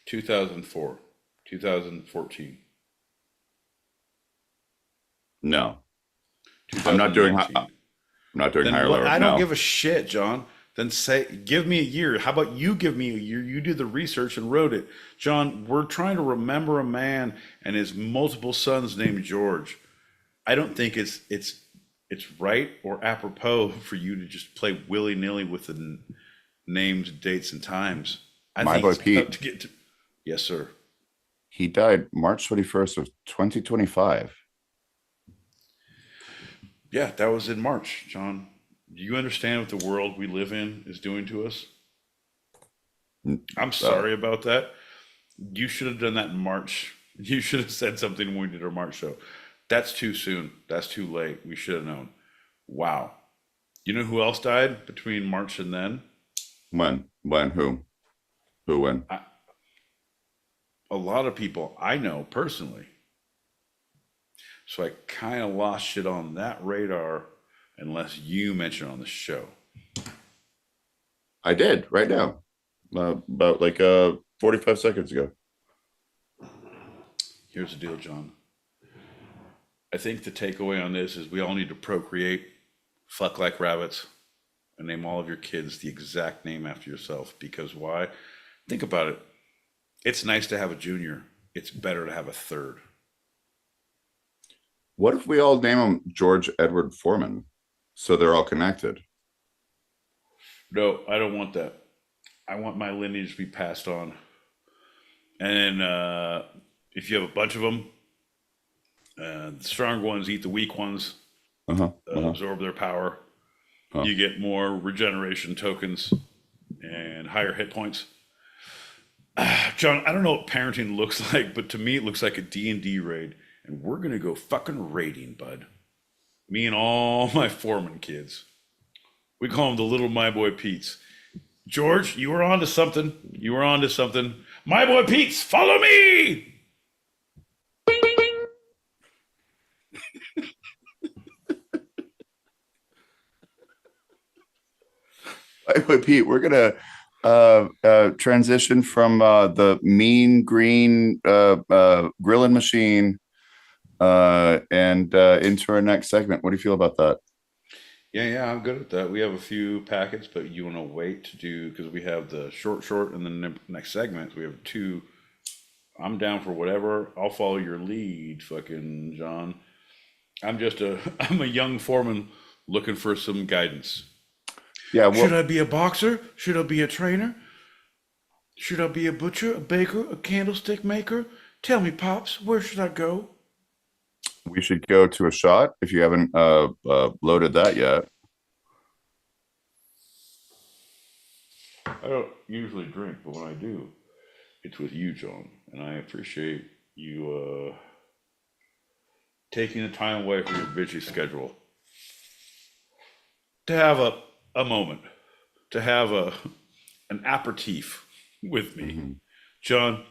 2004, 2014. No. I'm not doing higher, lower. I don't No. give a shit, John. Then give me a year. How about you give me a year? You did the research and wrote it. John, we're trying to remember a man and his multiple sons named George. I don't think it's right or apropos for you to just play willy-nilly with the names, dates, and times. My boy Pete. Yes, sir. He died March 21st of 2025. Yeah, that was in March, John. Do you understand what the world we live in is doing to us? I'm sorry about that. You should have done that in March. You should have said something when we did our March show. That's too soon. That's too late. We should have known. Wow. You know who else died between March and then? When? Who? When? A lot of people I know personally. So I kind of lost shit on that radar unless you mention on the show. I did right now. About like 45 seconds ago. Here's the deal, John. I think the takeaway on this is we all need to procreate, fuck like rabbits, and name all of your kids the exact name after yourself. Because why? Think about it. It's nice to have a junior. It's better to have a third. What if we all name him George Edward Foreman? So they're all connected. No, I don't want that. I want my lineage to be passed on. And then if you have a bunch of them, the strong ones eat the weak ones, absorb their power. You get more regeneration tokens and higher hit points. John, I don't know what parenting looks like, but to me it looks like a D&D raid. And we're going to go fucking raiding, bud. Me and all my Foreman kids. We call them the little My Boy Pete's. George, you were on to something. My Boy Pete's, follow me! My boy Pete, we're going to transition from the mean green grilling machine and into our next segment. What do you feel about that? Yeah, I'm good at that. We have a few packets, but you want to wait to do because we have the short, and then the next segment. We have two. I'm down for whatever. I'll follow your lead, fucking John. I'm a young foreman looking for some guidance. Yeah. Should I be a boxer? Should I be a trainer? Should I be a butcher, a baker, a candlestick maker? Tell me, Pops, where should I go? We should go to a shot if you haven't loaded that yet. I don't usually drink, but when I do, it's with you, John. And I appreciate you taking the time away from your busy schedule to have a moment, to have an aperitif with me. Mm-hmm. John,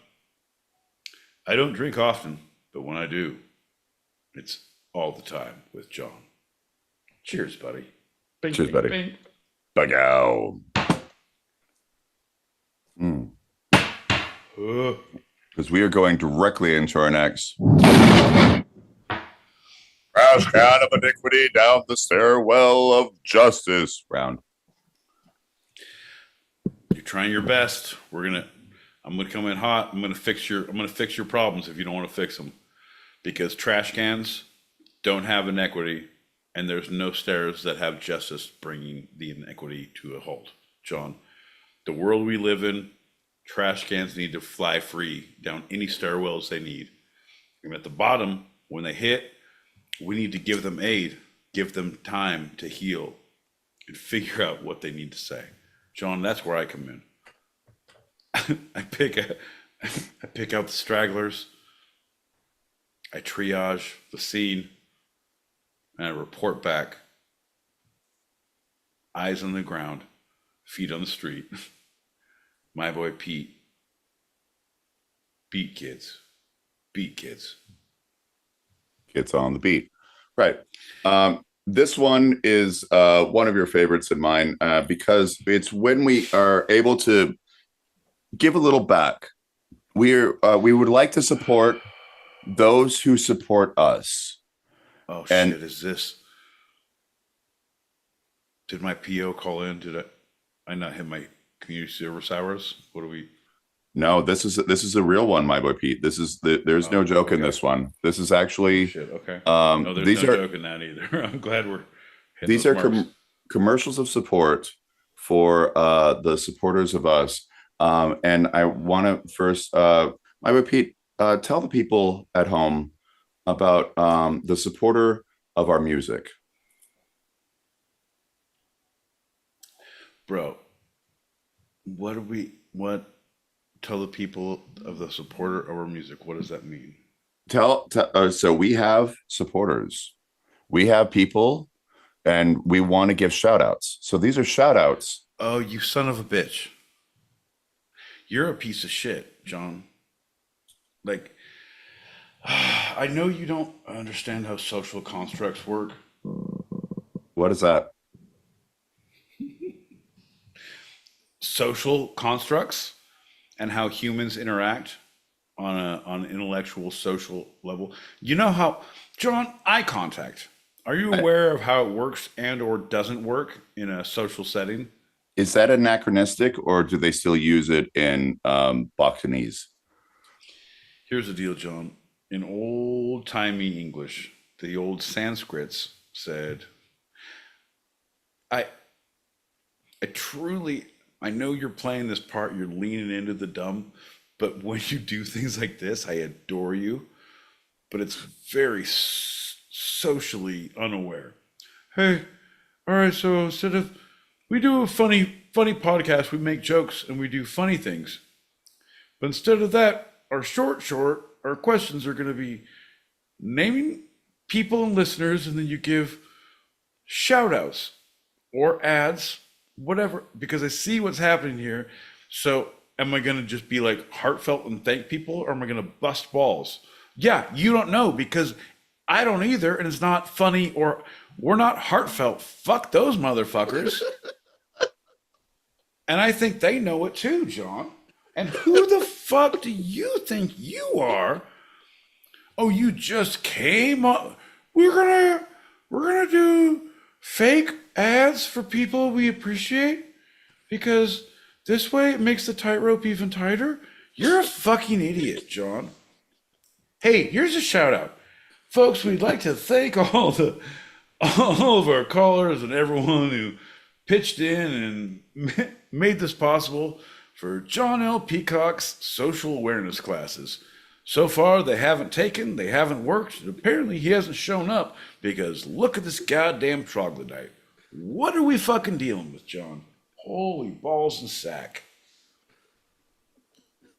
I don't drink often, but when I do, it's all the time with John. Cheers, buddy. Bing, Cheers, bing, buddy. Bing. Bug out. Because we are going directly into our next crash can of iniquity down the stairwell of justice round. You're trying your best. I'm gonna come in hot. I'm gonna fix your problems if you don't want to fix them, because trash cans don't have inequity, and there's no stairs that have justice bringing the inequity to a halt. John, the world we live in, trash cans need to fly free down any stairwells they need. And at the bottom, when they hit, we need to give them aid, give them time to heal, and figure out what they need to say. John, that's where I come in. I pick out the stragglers. I triage the scene, and I report back. Eyes on the ground, feet on the street. My boy Pete. Beat kids. Beat kids. Kids on the beat. Right. This one is one of your favorites and mine because it's when we are able to give a little back. We would like to support those who support us. Oh, shit, is this... Did my PO call in? Did I not hit my community service hours? What do we... No, this is a real one, my boy Pete. There's no joke in this one. This is actually shit, okay. No, there's no joke in that either. I'm glad we're these are commercials of support for the supporters of us. And I want to first, my boy Pete, tell the people at home about the supporter of our music. Bro, tell the people of the supporter of our music, what does that mean? So we have supporters, we have people, and we want to give shout outs. So these are shout outs. Oh, you son of a bitch. You're a piece of shit, John. Like, I know you don't understand how social constructs work. What is that? Social constructs and how humans interact on an intellectual, social level. You know how, John, eye contact. Are you aware of how it works and or doesn't work in a social setting? Is that anachronistic, or do they still use it in Bachanese? Here's the deal, John. In old-timey English, the old Sanskrits said, I know you're playing this part, you're leaning into the dumb, but when you do things like this, I adore you. But it's very socially unaware. Hey, all right, so instead of, we do a funny podcast, we make jokes and we do funny things. But instead of that, our our questions are going to be naming people and listeners, and then you give shout outs or ads, whatever, because I see what's happening here. So am I going to just be like heartfelt and thank people, or am I going to bust balls? Yeah, you don't know, because I don't either, and it's not funny, or we're not heartfelt. Fuck those motherfuckers. And I think they know it too, John. And who the fuck do you think you are? Oh, you just came up. We're gonna do fake ads for people we appreciate because this way it makes the tightrope even tighter. You're a fucking idiot, John. Hey, here's a shout out. Folks, we'd like to thank all of our callers and everyone who pitched in and made this possible for John L. Peacock's social awareness classes. So far, they haven't worked. Apparently, he hasn't shown up because look at this goddamn troglodyte. What are we fucking dealing with, John? Holy balls and sack.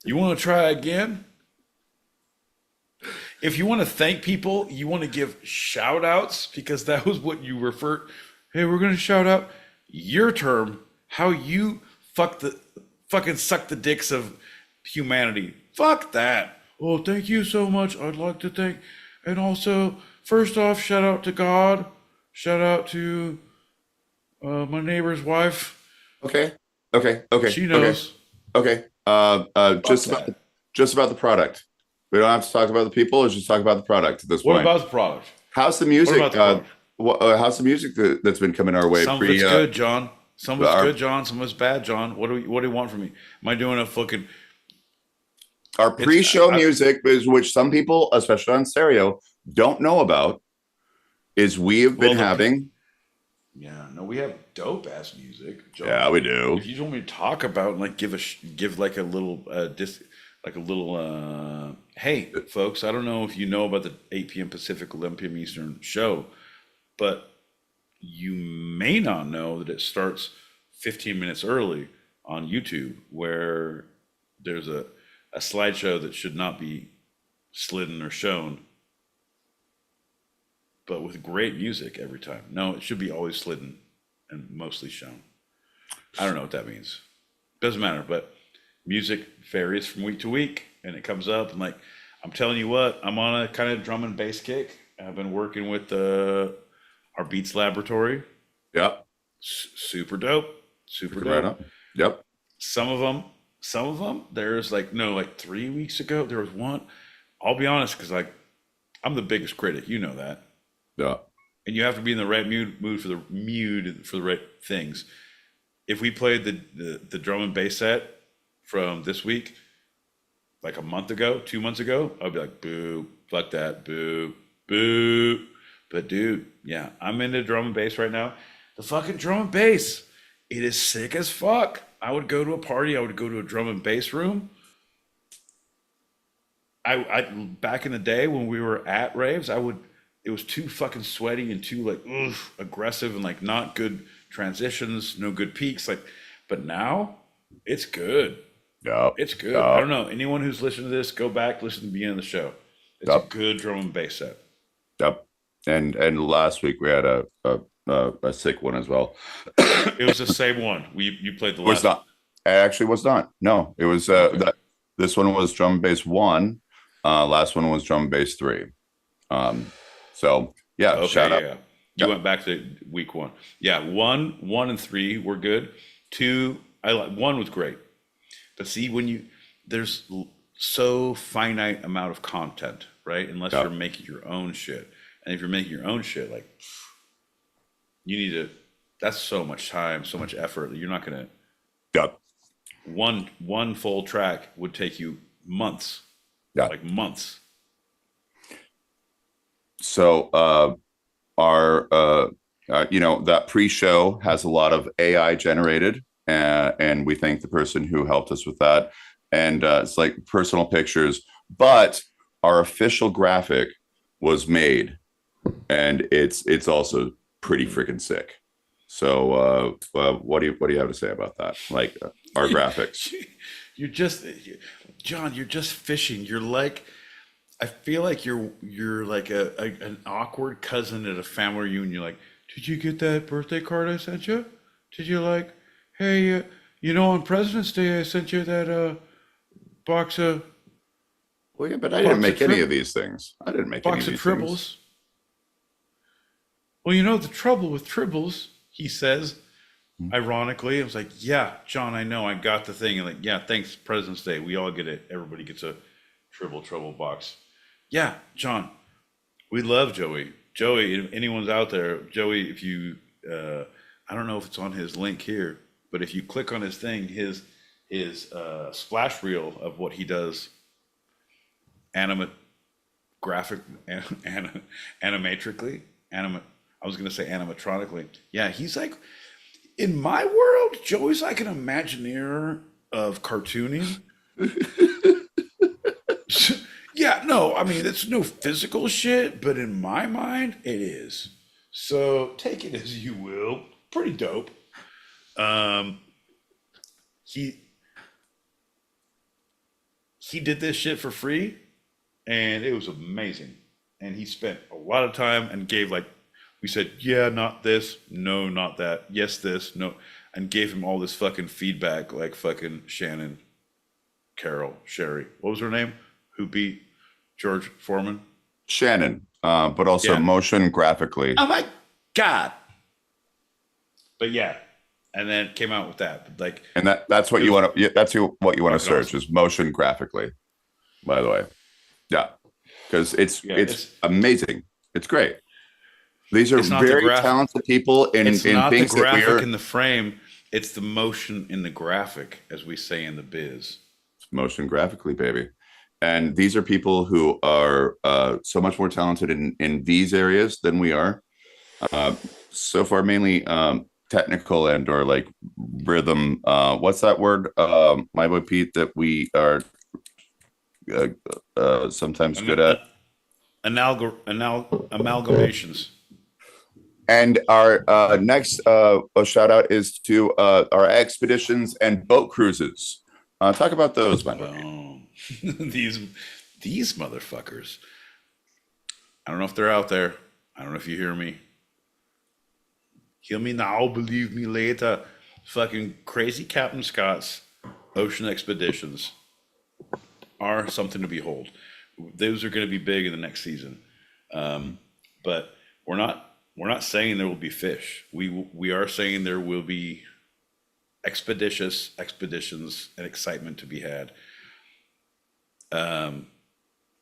You want to try again? If you want to thank people, you want to give shout outs because that was what you referred. Hey, we're going to shout out your term, how you fucking suck the dicks of humanity. Fuck that. Oh, thank you so much. I'd like to thank, and also, first off, shout out to God. Shout out to my neighbor's wife. Okay. She knows. Okay. Just about the product. We don't have to talk about the people. Let's just talk about the product at this point. What about the product? How's the music? What about the product? How's the music that's been coming our way? Some of it's good, John. Some of it's good, John. Some of it's bad, John. What do you want from me? Am I doing a fucking... Our pre-show music, which some people, especially on stereo, don't know about, is we have been having... Yeah, no, we have dope ass music, John. Yeah, we do. If you want me to talk about and like give like a little hey folks, I don't know if you know about the 8 p.m. Pacific, 11 p.m. Eastern show, but you may not know that it starts 15 minutes early on YouTube, where there's a slideshow that should not be slidden or shown, but with great music every time. No, it should be always slidden and mostly shown. I don't know what that means. Doesn't matter, but music varies from week to week, and it comes up, and like, I'm telling you what, I'm on a kind of drum and bass kick. I've been working with our Beats Laboratory. Yep. Super dope. Super dope. Right on. Yep. Some of them, there's like 3 weeks ago, there was one, I'll be honest, because like, I'm the biggest critic, you know that. Yeah. And you have to be in the right mood for the right things. If we played the drum and bass set from this week, like a month ago, 2 months ago, I'd be like, boo, fuck that, boo, boo. But dude, yeah, I'm into drum and bass right now. The fucking drum and bass, it is sick as fuck. I would go to a party, I would go to a drum and bass room. I back in the day when we were at raves, it was too fucking sweaty and too like aggressive and like not good transitions, no good peaks. Like, but now it's good. Yeah, it's good. I don't know. Anyone who's listening to this, go back, listen to the beginning of the show. It's a good drum and bass set. Yep. And last week we had a sick one as well. It was the same one. You played the last. It actually was not. No, it was this one was drum and bass 1. Last one was drum and bass 3. So yeah, okay, shout out. Yeah. You went back to week 1. Yeah, 1 and 3 were good. 2, 1 was great. But see, there's so finite amount of content, right? Unless you're making your own shit. And if you're making your own shit, like you need to, that's so much time, so much effort that you're not going to. Yep. One full track would take you months. Yeah. Like months. So that pre-show has a lot of AI generated, and we thank the person who helped us with that. And it's like personal pictures, but our official graphic was made, and it's also pretty freaking sick. So what do you have to say about that? Like our graphics? John, you're just fishing. You're like, I feel like you're like an awkward cousin at a family reunion. You're like, did you get that birthday card I sent you? Did you like, hey, on President's Day I sent you that box of. Well, yeah, but I didn't make any of these things. I didn't make any of these tribbles. Things. Well, the trouble with tribbles, he says, ironically, I was like, yeah, John, I know, I got the thing. And like, yeah, thanks, President's Day. We all get it. Everybody gets a trouble box. Yeah, John, we love Joey. Joey, if anyone's out there, Joey, if you, I don't know if it's on his link here, but if you click on his thing, his splash reel of what he does, graphic, animatrically, I was gonna say animatronically. Yeah, he's like, in my world, Joey's like an Imagineer of cartooning. Yeah, no, I mean, it's no physical shit, but in my mind, it is. So take it as you will. Pretty dope. Um, he he did this shit for free, and it was amazing. And he spent a lot of time and gave like, we said, yeah, not this, no, not that, yes, this, no, and gave him all this fucking feedback, like fucking Shannon, Sherry. What was her name? Who beat George Foreman? Shannon, but also Yeah. motion graphically. Oh my God. But yeah, and then came out with that. But like, And that's what you want to, what you want to That's search awesome. is motion graphically, by the way. Yeah. Because it's it's amazing. It's great. These are It's not the very graph- talented people in it's not the things that we graphic are in the frame, it's the motion in the graphic, as we say in the biz. motion graphically, baby. And these are people who are so much more talented in these areas than we are. So far, mainly technical and or like rhythm. What's that word? My boy Pete, that we are sometimes good at. Amalgamations. And our next shout out is to our expeditions and boat cruises. Talk about those, my boy. Oh, these motherfuckers. I don't know if they're out there. I don't know if you hear me. Hear me now, believe me later. Fucking crazy Captain Scott's ocean expeditions are something to behold. Those are going to be big in the next season, but we're not saying there will be fish. We are saying there will be expeditious expeditions and excitement to be had.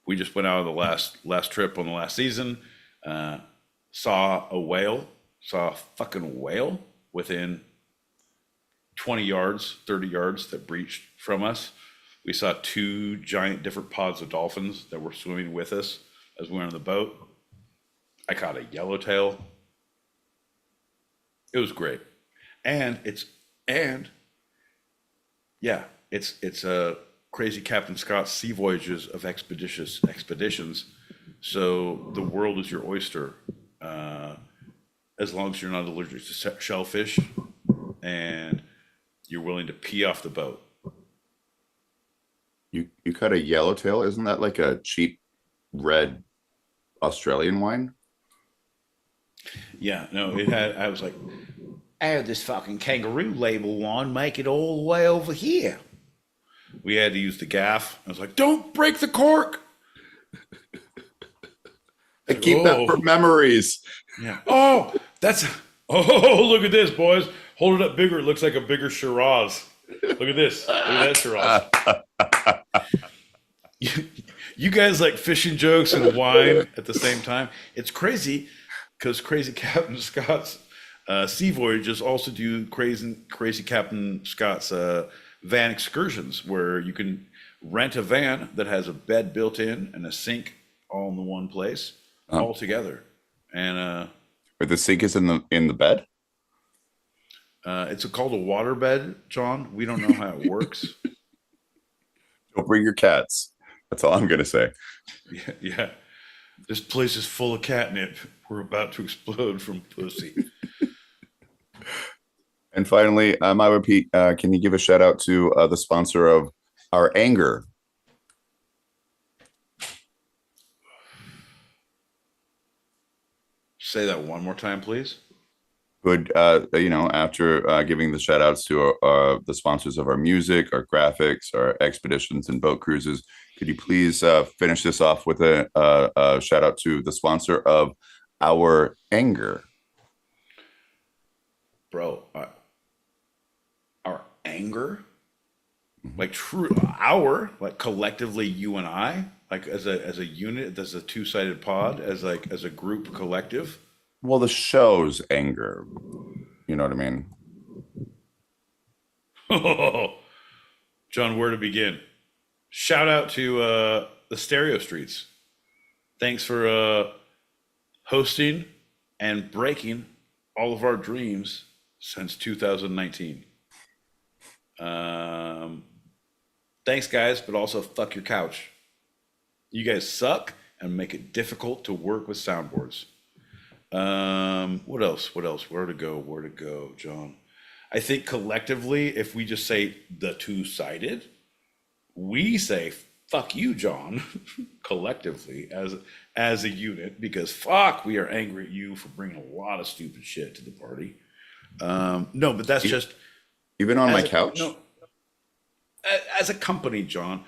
We just went out on the last trip on the last season. Saw a fucking whale within 20 yards, 30 yards that breached from us. We saw two giant different pods of dolphins that were swimming with us as we were on the boat. I caught a yellowtail. It was great. And it's a crazy Captain Scott's sea voyages of expeditions. So the world is your oyster, as long as you're not allergic to shellfish and you're willing to pee off the boat. You cut a yellowtail. Isn't that like a cheap red Australian wine? Yeah, no, I was like, I had this fucking kangaroo label on, make it all the way over here. We had to use the gaff. I was like, don't break the cork. I keep that for memories. Yeah. Oh, look at this, boys. Hold it up bigger. It looks like a bigger Shiraz. Look at this. Look at that Shiraz. You guys like fishing jokes and wine at the same time. It's crazy because Crazy Captain Scott's sea voyages also do crazy Captain Scott's van excursions, where you can rent a van that has a bed built in and a sink all in the one place, all together. And Or the sink is in the bed. it's called a water bed, John. We don't know how it works. Don't bring your cats. That's all I'm gonna say. Yeah. This place is full of catnip. We're about to explode from pussy. And finally, I repeat, can you give a shout out to the sponsor of our anger? Say that one more time, please. Could after giving the shout outs to the sponsors of our music, our graphics, our expeditions and boat cruises, could you please finish this off with a shout out to the sponsor of our anger? Bro, our anger, like collectively, you and I, Like as a unit, as a two-sided pod, as a group collective. Well, the show's anger. You know what I mean? John, where to begin? Shout out to the Stereo Streets. Thanks for hosting and breaking all of our dreams since 2019. Thanks, guys, but also fuck your couch. You guys suck and make it difficult to work with soundboards. What else? Where to go, John? I think collectively, if we just say the two-sided, we say fuck you, John, collectively as a unit, because fuck, we are angry at you for bringing a lot of stupid shit to the party. No, but that's just even on my couch. No, as a company, John,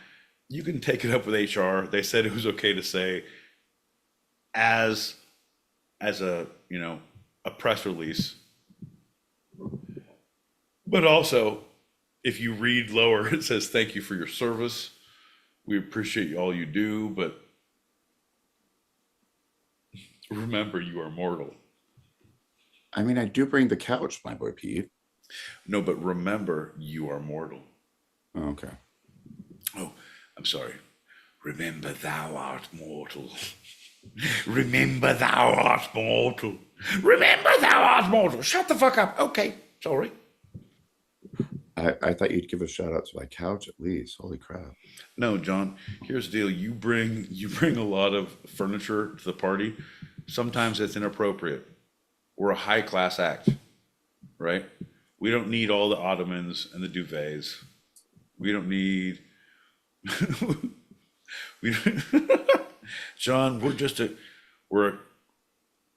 you can take it up with HR. They said it was okay to say as a a press release, but also if you read lower, it says thank you for your service. We appreciate all you do, but remember you are mortal. I mean, I do bring the couch, my boy Pete. No, but remember you are mortal. Oh, okay. Oh, I'm sorry. Remember thou art mortal. Remember thou art mortal. Remember thou art mortal. Shut the fuck up. Okay, sorry. I thought you'd give a shout out to my couch at least. Holy crap. No, John, here's the deal. You bring a lot of furniture to the party. Sometimes it's inappropriate. We're a high class act, right? We don't need all the ottomans and the duvets. We don't need John, we're a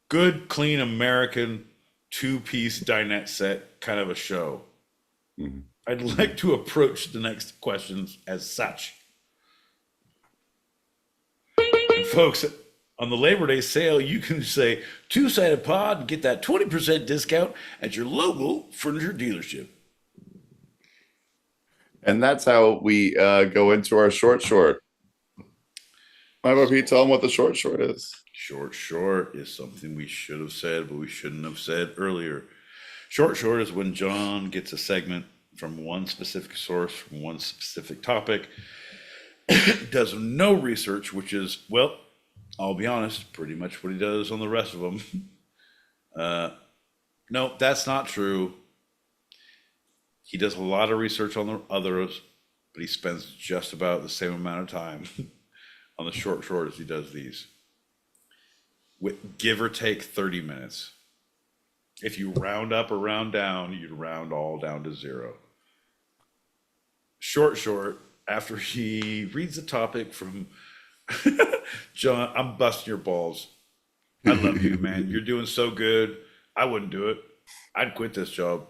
good, clean American two-piece dinette set kind of a show. Mm-hmm. I'd like to approach the next questions as such. And folks, on the Labor Day sale, you can say two-sided pod and get that 20% discount at your local furniture dealership. And that's how we go into our short. My boy Pete, tell them what the short is. Short is something we should have said, but we shouldn't have said earlier. Short is when John gets a segment from one specific source, from one specific topic, does no research, which is, well, I'll be honest, pretty much what he does on the rest of them. No, that's not true. He does a lot of research on the others, but he spends just about the same amount of time on the short as he does these. With give or take 30 minutes. If you round up or round down, you'd round all down to zero. Short, after he reads the topic from John, I'm busting your balls. I love you, man. You're doing so good. I wouldn't do it. I'd quit this job.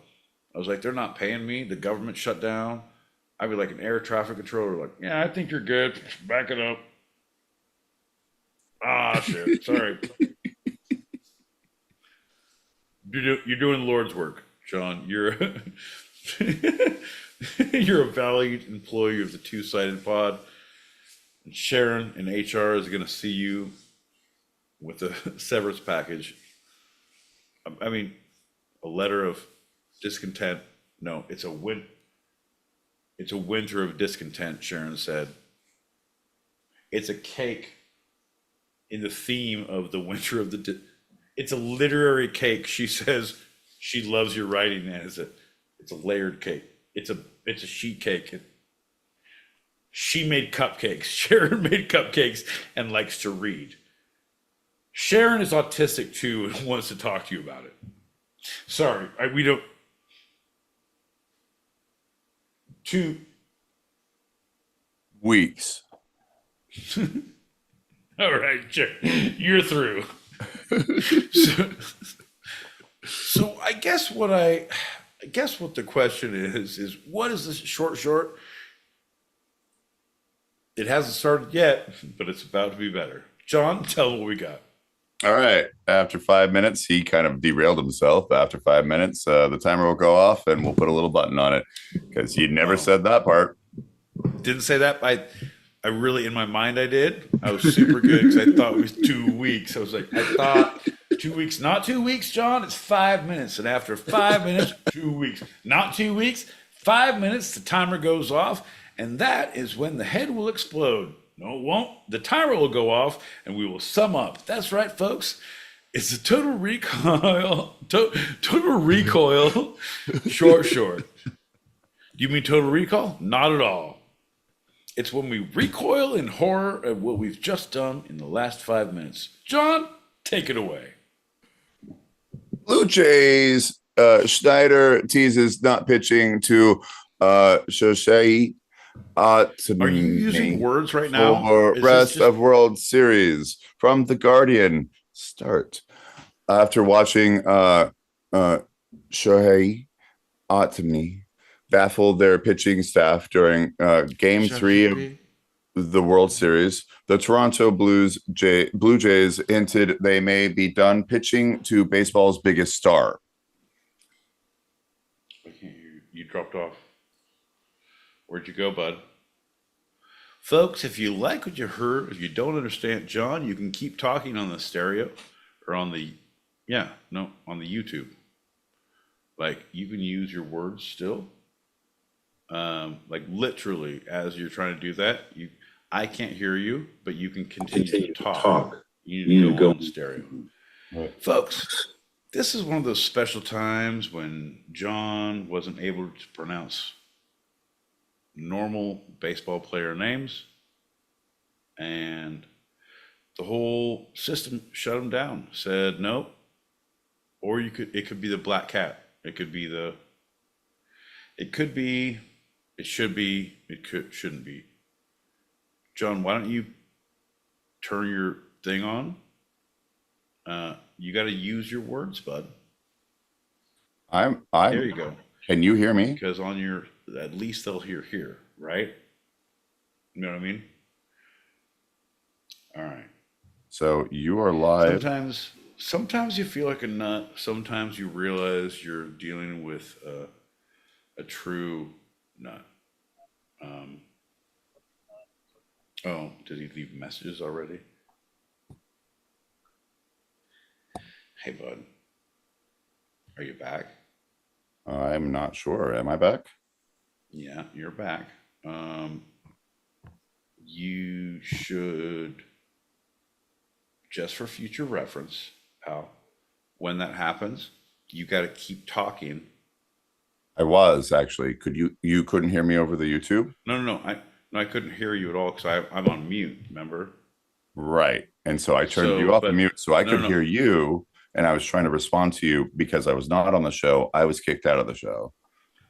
I was like, they're not paying me. The government shut down. I'd be like an air traffic controller, like, yeah, I think you're good. Back it up. Ah, shit. Sorry. You're doing Lord's work, John. You're you're a valued employee of the two-sided pod. And Sharon in HR is going to see you with a severance package. I mean, a letter of discontent. No, it's a winter of discontent, Sharon said. It's a cake in the theme of the winter of the it's a literary cake. She says she loves your writing, and it's a layered cake. It's a sheet cake. She made cupcakes. Sharon made cupcakes and likes to read. Sharon is autistic too and wants to talk to you about it. Sorry, we don't. 2 weeks. All right, sure. You're through. So I guess what the question is what is this short? It hasn't started yet, but it's about to be better. John, tell what we got. All right. After 5 minutes, he kind of derailed himself. After 5 minutes, the timer will go off and we'll put a little button on it because he never said that part. Didn't say that. I really, in my mind, I did. I was super good because I thought it was 2 weeks. I was like, I thought 2 weeks, not 2 weeks, John. It's 5 minutes, and after 5 minutes, 2 weeks, not 2 weeks, 5 minutes. The timer goes off, and that is when the head will explode. No, it won't. The timer will go off, and we will sum up. That's right, folks. It's a total recoil. Total recoil. Short. Do you mean total recall? Not at all. It's when we recoil in horror at what we've just done in the last 5 minutes. John, take it away. Blue Jays, Schneider teases not pitching to Shohei Ohtani. Are you using words right now? For Is rest this of World Series from The Guardian. Start. After watching Shohei Ohtani baffled their pitching staff during Game 3 of the World Series, the Toronto Blue Jays hinted they may be done pitching to baseball's biggest star. I can't hear you. You dropped off. Where'd you go, bud? Folks, if you like what you heard, if you don't understand John, you can keep talking on the stereo or on the, on the YouTube. Like, you can use your words still. Like literally, as you're trying to do that, I can't hear you, but you can continue to talk. You need to go on stereo. Right. Folks, this is one of those special times when John wasn't able to pronounce normal baseball player names, and the whole system shut him down. Said no, or it could be the black cat. It should be, shouldn't be. John, why don't you turn your thing on? You got to use your words, bud. I'm. There you go. Can you hear me? Because on your, at least they'll hear here, right? You know what I mean? All right. So you are live. Sometimes you feel like a nut. Sometimes you realize you're dealing with a true nut. Oh, did he leave messages already? Hey, bud. Are you back? I'm not sure. Am I back? Yeah, you're back. You should, just for future reference, pal, when that happens, you got to keep talking. I was actually. You couldn't hear me over the YouTube? No. I couldn't hear you at all because I'm on mute. Remember? Right. And so I turned you off of mute so I could hear you. And I was trying to respond to you because I was not on the show. I was kicked out of the show.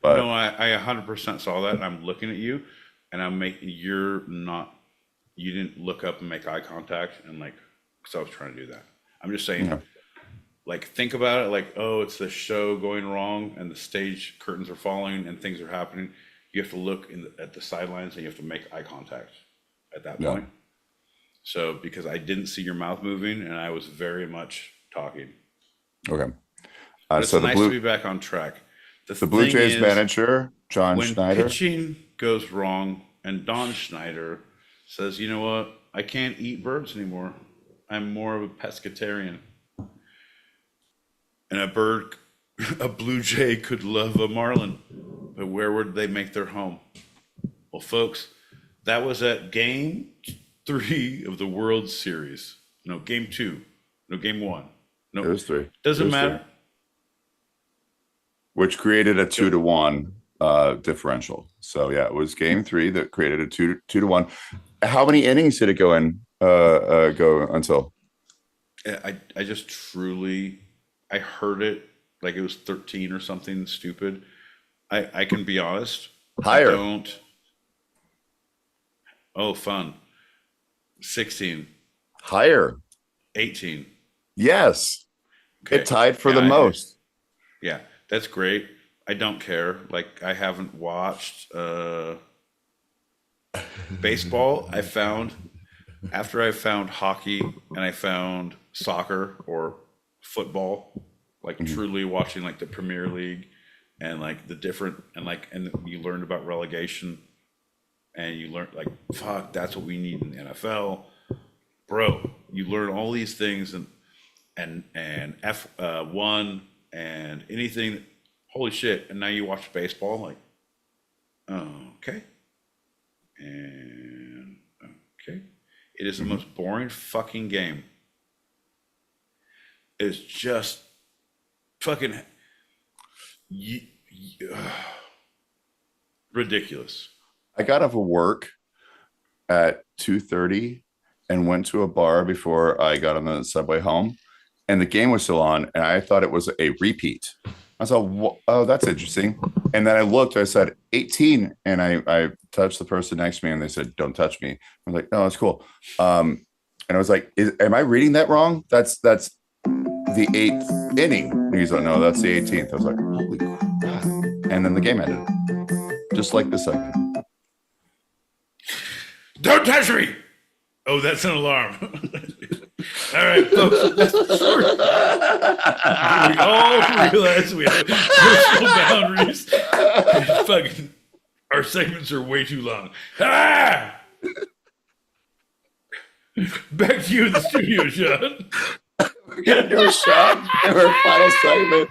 But no, I 100% saw that. And I'm looking at you, and you didn't look up and make eye contact, and because I was trying to do that. I'm just saying, think about it like, oh, it's the show going wrong, and the stage curtains are falling, and things are happening. You have to look at the sidelines, and you have to make eye contact at that point. So, because I didn't see your mouth moving, and I was very much talking. Okay. It's nice to be back on track. The Blue Jays manager, John Schneider. When pitching goes wrong and Don Schneider says, you know what, I can't eat birds anymore. I'm more of a pescatarian. And a Blue Jay could love a Marlin, but where would they make their home? Well, folks, that was at Game 3 of the World Series. No, Game 2. No, Game 1. No, it was 3. Doesn't matter. 3. Which created a 2-1 differential. So yeah, it was Game 3 that created a 2-1. How many innings did it go until? I just truly, I heard it like it was 13 or something stupid. I can be honest. Higher. Oh, fun. 16. Higher. 18. Yes. Okay. It tied for the most. Yeah, that's great. I don't care. I haven't watched baseball. After I found hockey and I found soccer or football, truly watching the Premier League and the different and you learned about relegation. and you learn like, fuck, that's what we need in the NFL, bro. You learn all these things and F1 and anything. Holy shit! And now you watch baseball, like, oh, okay, and okay. It is the most boring fucking game. It's just fucking ridiculous. I got off of work at 2:30 and went to a bar before I got on the subway home, and the game was still on, and I thought it was a repeat. I thought, oh, that's interesting. And then I looked, I said 18, and I touched the person next to me, and they said, don't touch me. I was like, no, that's cool. And I was like, am I reading that wrong? That's the 8th inning. And he's like, no, that's the 18th. I was like, holy crap. And then the game ended. Just like this segment. Don't touch me! Oh, that's an alarm. All right, folks. That's the story. We all realize we have personal boundaries. Fucking, our segments are way too long. Ah! Back to you in the studio, Sean. We're going to do a shot in our final segment.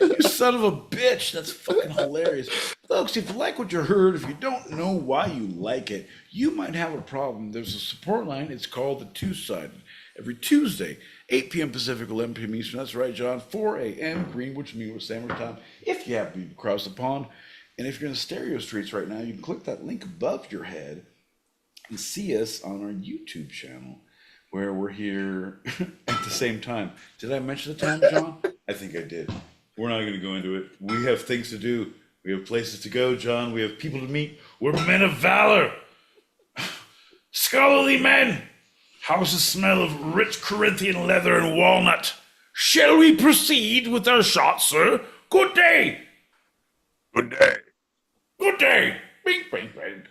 You son of a bitch. That's fucking hilarious. Folks, if you like what you heard, if you don't know why you like it, you might have a problem. There's a support line. It's called the Two-Sided. Every Tuesday, 8 p.m. Pacific, 11 p.m. Eastern. That's right, John. 4 a.m. Greenwich Mean with Standard Time. If you happen to cross the pond, and if you're in the stereo streets right now, you can click that link above your head and see us on our YouTube channel, where we're here at the same time. Did I mention the time, John? I think I did. We're not going to go into it. We have things to do. We have places to go, John. We have people to meet. We're men of valor. Scholarly men. Houses smell of rich Corinthian leather and walnut. Shall we proceed with our shot, sir? Good day. Good day. Good day. Bing, bing, bing.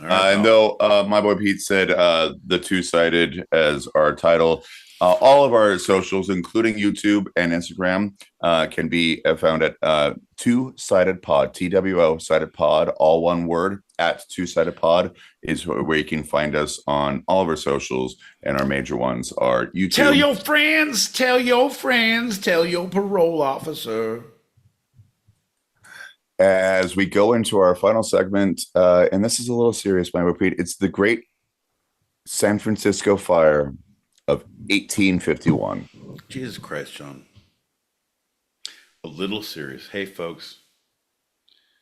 And though my boy Pete said the Two-Sided as our title, all of our socials, including YouTube and Instagram, can be found at Two-Sided Pod, TWO Sided Pod, all one word. At Two-Sided Pod is where you can find us on all of our socials, and our major ones are YouTube. Tell your friends, tell your friends, tell your parole officer. As we go into our final segment, and this is a little serious, my repeat, it's the Great San Francisco Fire of 1851. Jesus Christ, John. A little serious. Hey, folks.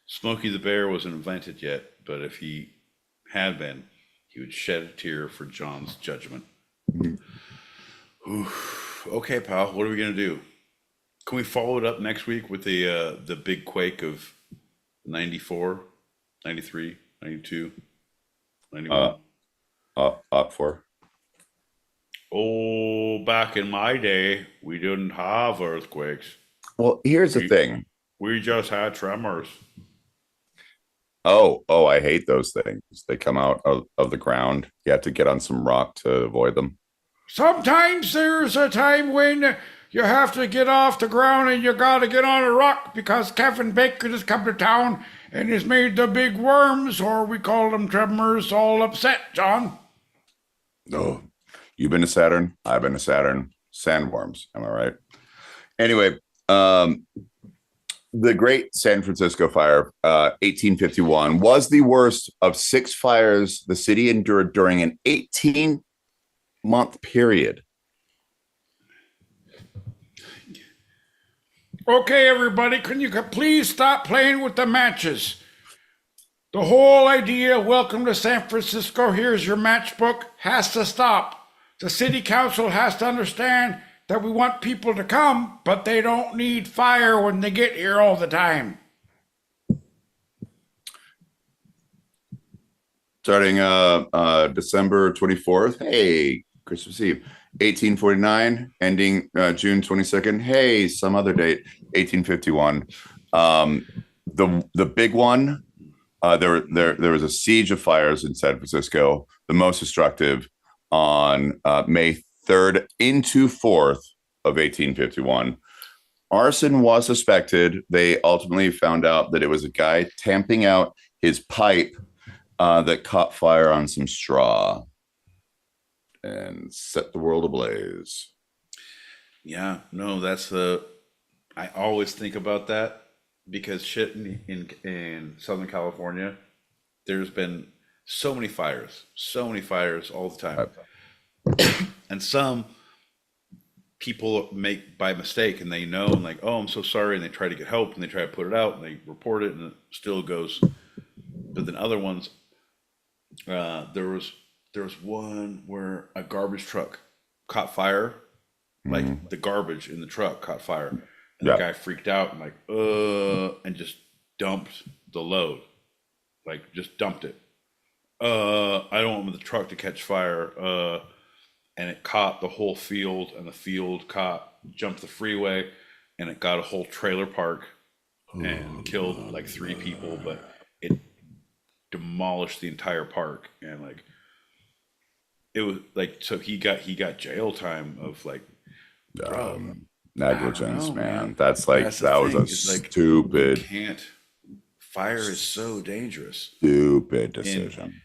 Smokey the Bear wasn't invented yet, but if he had been, he would shed a tear for John's judgment. Okay, pal, what are we going to do? Can we follow it up next week with the big quake of 94, 93, 92, 91? Up for. Oh, back in my day, we didn't have earthquakes. Well, here's the thing. We just had tremors. Oh, I hate those things. They come out of the ground. You have to get on some rock to avoid them. Sometimes there's a time when you have to get off the ground and you got to get on a rock because Kevin Bacon has come to town and has made the big worms, or we call them tremors, all upset, John. No, you've been to Saturn. I've been to Saturn. Sandworms. Am I right? Anyway, the Great San Francisco Fire, 1851, was the worst of 6 fires the city endured during an 18-month period. Okay, everybody, can you please stop playing with the matches? The whole idea, welcome to San Francisco, here's your matchbook, has to stop. The city council has to understand that we want people to come, but they don't need fire when they get here all the time. Starting December 24th, hey, Christmas Eve. 1849, ending June 22nd. Hey, some other date, 1851. The big one, there was a siege of fires in San Francisco, the most destructive on May 3rd into 4th of 1851. Arson was suspected. They ultimately found out that it was a guy tamping out his pipe that caught fire on some straw and set the world ablaze. Yeah, no, I always think about that because shit in Southern California, there's been so many fires all the time. And some people make by mistake and they know and like, oh, I'm so sorry. And they try to get help and they try to put it out and they report it and it still goes. But then other ones, there was one where a garbage truck caught fire, like the garbage in the truck caught fire, and the guy freaked out and like, and just dumped the load, like just dumped it. I don't want the truck to catch fire, and it caught the whole field, and the field jumped the freeway, and it got a whole trailer park and killed like 3 people, but it demolished the entire park, and like it was like, so he got jail time of like negligence, know, man. That was a stupid. Fire is so dangerous. Stupid decision.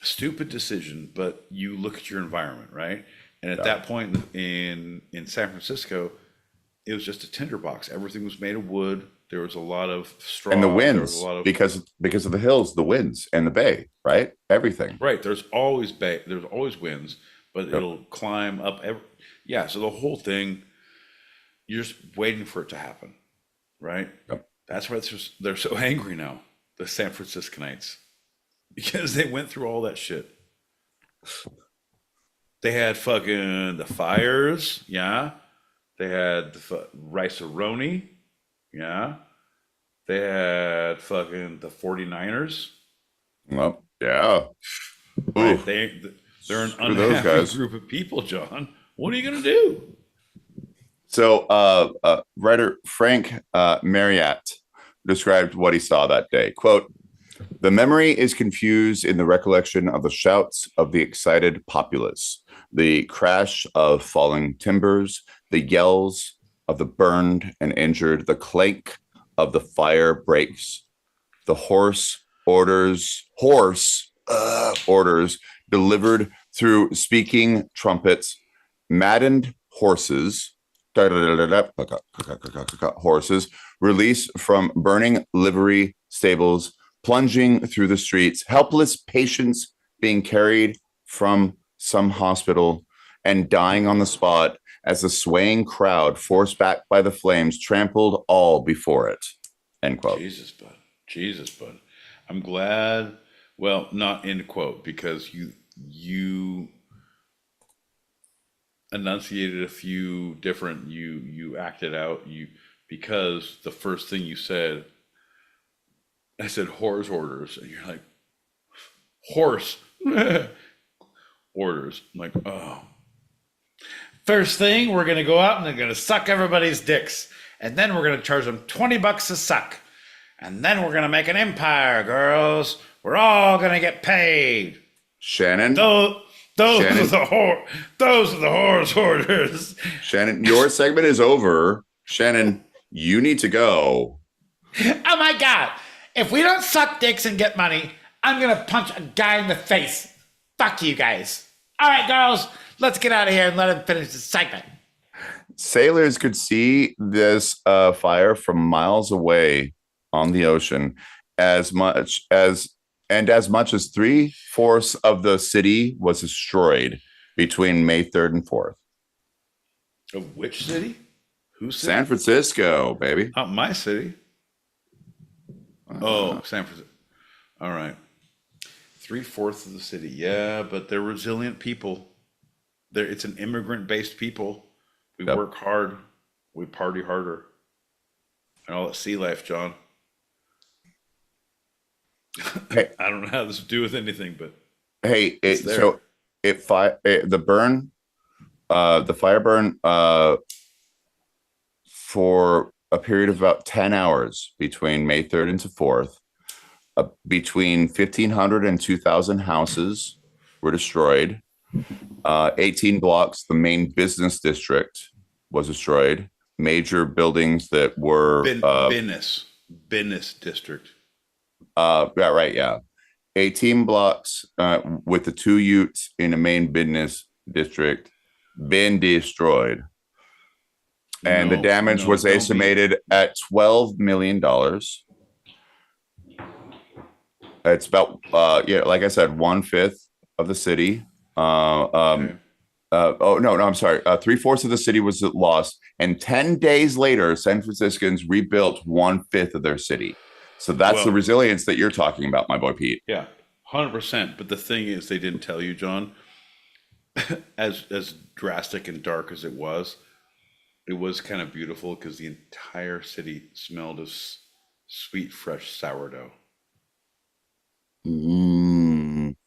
Stupid decision, but you look at your environment, right? And at that point in San Francisco, it was just a tinderbox. Everything was made of wood. There was a lot of straw. And the winds, because of the hills, the winds, and the bay, right? Everything. Right. There's always winds, but it'll climb up. So the whole thing, you're just waiting for it to happen, right? Yep. That's why they're so angry now, the San Franciscanites, because they went through all that shit. They had fucking the fires, yeah. They had the rice-a-roni, yeah. They had fucking the 49ers. Well, yeah. Right? They're an unhappy group of people, John. What are you going to do? So writer Frank Marriott described what he saw that day. Quote, "The memory is confused in the recollection of the shouts of the excited populace, the crash of falling timbers, the yells of the burned and injured, the clank of the fire breaks, the hoarse orders delivered through speaking trumpets, maddened horses released from burning livery stables, plunging through the streets, helpless patients being carried from some hospital and dying on the spot as the swaying crowd, forced back by the flames, trampled all before it." End quote. Jesus, bud. I'm glad. Well, not end quote, because you enunciated a few different. You acted out. Because the first thing you said, I said horse orders, and you're like, horse orders. I'm like, oh. First thing, we're going to go out and they're going to suck everybody's dicks. And then we're going to charge them $20 a suck. And then we're going to make an empire, girls. We're all going to get paid. Shannon? Those are the horse orders. Shannon, your segment is over. Shannon, you need to go. Oh my God. If we don't suck dicks and get money, I'm going to punch a guy in the face. Fuck you guys. All right, girls, let's get out of here and let him finish the segment. Sailors could see this fire from miles away on the ocean. As much as 3/4 of the city was destroyed between May 3rd and 4th. Of which city? Whose city? San Francisco, baby. Not my city. Oh, San Francisco. All right. 3/4 of the city. Yeah, but they're resilient people. It's an immigrant-based people. We work hard. We party harder. And all that sea life, John. Hey, I don't know how this to do with anything, but hey, the fire burn for a period of about 10 hours between May 3rd and 4th. Between 1,500 and 2,000 houses were destroyed. 18 blocks, the main business district was destroyed. Major buildings that were business district. Yeah, right, yeah. 18 blocks with the 2 Utes in a main business district been destroyed. And the damage was estimated at $12 million. It's about, like I said, 1/5 of the city. I'm sorry. 3/4 of the city was lost. And 10 days later, San Franciscans rebuilt 1/5 of their city. So that's the resilience that you're talking about, my boy Pete. Yeah, 100%. But the thing is, they didn't tell you, John, as drastic and dark as it was kind of beautiful because the entire city smelled of sweet, fresh sourdough.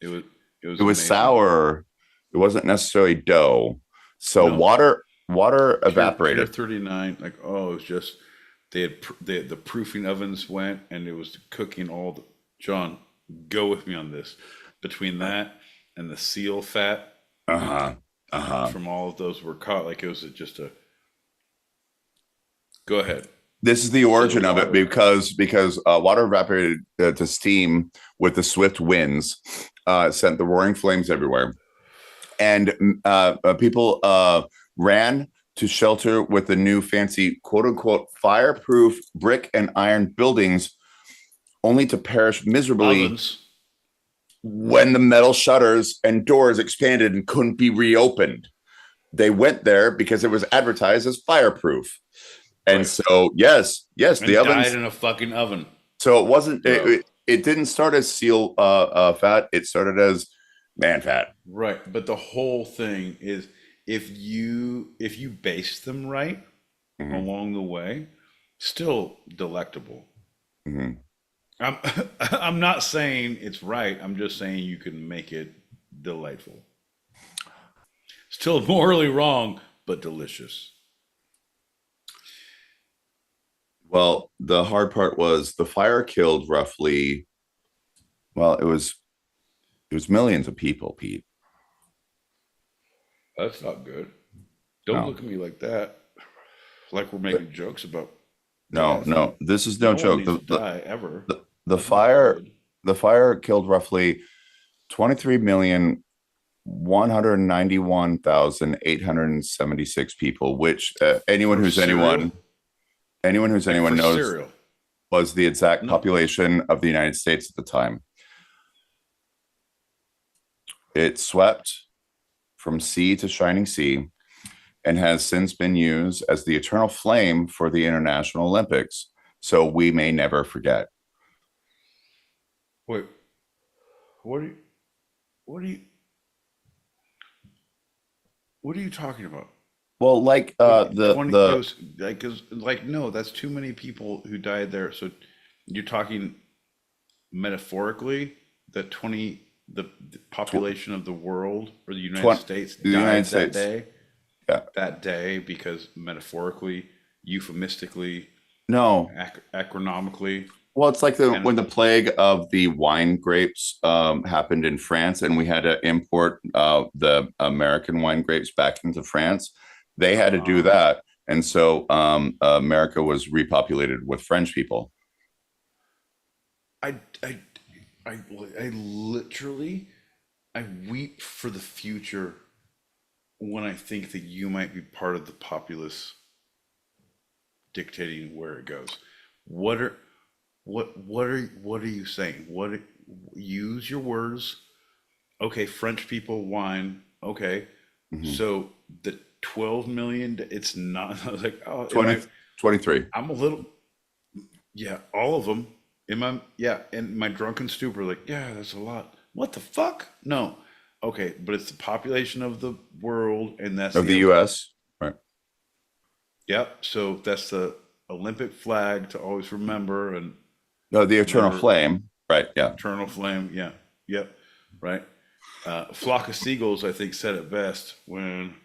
It was sour. It wasn't necessarily dough. So water evaporated. Pure 39, like, it was just the proofing ovens went, and it was cooking all the. John, go with me on this. Between that and the seal fat, from all of those were caught. Like it was just a. Go ahead. This is the origin of it because water evaporated to steam with the swift winds, sent the roaring flames everywhere, and people ran to shelter with the new fancy quote unquote fireproof brick and iron buildings, only to perish miserably when the metal shutters and doors expanded and couldn't be reopened. They went there because it was advertised as fireproof. And so, yes, the oven died in a fucking oven. So it wasn't. It didn't start as seal fat. It started as man fat. Right, but the whole thing is if you base them right along the way, still delectable. I'm not saying it's right. I'm just saying you can make it delightful. Still morally wrong, but delicious. Well, the hard part was the fire killed roughly. Well, it was millions of people, Pete. That's not good. Don't look at me like that. Like we're making jokes about. No. This is no joke. The fire killed roughly 23,191,876 people, which anyone who's anyone knows was the exact population of the United States at the time. It swept from sea to shining sea and has since been used as the eternal flame for the International Olympics. So we may never forget. Wait, what are you talking about? Well, like no, that's too many people who died there. So you're talking metaphorically that the population of the world or the United States died that day. Yeah, that day because metaphorically, euphemistically, acronomically. Well, it's like when the plague of the wine grapes happened in France, and we had to import the American wine grapes back into France. They had to do that, and so America was repopulated with French people. I literally weep for the future when I think that you might be part of the populace dictating where it goes. What are you saying? Use your words. Okay, French people, wine. Okay, so the 12 million. It's not. I was like, 23. I'm a little. Yeah, all of them. In my drunken stupor, like, yeah, that's a lot. What the fuck? No. Okay, but it's the population of the world, and that's of the U.S. Right. Yep. So that's the Olympic flag to always remember, and the eternal flame. Right. Yeah. Eternal flame. Yeah. Yep. Right. Flock of Seagulls, I think, said it best when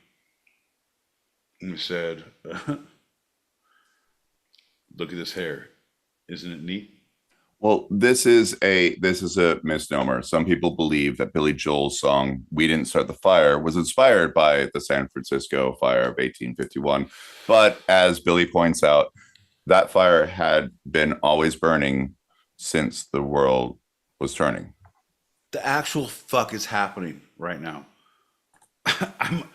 he said, "Look at this hair, isn't it neat?" Well, this is a misnomer. Some people believe that Billy Joel's song "We Didn't Start the Fire" was inspired by the San Francisco fire of 1851. But as Billy points out, that fire had been always burning since the world was turning. The actual fuck is happening right now. I'm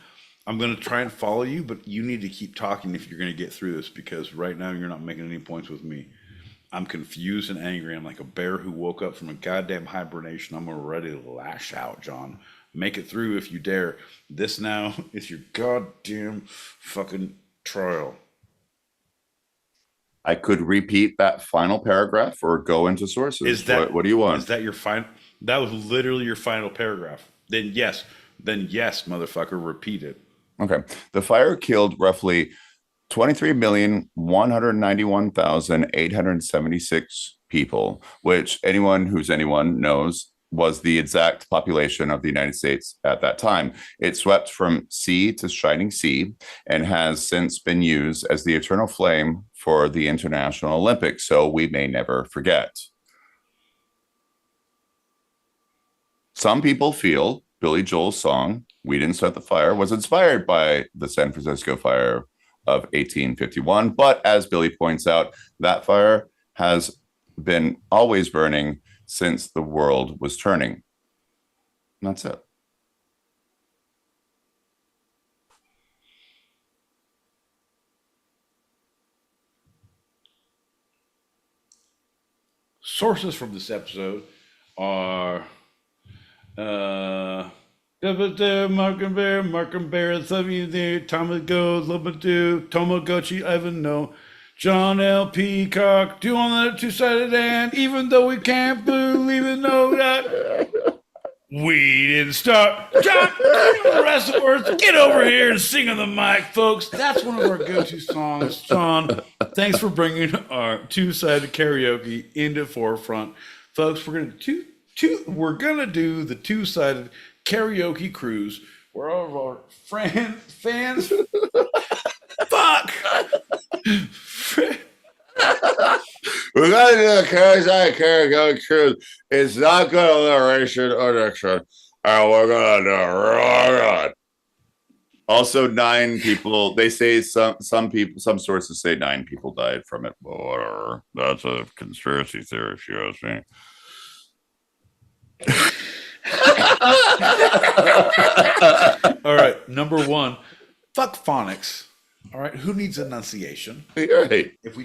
I'm gonna try and follow you, but you need to keep talking if you're gonna get through this because right now you're not making any points with me. I'm confused and angry. I'm like a bear who woke up from a goddamn hibernation. I'm ready to lash out, John. Make it through if you dare. This now is your goddamn fucking trial. I could repeat that final paragraph or go into sources. Is that what do you want? Is that your final? That was literally your final paragraph. Then yes, motherfucker, repeat it. Okay. The fire killed roughly 23,191,876 people, which anyone knows was the exact population of the United States at that time. It swept from sea to shining sea and has since been used as the eternal flame for the International Olympics, so we may never forget. Some people feel Billy Joel's song, "We Didn't Start the Fire," was inspired by the San Francisco fire of 1851. But as Billy points out, that fire has been always burning since the world was turning. And that's it. Sources from this episode are Mark and Bear, some you there, Tamago, Lobadu, Tomoguchi, Ivanhoe, John L. Peacock, do on that two-sided and even though we can't believe it, no, that we didn't start. John, the rest of the words, get over here and sing on the mic, folks. That's one of our go-to songs. John, thanks for bringing our two-sided karaoke into forefront. Folks, we're gonna do the two-sided karaoke cruise where all of our fans fuck. We're going to do a karaoke cruise. It's not good alliteration or diction. And we're going to do it real good. Also, 9 people, they say some sources say 9 people died from it. But whatever. That's a conspiracy theory, if you ask me. All right, number 1, fuck phonics. All right, who needs enunciation? Right. If we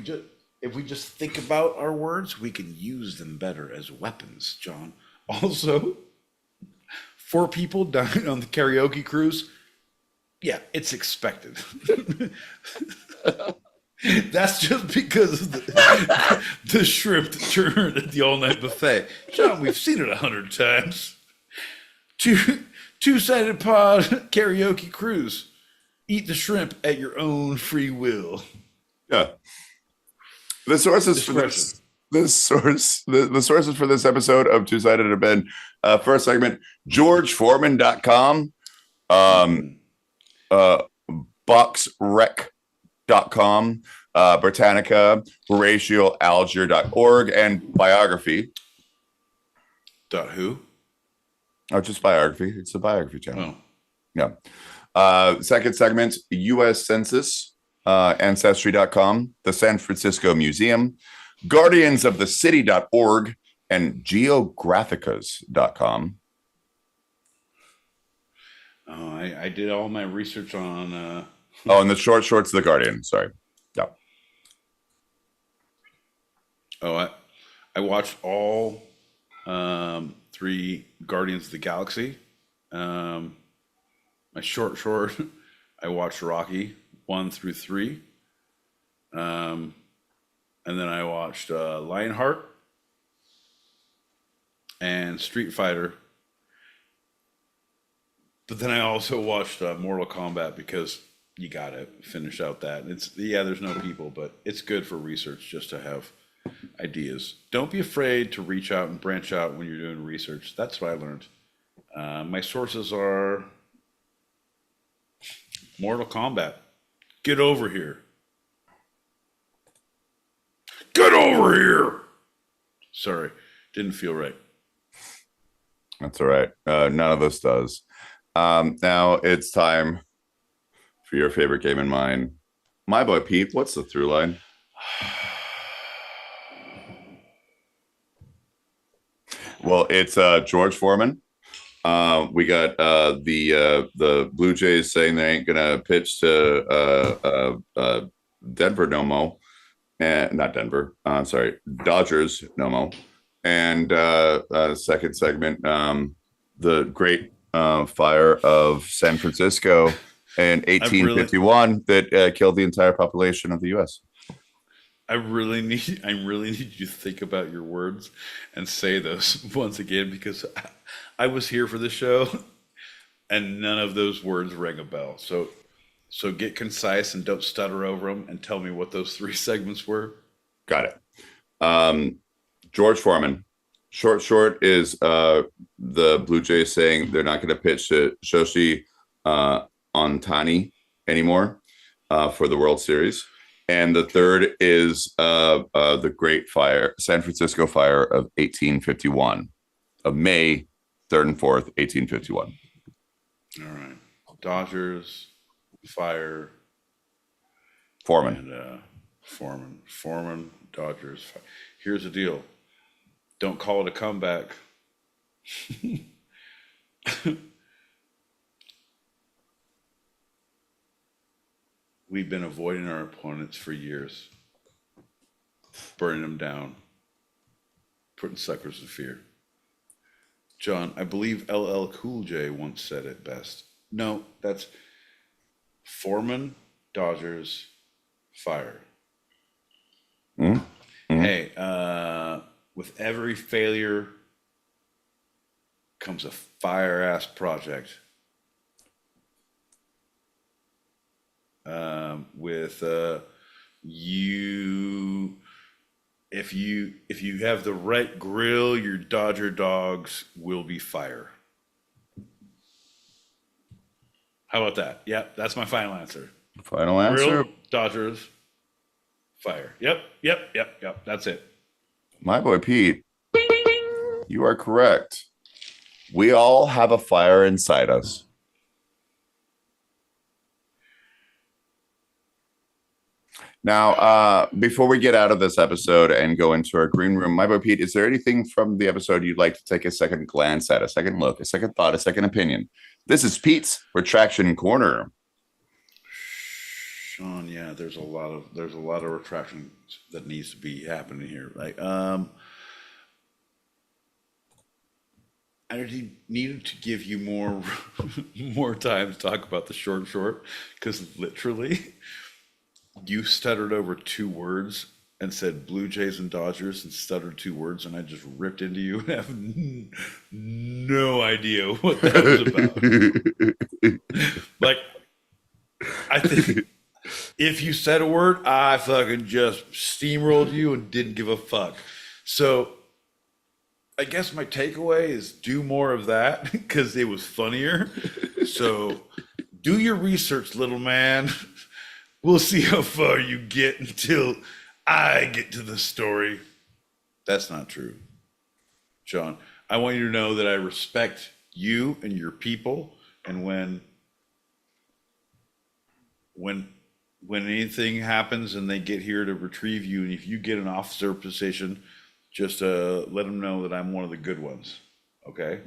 just think about our words, we can use them better as weapons, John. Also, 4 people dying on the karaoke cruise. Yeah, it's expected. That's just because of the shrimp that turned at the all-night buffet. John, we've seen it 100 times. Two-sided pod karaoke cruise. Eat the shrimp at your own free will. Yeah. The sources for the sources for this episode of Two Sided have been first segment, GeorgeForeman.com, BoxRec.com, Britannica, HoratioAlgier.org, and biography. .who? Oh, just biography. It's a biography channel. Oh. Yeah. Second segment, U.S. Census, Ancestry.com, the San Francisco Museum, GuardiansOfTheCity.org, and Geographicas.com. Oh, I did all my research on... and the shorts of The Guardian. Sorry. Yeah. Oh, I watched all 3 Guardians of the Galaxy. My short, I watched Rocky 1 through 3. And then I watched Lionheart and Street Fighter. But then I also watched Mortal Kombat because you gotta finish out that. There's no people, but it's good for research just to have ideas. Don't be afraid to reach out and branch out when you're doing research. That's what I learned. My sources are Mortal Kombat. Get over here. Get over here. Sorry, didn't feel right. That's all right. None of this does. Now it's time for your favorite game and mine. My boy Pete, what's the through line? Well, it's George Foreman. We got the Blue Jays saying they ain't gonna pitch to Denver no mo, and not Denver. Sorry, Dodgers no mo. And second segment, the great fire of San Francisco in 1851 that killed the entire population of the U.S. I really need you to think about your words and say those once again, because I was here for the show and none of those words rang a bell. So get concise and don't stutter over them, and tell me what those 3 segments were. Got it. George Foreman. Short is the Blue Jays saying they're not going to pitch to Shoshi Ohtani anymore for the World Series. And the third is the Great Fire, San Francisco Fire of 1851, of May 3rd and 4th, 1851. All right. Dodgers, Fire. Foreman. And Foreman, Dodgers. Fire. Here's the deal. Don't call it a comeback. We've been avoiding our opponents for years, burning them down, putting suckers in fear. John, I believe LL Cool J once said it best. No, that's Foreman, Dodgers, Fire. Mm-hmm. Hey, with every failure comes a fire-ass project. With you, if you have the right grill, your Dodger dogs will be fire. How about that? Yep, that's my final answer. Final answer. Grill, Dodgers, fire. Yep. That's it. My boy Pete, you are correct. We all have a fire inside us. Now, before we get out of this episode and go into our green room, my boy Pete, is there anything from the episode you'd like to take a second glance at, a second look, a second thought, a second opinion? This is Pete's Retraction Corner. Sean, yeah, there's a lot of retraction that needs to be happening here. Like, I needed to give you more time to talk about the short, because literally you stuttered over 2 words and said Blue Jays and Dodgers and stuttered 2 words, and I just ripped into you and have no idea what that was about. Like, I think if you said a word, I fucking just steamrolled you and didn't give a fuck. So I guess my takeaway is do more of that, because it was funnier. So do your research, little man. We'll see how far you get until I get to the story. That's not true. John, I want you to know that I respect you and your people. And when anything happens and they get here to retrieve you, and if you get an officer position, just let them know that I'm one of the good ones. Okay?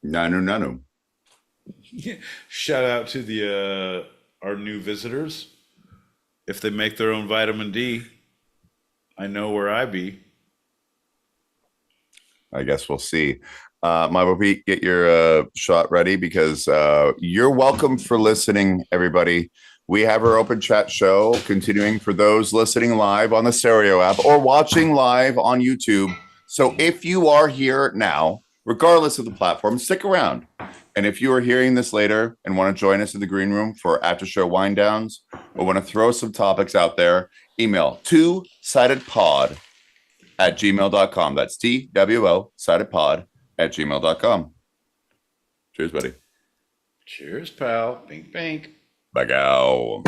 Nanu. Shout out to the our new visitors. If they make their own vitamin D, I know where I be. I guess we'll see. My boy, get your shot ready, because you're welcome for listening, everybody. We have our open chat show continuing for those listening live on the Stereo app or watching live on YouTube. So if you are here now, regardless of the platform, stick around. And if you are hearing this later and want to join us in the green room for after show wind downs, or want to throw some topics out there, email twosidedpod@gmail.com. That's TWO sidedpod@gmail.com. Cheers, buddy. Cheers, pal. Bink, bink. Bagow.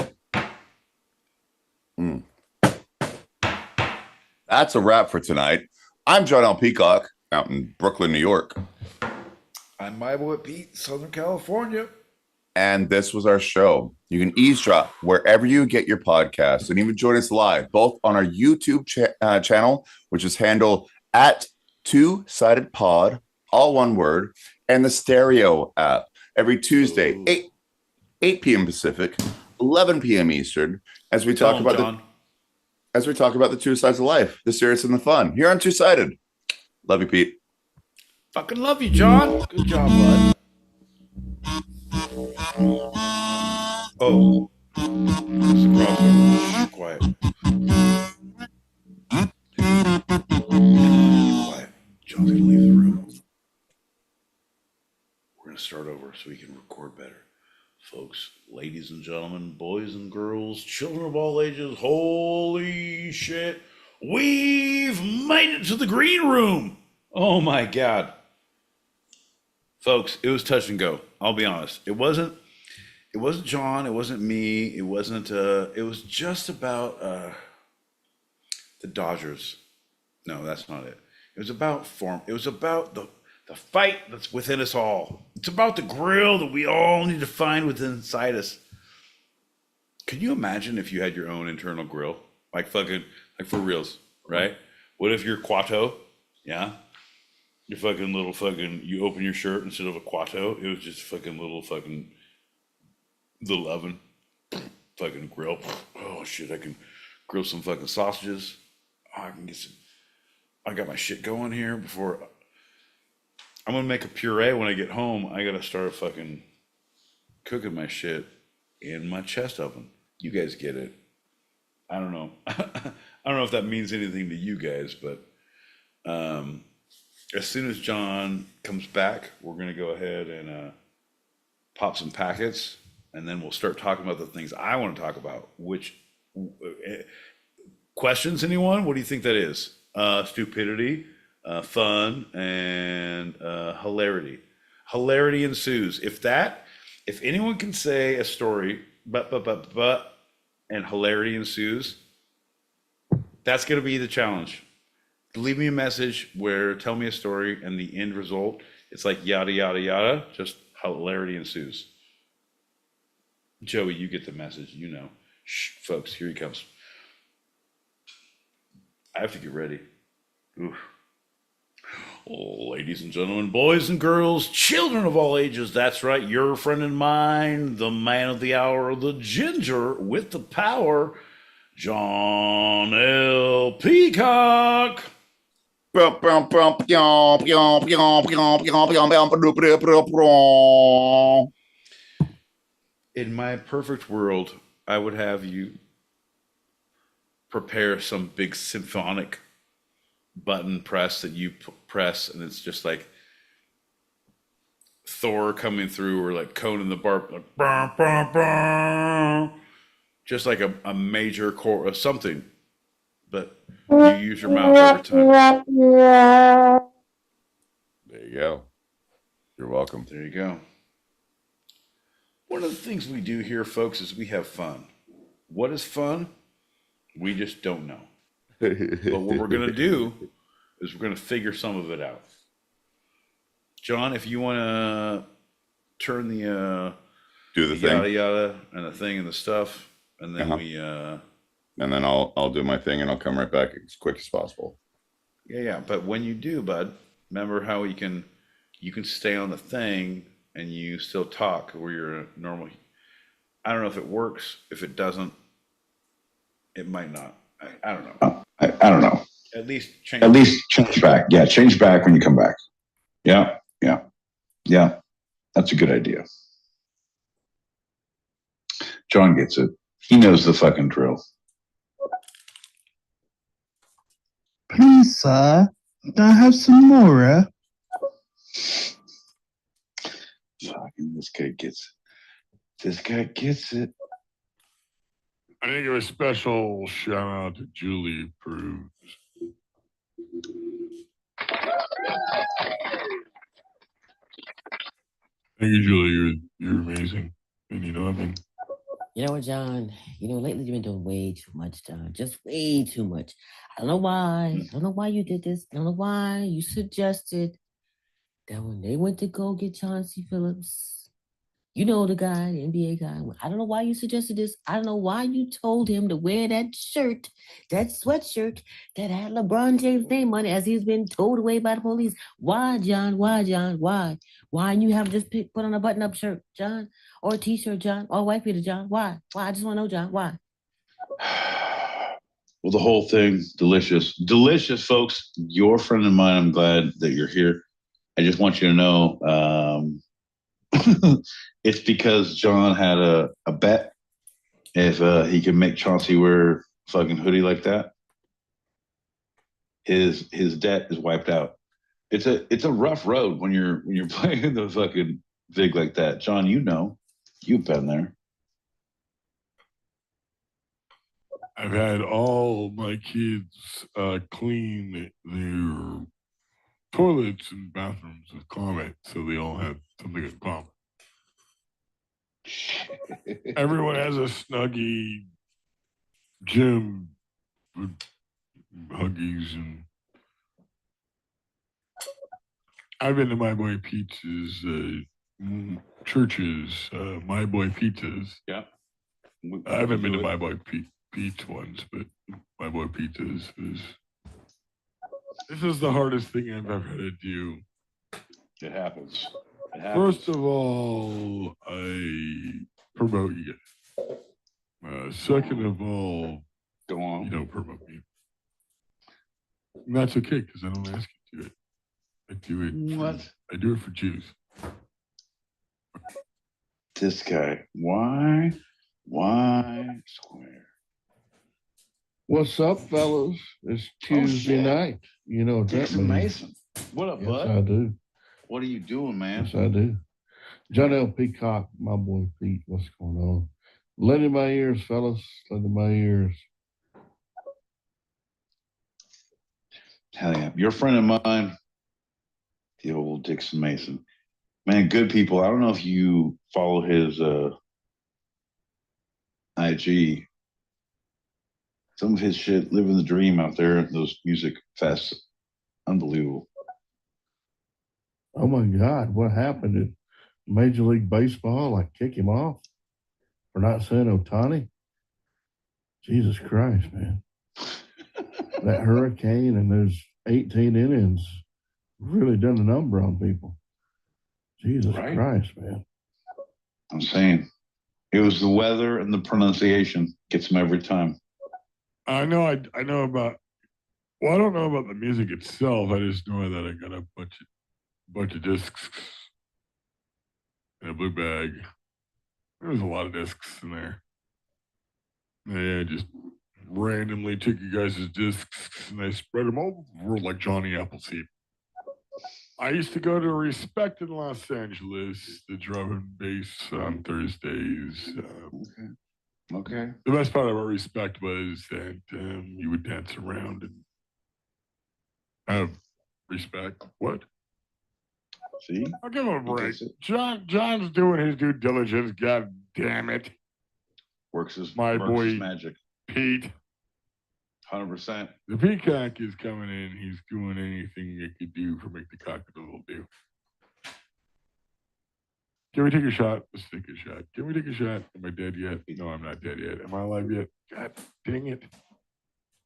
That's a wrap for tonight. I'm John L. Peacock out in Brooklyn, New York. I'm my boy Pete, Southern California. And this was our show. You can eavesdrop wherever you get your podcasts and even join us live, both on our YouTube channel, which is handled at Two Sided Pod, all one word, and the Stereo app every Tuesday, 8 p.m. Pacific, 11 p.m. Eastern, as we talk about the two sides of life, the serious and the fun. Here on Two Sided. Love you, Pete. Fucking love you, John. Good job, bud. Oh, it's a crossover. Quiet. Quiet. John's gonna leave the room. We're gonna start over so we can record better. Folks, ladies and gentlemen, boys and girls, children of all ages, holy shit. We've made it to the green room. Oh my God. Folks, it was touch and go. I'll be honest. It wasn't John. It wasn't me. It was just about the Dodgers. No, that's not it. It was about Foreman. It was about the fight that's within us all. It's about the grill that we all need to find within inside us. Can you imagine if you had your own internal grill? Like for reals, right? What if you're Quato? Yeah. Your fucking little you open your shirt instead of a Quato, it was just fucking little oven. Fucking grill. Oh shit, I can grill some fucking sausages. Oh, I got my shit going here before I'm gonna make a puree when I get home. I gotta start fucking cooking my shit in my chest oven. You guys get it. I don't know. I don't know if that means anything to you guys, but as soon as John comes back, we're gonna go ahead and pop some packets, and then we'll start talking about the things I want to talk about. Which questions, anyone? What do you think that is? Stupidity, fun, and hilarity. Hilarity ensues. If anyone can say a story, but, and hilarity ensues, that's going to be the challenge. Leave me a message tell me a story, and the end result, it's like yada, yada, yada, just hilarity ensues. Joey, you get the message, you know. Shh, folks, here he comes. I have to get ready. Oof. Ladies and gentlemen, boys and girls, children of all ages, that's right, your friend and mine, the man of the hour, the ginger with the power, John L. Peacock. In my perfect world, I would have you prepare some big symphonic button press that you press, and it's just like Thor coming through, or like Conan the Barb, like bah, bah, bah. Just like a major chord or something, but you use your mouth every time. There you go. You're welcome. There you go. One of the things we do here, folks, is we have fun. What is fun? We just don't know. But what we're going to do is we're going to figure some of it out. John, if you want to turn the do the yada thing. Yada and the thing and the stuff, and then and then I'll do my thing, and I'll come right back as quick as possible. Yeah. But when you do, bud, remember how you can stay on the thing and you still talk where you're normal. I don't know if it works. If it doesn't, it might not. I don't know. I don't know. At least change back. Yeah, change back when you come back. Yeah. That's a good idea. John gets it. He knows the fucking drill. Please, sir, can I have some more? Fucking this guy gets it. I think give a special shout out to Julie Proves. Thank you, Julie. You're amazing. And you know, You know what, John? Lately you've been doing way too much, John. Just way too much. I don't know why. I don't know why you did this. I don't know why you suggested that when they went to go get Chauncey Phillips, the guy, the NBA guy. I don't know why you suggested this. I don't know why you told him to wear that shirt, that sweatshirt that had LeBron James' name on it as he's been towed away by the police. Why, John? Why, John? Why? Why you have just put on a button-up shirt, John, or a t-shirt, John, or a white beater, John? Why? Why? I just want to know, John. Why? Well, the whole thing, delicious. Delicious, folks. Your friend of mine, I'm glad that you're here. I just want you to know it's because John had a bet if he could make Chauncey wear a fucking hoodie like that. His debt is wiped out. It's a rough road when you're playing the fucking vig like that. John, you've been there. I've had all my kids clean their toilets and bathrooms with Comet, so they all have something in common. Everyone has a snuggie gym with Huggies, and I've been to My Boy Pizza's churches, My Boy Pizzas. Yeah. I haven't been to My Boy Pizza once, but My Boy Pizzas is. This is the hardest thing I've ever had to do. It happens. First of all, I promote you. Second of all, go on. You don't promote me. And that's okay because I don't ask you to do it. I do it. What? I do it for Jews. This guy. Why square? What's up, fellas? It's Tuesday night. You know what that means. Mason. What up, bud? Yes, I do. What are you doing, man? Yes, I do. John L. Peacock, my boy Pete, what's going on? Lend in my ears, fellas. Lend in my ears. Hell yeah. You're a friend of mine, the old Dixon Mason. Man, good people. I don't know if you follow his IG. Some of his shit, living the dream out there at those music fests. Unbelievable. Oh my God, what happened at Major League Baseball? Like kick him off for not saying Ohtani? Jesus Christ, man. That hurricane and those 18 innings really done a number on people. Jesus Christ, man. I'm saying it was the weather and the pronunciation gets them every time. I know about. Well, I don't know about the music itself. I just know that I got a bunch of discs in a blue bag. There was a lot of discs in there. Yeah, I just randomly took you guys' discs and I spread them over like Johnny Appleseed. I used to go to Respect in Los Angeles, the drum and bass on Thursdays. Okay. The best part about Respect was that you would dance around and have respect. What? See? I'll give him a break. John's doing his due diligence. God damn it. Works his magic. Pete. 100%. The Peacock is coming in. He's doing anything he could do for Make the Cock-a-doodle do. Can we take a shot? Let's take a shot. Can we take a shot? Am I dead yet? No, I'm not dead yet. Am I alive yet? God dang it.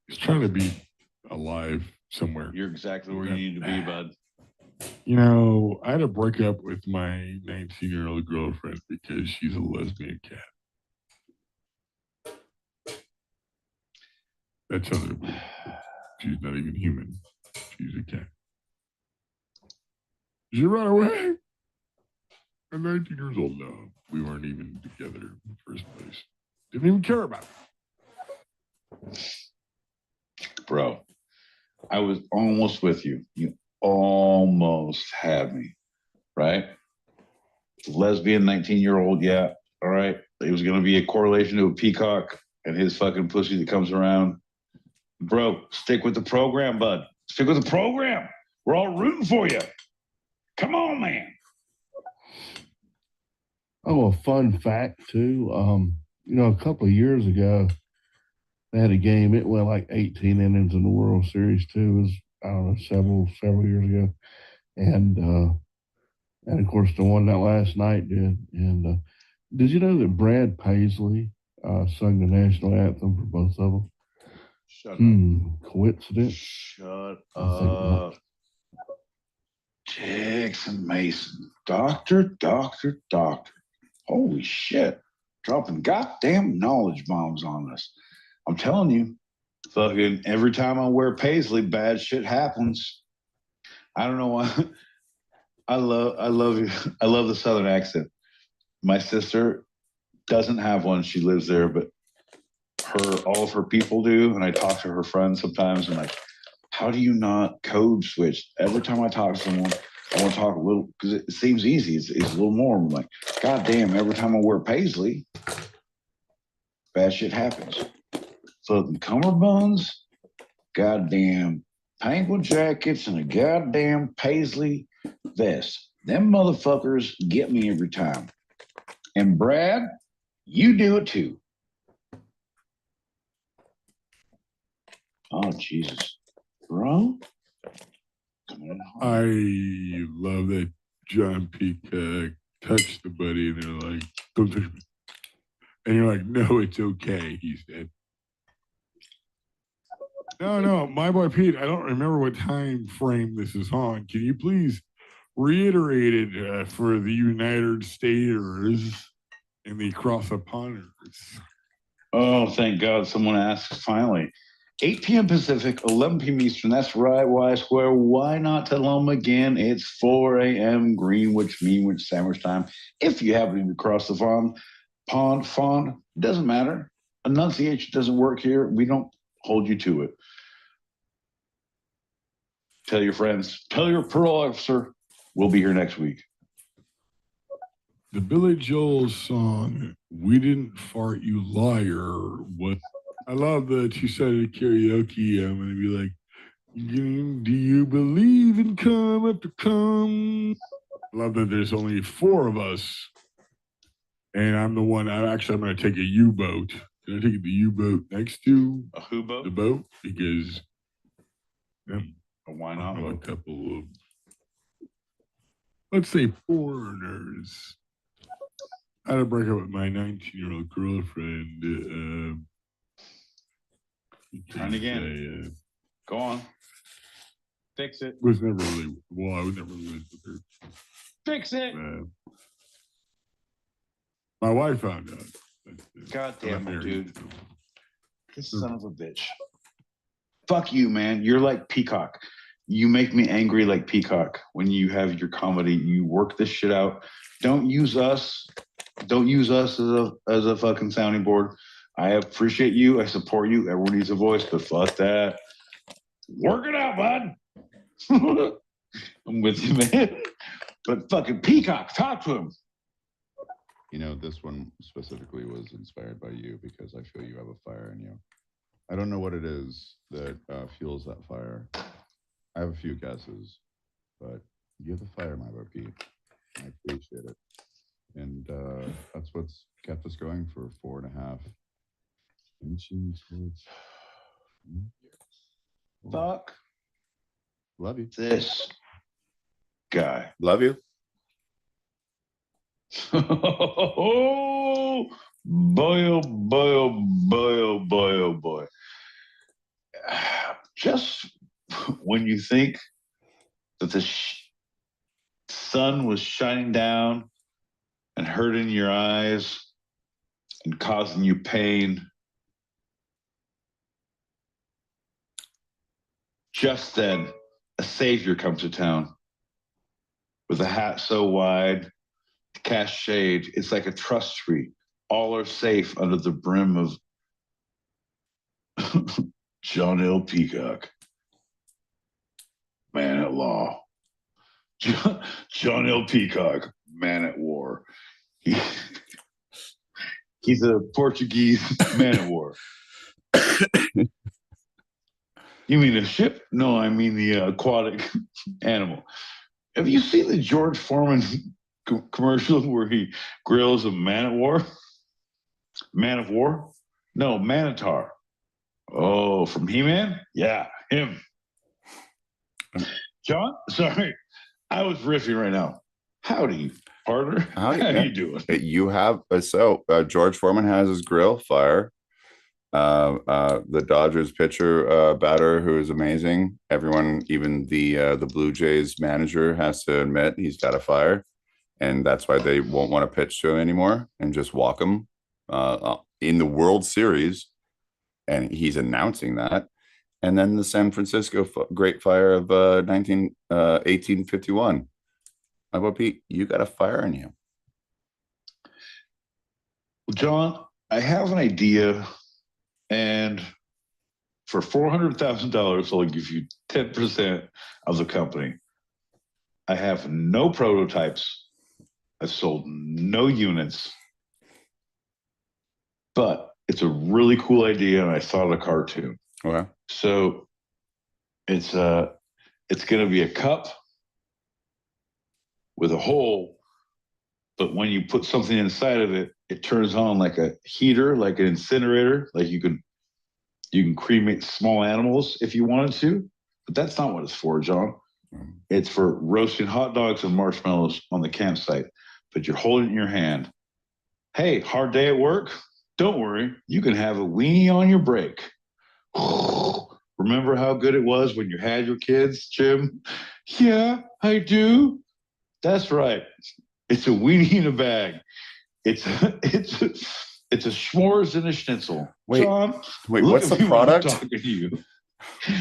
He's trying to be alive somewhere. You're exactly where you need to be, bud. You know, I had to break up with my 19-year-old girlfriend because she's a lesbian cat. That sounded weird. She's not even human. She's a cat. Did you run away? I'm 19 years old now. We weren't even together in the first place. Didn't even care about it. Bro, I was almost with you. You almost had me, right? Lesbian 19-year-old, yeah. All right. It was going to be a correlation to a peacock and his fucking pussy that comes around. Bro, stick with the program, bud. Stick with the program. We're all rooting for you. Come on, man. Oh, a fun fact too. a couple of years ago, they had a game. It went like 18 innings in the World Series too. It was, I don't know, several years ago, and of course the one that last night did. And did you know that Brad Paisley sung the national anthem for both of them? Shut up. Coincidence? Shut I think not. up. Jackson Mason. Doctor. Holy shit. Dropping goddamn knowledge bombs on us. I'm telling you, fucking every time I wear Paisley, bad shit happens. I don't know why. I love you. I love the Southern accent. My sister doesn't have one. She lives there, but all of her people do. And I talk to her friends sometimes and like, how do you not code switch? Every time I talk to someone, I want to talk a little, because it seems easy. It's a little more. I'm like, God damn, every time I wear Paisley, bad shit happens. Fucking cummerbunds, goddamn penguin jackets, and a goddamn Paisley vest. Them motherfuckers get me every time. And Brad, you do it too. Oh, Jesus. Bro? I love that John Peacock touched the buddy and they're like, don't touch me. And you're like, no, it's okay, he said. No, my boy Pete, I don't remember what time frame this is on. Can you please reiterate it for the United Staters and the cross-uponners? Oh, thank God someone asked finally. 8 p.m. Pacific, 11 p.m. Eastern. That's right, Y Square. Why not tell them again? It's 4 a.m. Greenwich, Meanwich, Sandwich time. If you happen to cross the pond, doesn't matter. Enunciation doesn't work here. We don't hold you to it. Tell your friends. Tell your parole officer. We'll be here next week. The Billy Joel song, We Didn't Fart You Liar, what I love that she said at karaoke, I'm going to be like, do you believe in come after come? I love that there's only 4 of us. And I'm the one, I'm going to take a U-boat. Can I take the U-boat next to A who boat? the boat? Because Why not? a couple of, let's say, foreigners. I had a breakup with my 19-year-old girlfriend. Trying again. Go on. Fix it. Was never really, well, I was never really with her. Fix it. My wife found out. God damn it, dude. This son of a bitch. Fuck you, man. You're like Peacock. You make me angry like Peacock. When you have your comedy, you work this shit out. Don't use us. Don't use us as a fucking sounding board. I appreciate you. I support you. Everyone needs a voice, but fuck that. Work it out, bud. I'm with you, man. But fucking Peacock, talk to him. This one specifically was inspired by you because I feel you have a fire in you. I don't know what it is that fuels that fire. I have a few guesses, but you're the fire, my boy Pete. I appreciate it. And that's what's kept us going for 4.5 inches. Fuck. Love you. This guy. Love you. Oh, boy, oh, boy, oh, boy, oh, boy, oh, boy. Just when you think that the sun was shining down and hurting your eyes and causing you pain, just then a savior comes to town with a hat so wide, cast shade. It's like a trust tree. All are safe under the brim of John L. Peacock, man at law. John L. Peacock, man at war. He's a Portuguese man at war. You mean a ship? No, I mean the aquatic animal. Have you seen the George Foreman commercial where he grills a man at war? Man of War? No, Minotaur. Oh, from He-Man? Yeah, him. John, sorry, I was riffing right now. Howdy, partner. Howdy, How man. you doing? You have George Foreman has his grill fire. The Dodgers pitcher batter who is amazing. Everyone, even the Blue Jays manager, has to admit he's got a fire, and that's why they won't want to pitch to him anymore and just walk him in the World Series. And he's announcing that. And then the San Francisco Great Fire of 1851. How about Pete? You got a fire in you. Well, John, I have an idea, and for $400,000, I'll give you 10% of the company. I have no prototypes. I've sold no units, but it's a really cool idea, and I thought of a cartoon. Okay. So it's going to be a cup with a hole, but when you put something inside of it, it turns on like a heater, like an incinerator. Like you can cremate small animals if you wanted to, but that's not what it's for, John. It's for roasting hot dogs and marshmallows on the campsite, but you're holding it in your hand. Hey, hard day at work? Don't worry, you can have a weenie on your break. Remember how good it was when you had your kids, Jim? Yeah, I do. That's right. It's a weenie in a bag. It's a s'mores and a schnitzel. Wait, John, what's the product? I'm talking to you.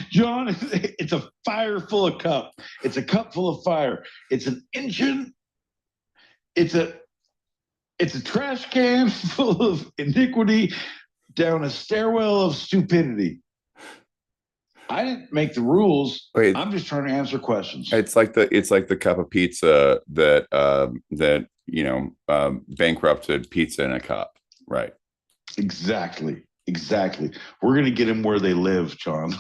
John, it's a fire full of cup. It's a cup full of fire. It's an engine. It's a trash can full of iniquity down a stairwell of stupidity. I didn't make the rules. Wait, I'm just trying to answer questions. It's like the cup of pizza that bankrupted pizza in a cup, right? Exactly. We're gonna get them where they live, John.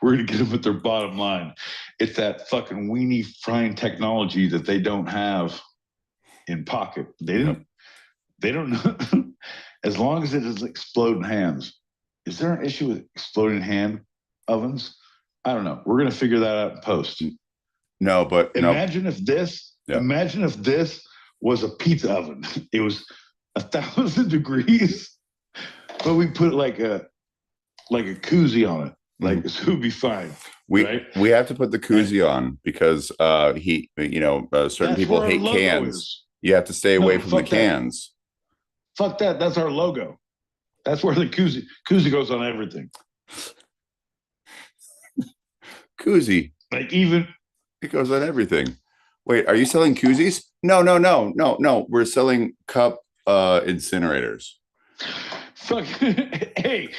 We're gonna get them at their bottom line. It's that fucking weenie frying technology that they don't have in pocket. They don't know. As long as it doesn't explode in hands. Is there an issue with exploding hand ovens? I don't know. We're gonna figure that out in post. No, but imagine if this was a pizza oven. It was 1,000 degrees, but we put like a koozie on it. Like so it'd be fine. We have to put the koozie on because certain That's people where our hate logo cans. is. You have to stay away from the fuck that. cans. Fuck that. That's our logo. That's where the koozie goes on everything. Koozie. Like even it goes on everything. Wait, are you selling koozies? No. We're selling cup incinerators. Fuck. Hey,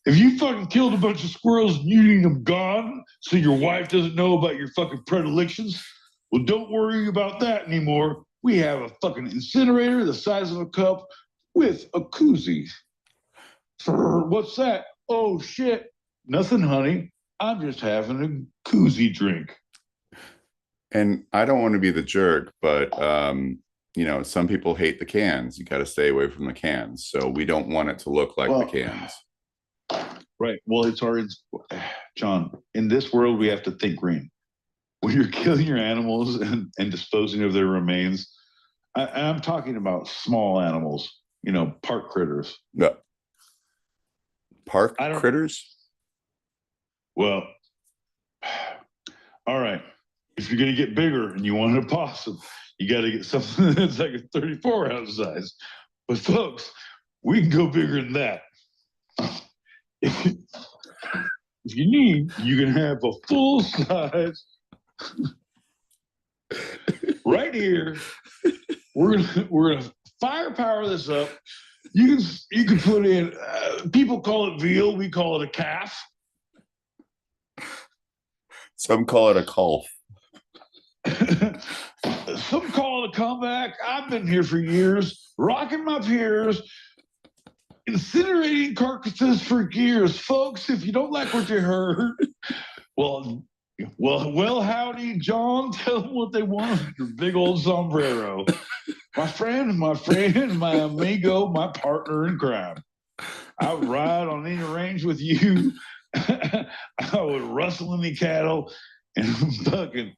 if you fucking killed a bunch of squirrels and you need them gone so your wife doesn't know about your fucking predilections, well, don't worry about that anymore. We have a fucking incinerator the size of a cup with a koozie. For what's that? Oh shit. Nothing, honey. I'm just having a koozie drink. And I don't want to be the jerk, but some people hate the cans. You got to stay away from the cans. So we don't want it to look like the cans. Right. Well, John, in this world, we have to think green. When you're killing your animals and disposing of their remains, I'm talking about small animals, park critters. No. Park critters? Well, all right. If you're going to get bigger and you want an opossum, you got to get something that's like a 34-ounce size. But folks, we can go bigger than that. If you need, you can have a full size. Right here, we're gonna firepower this up. You can put in. People call it veal. We call it a calf. Some call it a calf. Some call it a comeback. I've been here for years, rocking my peers, incinerating carcasses for years. Folks, if you don't like what you heard, well, howdy, John. Tell them what they want with your big old sombrero. my friend, my amigo, my partner in crime. I would ride on any range with you. I would rustle any cattle and fucking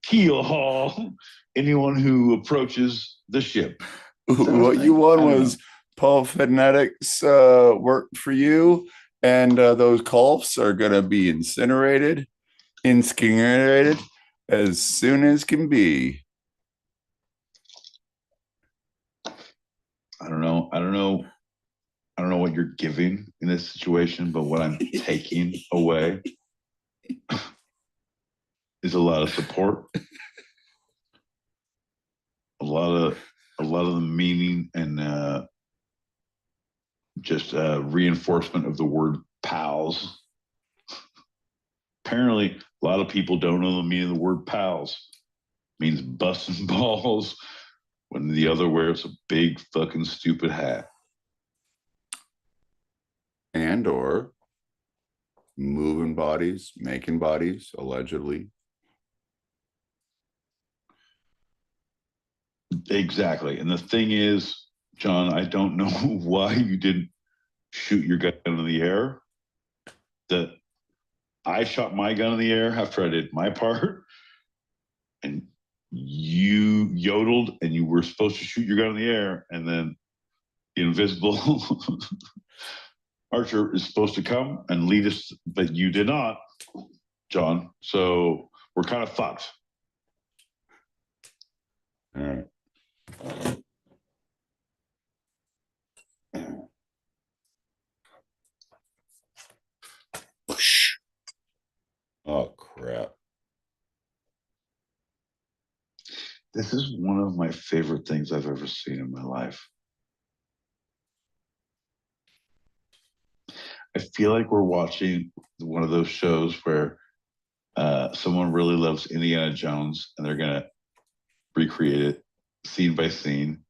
keel haul anyone who approaches the ship. What you won was Paul Phonetics worked for you, and those colts are gonna be incinerated as soon as can be. I don't know what you're giving in this situation, but what I'm taking away is a lot of support, a lot of the meaning, and just reinforcement of the word pals. Apparently, a lot of people don't know the meaning of the word pals. It means busting balls when the other wears a big fucking stupid hat. And or moving bodies, making bodies, allegedly. Exactly. And the thing is, John, I don't know why you didn't shoot your gun in the air. That I shot my gun in the air after I did my part, and you yodeled and you were supposed to shoot your gun in the air, and then the invisible archer is supposed to come and lead us, but you did not, John. So we're kind of fucked. All right. Oh crap. This is one of my favorite things I've ever seen in my life. I feel like we're watching one of those shows where someone really loves Indiana Jones and they're going to recreate it scene by scene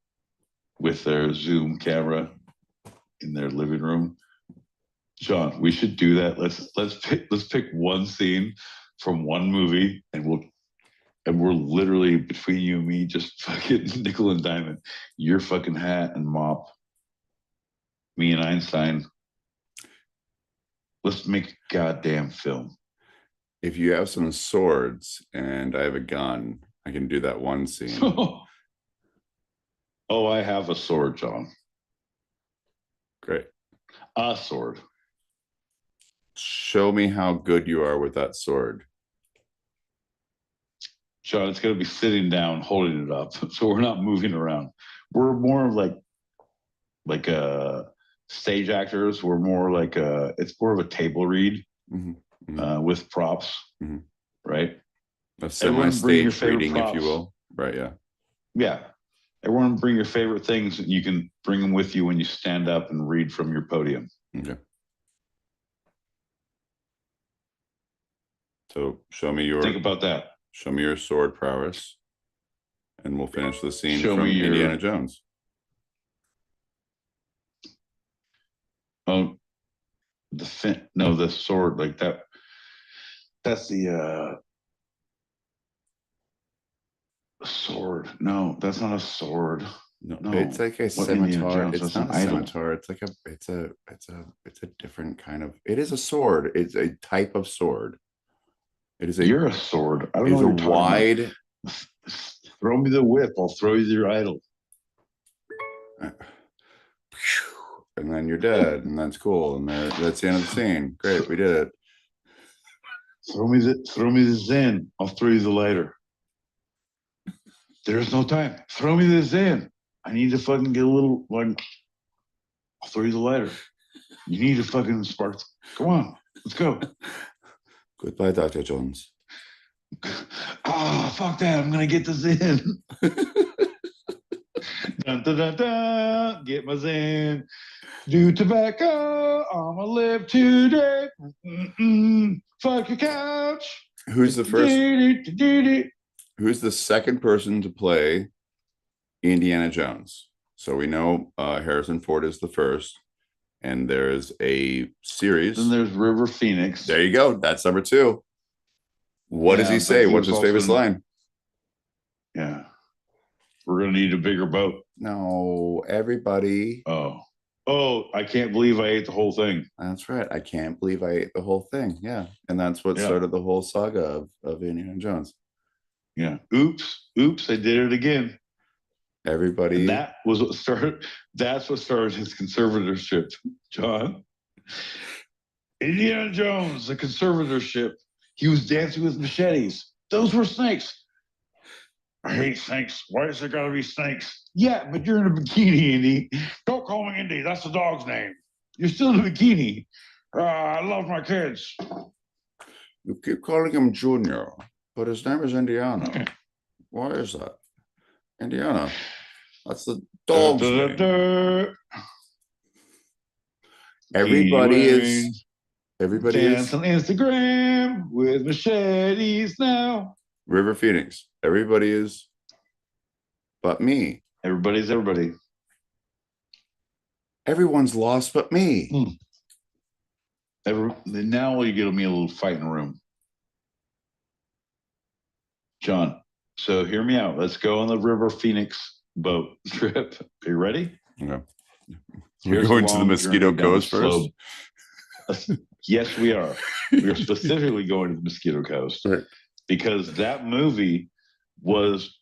with their Zoom camera in their living room. John, we should do that. Let's pick one scene from one movie, and we're literally, between you and me, just fucking nickel and diamond. Your fucking hat and mop. Me and Einstein. Let's make a goddamn film. If you have some swords and I have a gun, I can do that one scene. Oh, I have a sword, John. Great. A sword. Show me how good you are with that sword. John, it's going to be sitting down, holding it up. So we're not moving around. We're more of like stage actors. We're more like it's more of a table read with props, right? A semi-stage reading, props, if you will. Right, yeah. Yeah. Everyone bring your favorite things, and you can bring them with you when you stand up and read from your podium. Okay. So show me your... Think about that. Show me your sword prowess, and we'll finish the scene from Indiana Jones. Oh, the sword, like that. That's the sword. No, that's not a sword. No, it's like a scimitar. It's not a scimitar. It's like it's a different kind of. It is a sword. It's a type of sword. It is a. You're a sword. I don't know. It's a wide. Throw me the whip. I'll throw you your idol. And then you're dead, and that's cool. And that's the end of the scene. Great, we did it. Throw me the Zen. I'll throw you the lighter. There's no time. Throw me the Zen. I need to fucking get a little like. I'll throw you the lighter. You need to fucking spark. Come on, let's go. Goodbye, Dr. Jones. Oh, fuck that. I'm gonna get the Zen. Dun, dun, dun, dun. Get my Zen. Do tobacco. I'ma live today. Fuck your couch. Who's the first? Who's the second person to play Indiana Jones? So we know Harrison Ford is the first, and there's a series. Then there's River Phoenix. There you go. That's number 2. What does he say? What's his famous line? Yeah. We're gonna need a bigger boat. No, everybody. Oh, I can't believe I ate the whole thing. That's right. I can't believe I ate the whole thing. Yeah. And that's what started the whole saga of Indiana Jones. Yeah. Oops, I did it again. Everybody. And that was what started. That's what started his conservatorship, John. Indiana Jones, the conservatorship. He was dancing with machetes. Those were snakes. I hate snakes. Why is there gotta be snakes? Yeah, but you're in a bikini, Indy. Don't call me Indy. That's the dog's name. You're still in a bikini. I love my kids. You keep calling him Junior, but his name is Indiana. Why is that? Indiana. That's the dog's name. Everybody is dancing on Instagram with machetes now. River Phoenix. Everybody is but me. Everybody's everybody. Everyone's lost but me. Now you get me a little fight in the room. John, so hear me out. Let's go on the River Phoenix boat trip. Are you ready? Okay. We're going to the Mosquito Coast first. Yes, we are. We are specifically going to the Mosquito Coast. Right. Because that movie was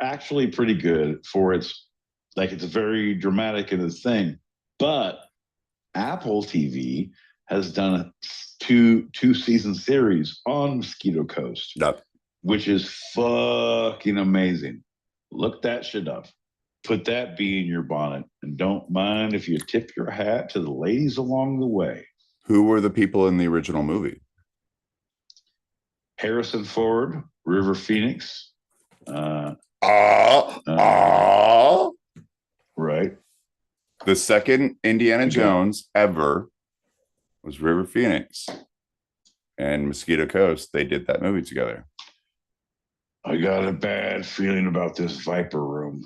actually pretty good for its very dramatic in its thing. But Apple TV has done a two-season series on Mosquito Coast, which is fucking amazing. Look that shit up. Put that bee in your bonnet, and don't mind if you tip your hat to the ladies along the way. Who were the people in the original movie? Harrison Ford, River Phoenix. Right. The second Indiana Jones ever was River Phoenix and Mosquito Coast. They did that movie together. I got a bad feeling about this Viper Room.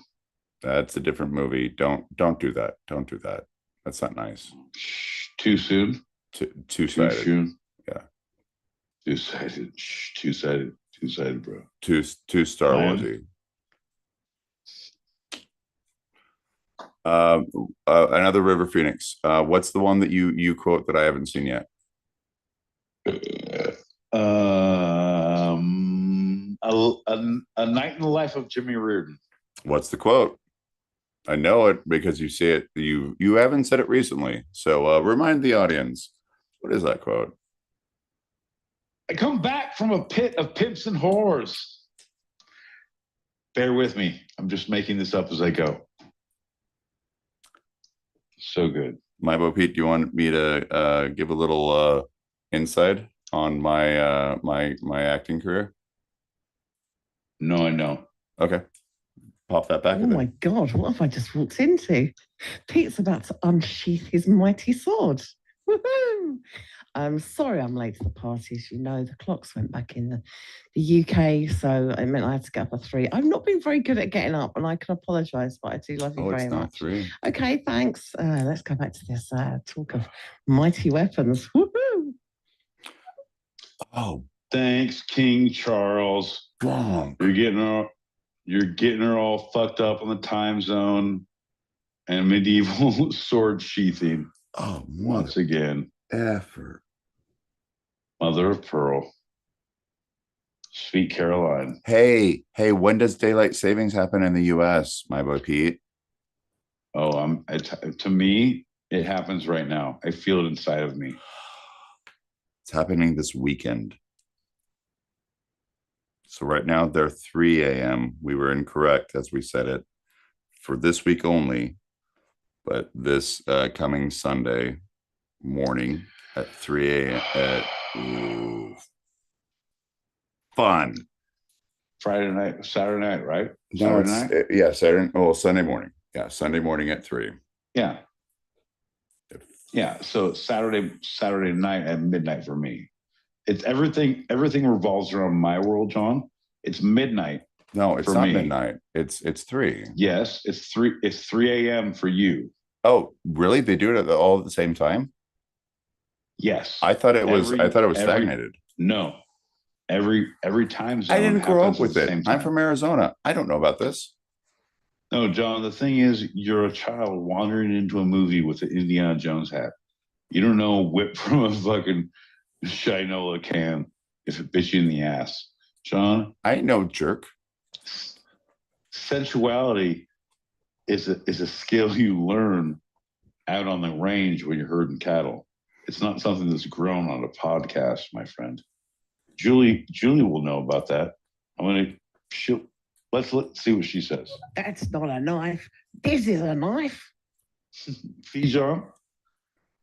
That's a different movie. Don't do that. Don't do that. That's not nice. Too soon. Two-sided. Too soon. Yeah. Two-sided. Two-sided, bro. Two Star Warsy. Another River Phoenix. What's the one that you quote that I haven't seen yet? A Night in the Life of Jimmy Reardon. What's the quote? I know it because you say it. You haven't said it recently, so remind the audience. What is that quote? I come back from a pit of pimps and whores. Bear with me. I'm just making this up as I go. So good. My Bo Pete, do you want me to give a little insight on my my acting career? No, I know. Okay. Pop that back. Oh my God, what have I just walked into? Pete's about to unsheath his mighty sword. Woohoo! I'm sorry I'm late to the party. As you know, the clocks went back in the UK, so it meant I had to get up at 3. I've not been very good at getting up, and I can apologise, but I do love you very much. 3. Okay, thanks. Let's go back to this talk of mighty weapons. Woohoo! Oh, thanks, King Charles. Bonk. You're getting her all fucked up on the time zone and medieval sword sheathing. Oh, once again. Effort. Mother of pearl. Sweet Caroline. Hey, when does daylight savings happen in the US, my boy Pete? Oh, to me, it happens right now. I feel it inside of me. It's happening this weekend. So right now they're 3 a.m. We were incorrect as we said it for this week only, but this coming Sunday morning at 3 a.m. Fun. Friday night, Saturday night, right? No, Saturday night? Saturday. Oh, Sunday morning. Yeah, Sunday morning at 3. Yeah. Yeah. So Saturday night at midnight for me. It's everything revolves around my world, John. It's midnight. No, it's not midnight. It's 3. Yes, it's 3 a.m. for you. Oh, really? They do it all at the same time? Yes. I thought it was stagnated. No. Every time zone. I didn't grow up with it. I'm from Arizona. I don't know about this. No, John, the thing is, you're a child wandering into a movie with an Indiana Jones hat. You don't know whip from a fucking Shinola can if it bits you in the ass. John? I ain't no jerk. Sensuality is a skill you learn out on the range when you're herding cattle. It's not something that's grown on a podcast, my friend. Julie will know about that. Let's see what she says. That's not a knife. This is a knife. Fijon,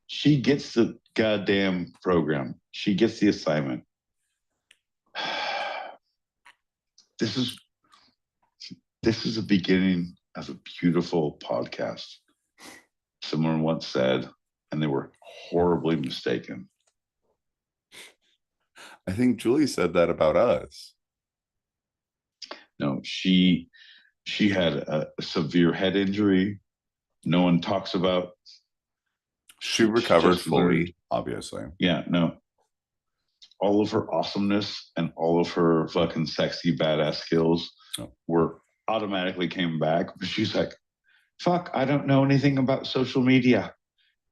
she gets the goddamn program. She gets the assignment. This is the beginning of a beautiful podcast. Someone once said, and they were horribly mistaken. I think Julie said that about us. No, she had a severe head injury. No one talks about. She recovered fully, obviously. Yeah, no. All of her awesomeness and all of her fucking sexy badass skills were automatically came back. But she's like, fuck, I don't know anything about social media.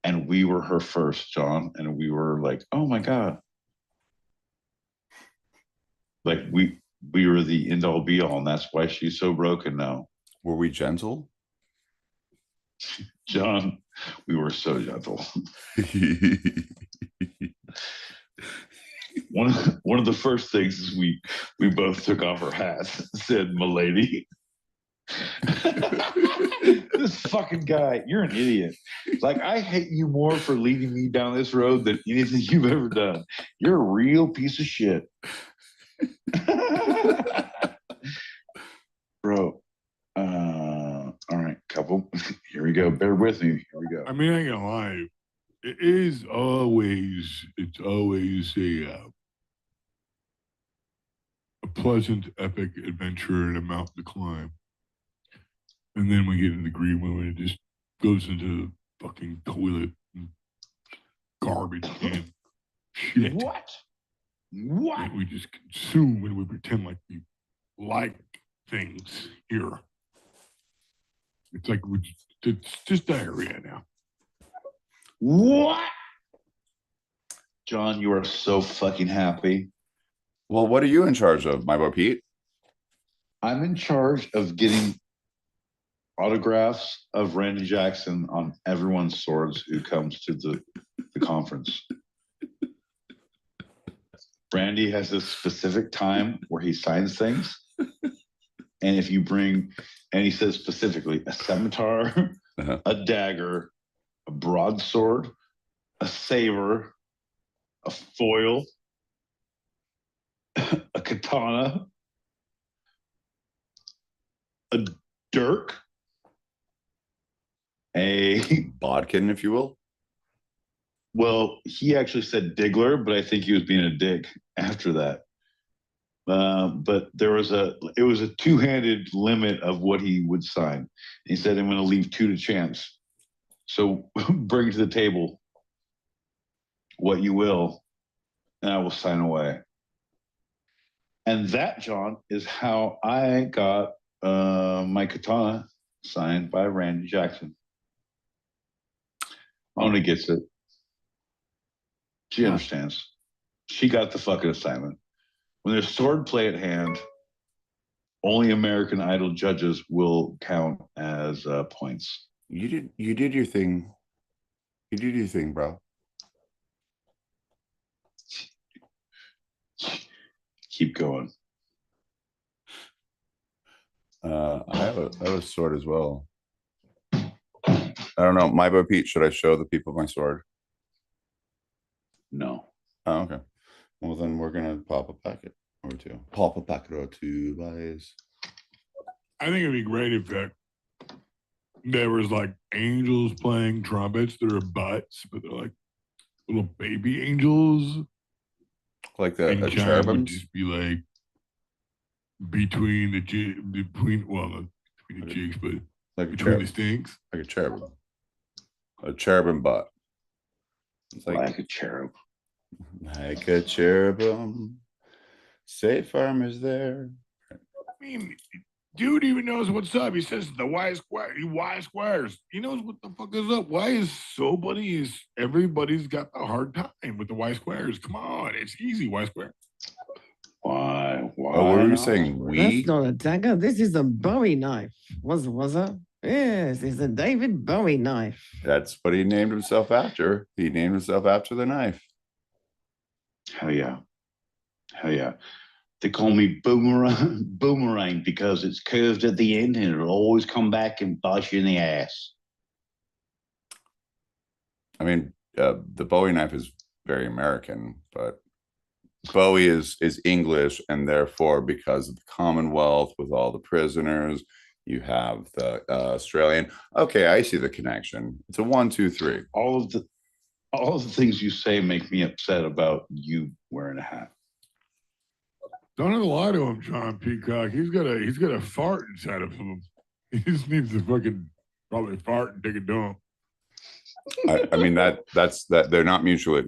And we were her first, John. And we were like, oh my God. Like we were the end all be all, and that's why she's so broken now. Were we gentle? John, we were so gentle. One of the first things is we both took off our hats and said, "Milady." This fucking guy, you're an idiot. Like, I hate you more for leading me down this road than anything you've ever done. You're a real piece of shit. Bro. All right, couple. Here we go. Bear with me. Here we go. I mean, I ain't gonna lie. It's always a pleasant, epic adventure and a mountain to climb. And then we get into the green room and it just goes into the fucking toilet and garbage and shit. What? And we just consume and we pretend like we like things here. It's like it's just diarrhea now. What? John, you are so fucking happy. Well, what are you in charge of, my boy Pete? I'm in charge of getting autographs of Randy Jackson on everyone's swords who comes to the conference. Randy has a specific time where he signs things. And if you bring, and he says specifically, a scimitar, a dagger, a broadsword, a saber, a foil, a katana, a dirk, a bodkin, if you will. Well, he actually said Diggler, but I think he was being a dick after that. But it was a two-handed limit of what he would sign. He said, I'm going to leave 2 to chance. So bring to the table what you will, and I will sign away. And that, John, is how I got my katana signed by Randy Jackson. Mona gets it. She understands. She got the fucking assignment. When there's swordplay at hand, only American Idol judges will count as points. You did your thing. You did your thing, bro. Keep going. I have a sword as well. I don't know. My boy Pete, should I show the people my sword? No. Oh, okay. Well, then we're gonna pop a packet or 2. Pop a packet or 2, guys. I think it'd be great if there was like angels playing trumpets that are butts, but they're like little baby angels. Like and a Chime cherubim. would just be like between the jigs, but like between the stinks. Like a cherubim. A cherubim butt. It's like a cherub. Like a cherubim. Safe Farm is there. I mean, dude even knows what's up. He says the Y squares. He knows what the fuck is up. Why is everybody's got a hard time with the Y squares? Come on, it's easy, Y square. Why? Oh, what were you saying? That's not a dagger. This is a Bowie knife. Was it? Yes, it's a David Bowie knife. That's what he named himself after. He named himself after the knife. Hell yeah. Hell yeah. They call me boomerang because it's curved at the end and it'll always come back and bite you in the ass. I mean, the Bowie knife is very American, but Bowie is English, and therefore, because of the Commonwealth with all the prisoners, you have the Australian. Okay, I see the connection. It's a 1, 2, 3. All of the things you say make me upset about you wearing a hat. Don't have to lie to him, John Peacock. He's got a fart inside of him. He just needs to fucking probably fart and take a dump. I mean that's they're not mutually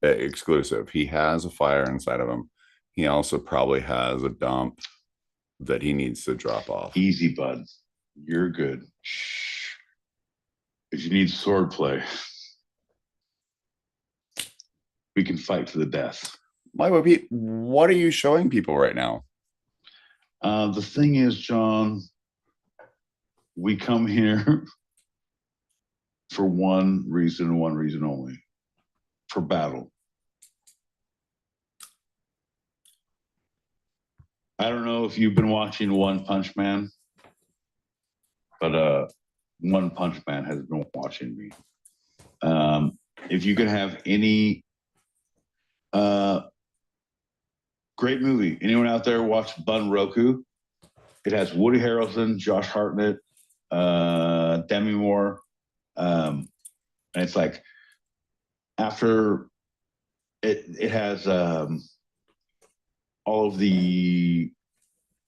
exclusive. He has a fire inside of him. He also probably has a dump that he needs to drop off. Easy, bud. You're good. Shh. If you need sword play, we can fight to the death. What are you showing people right now? The thing is, John, we come here for one reason and one reason only: for battle. I don't know if you've been watching One Punch Man, but One Punch Man has been watching me. If you could have any great movie, anyone out there watch Bun Roku? It has Woody Harrelson, Josh Hartnett, Demi Moore. And it's like after it has all of the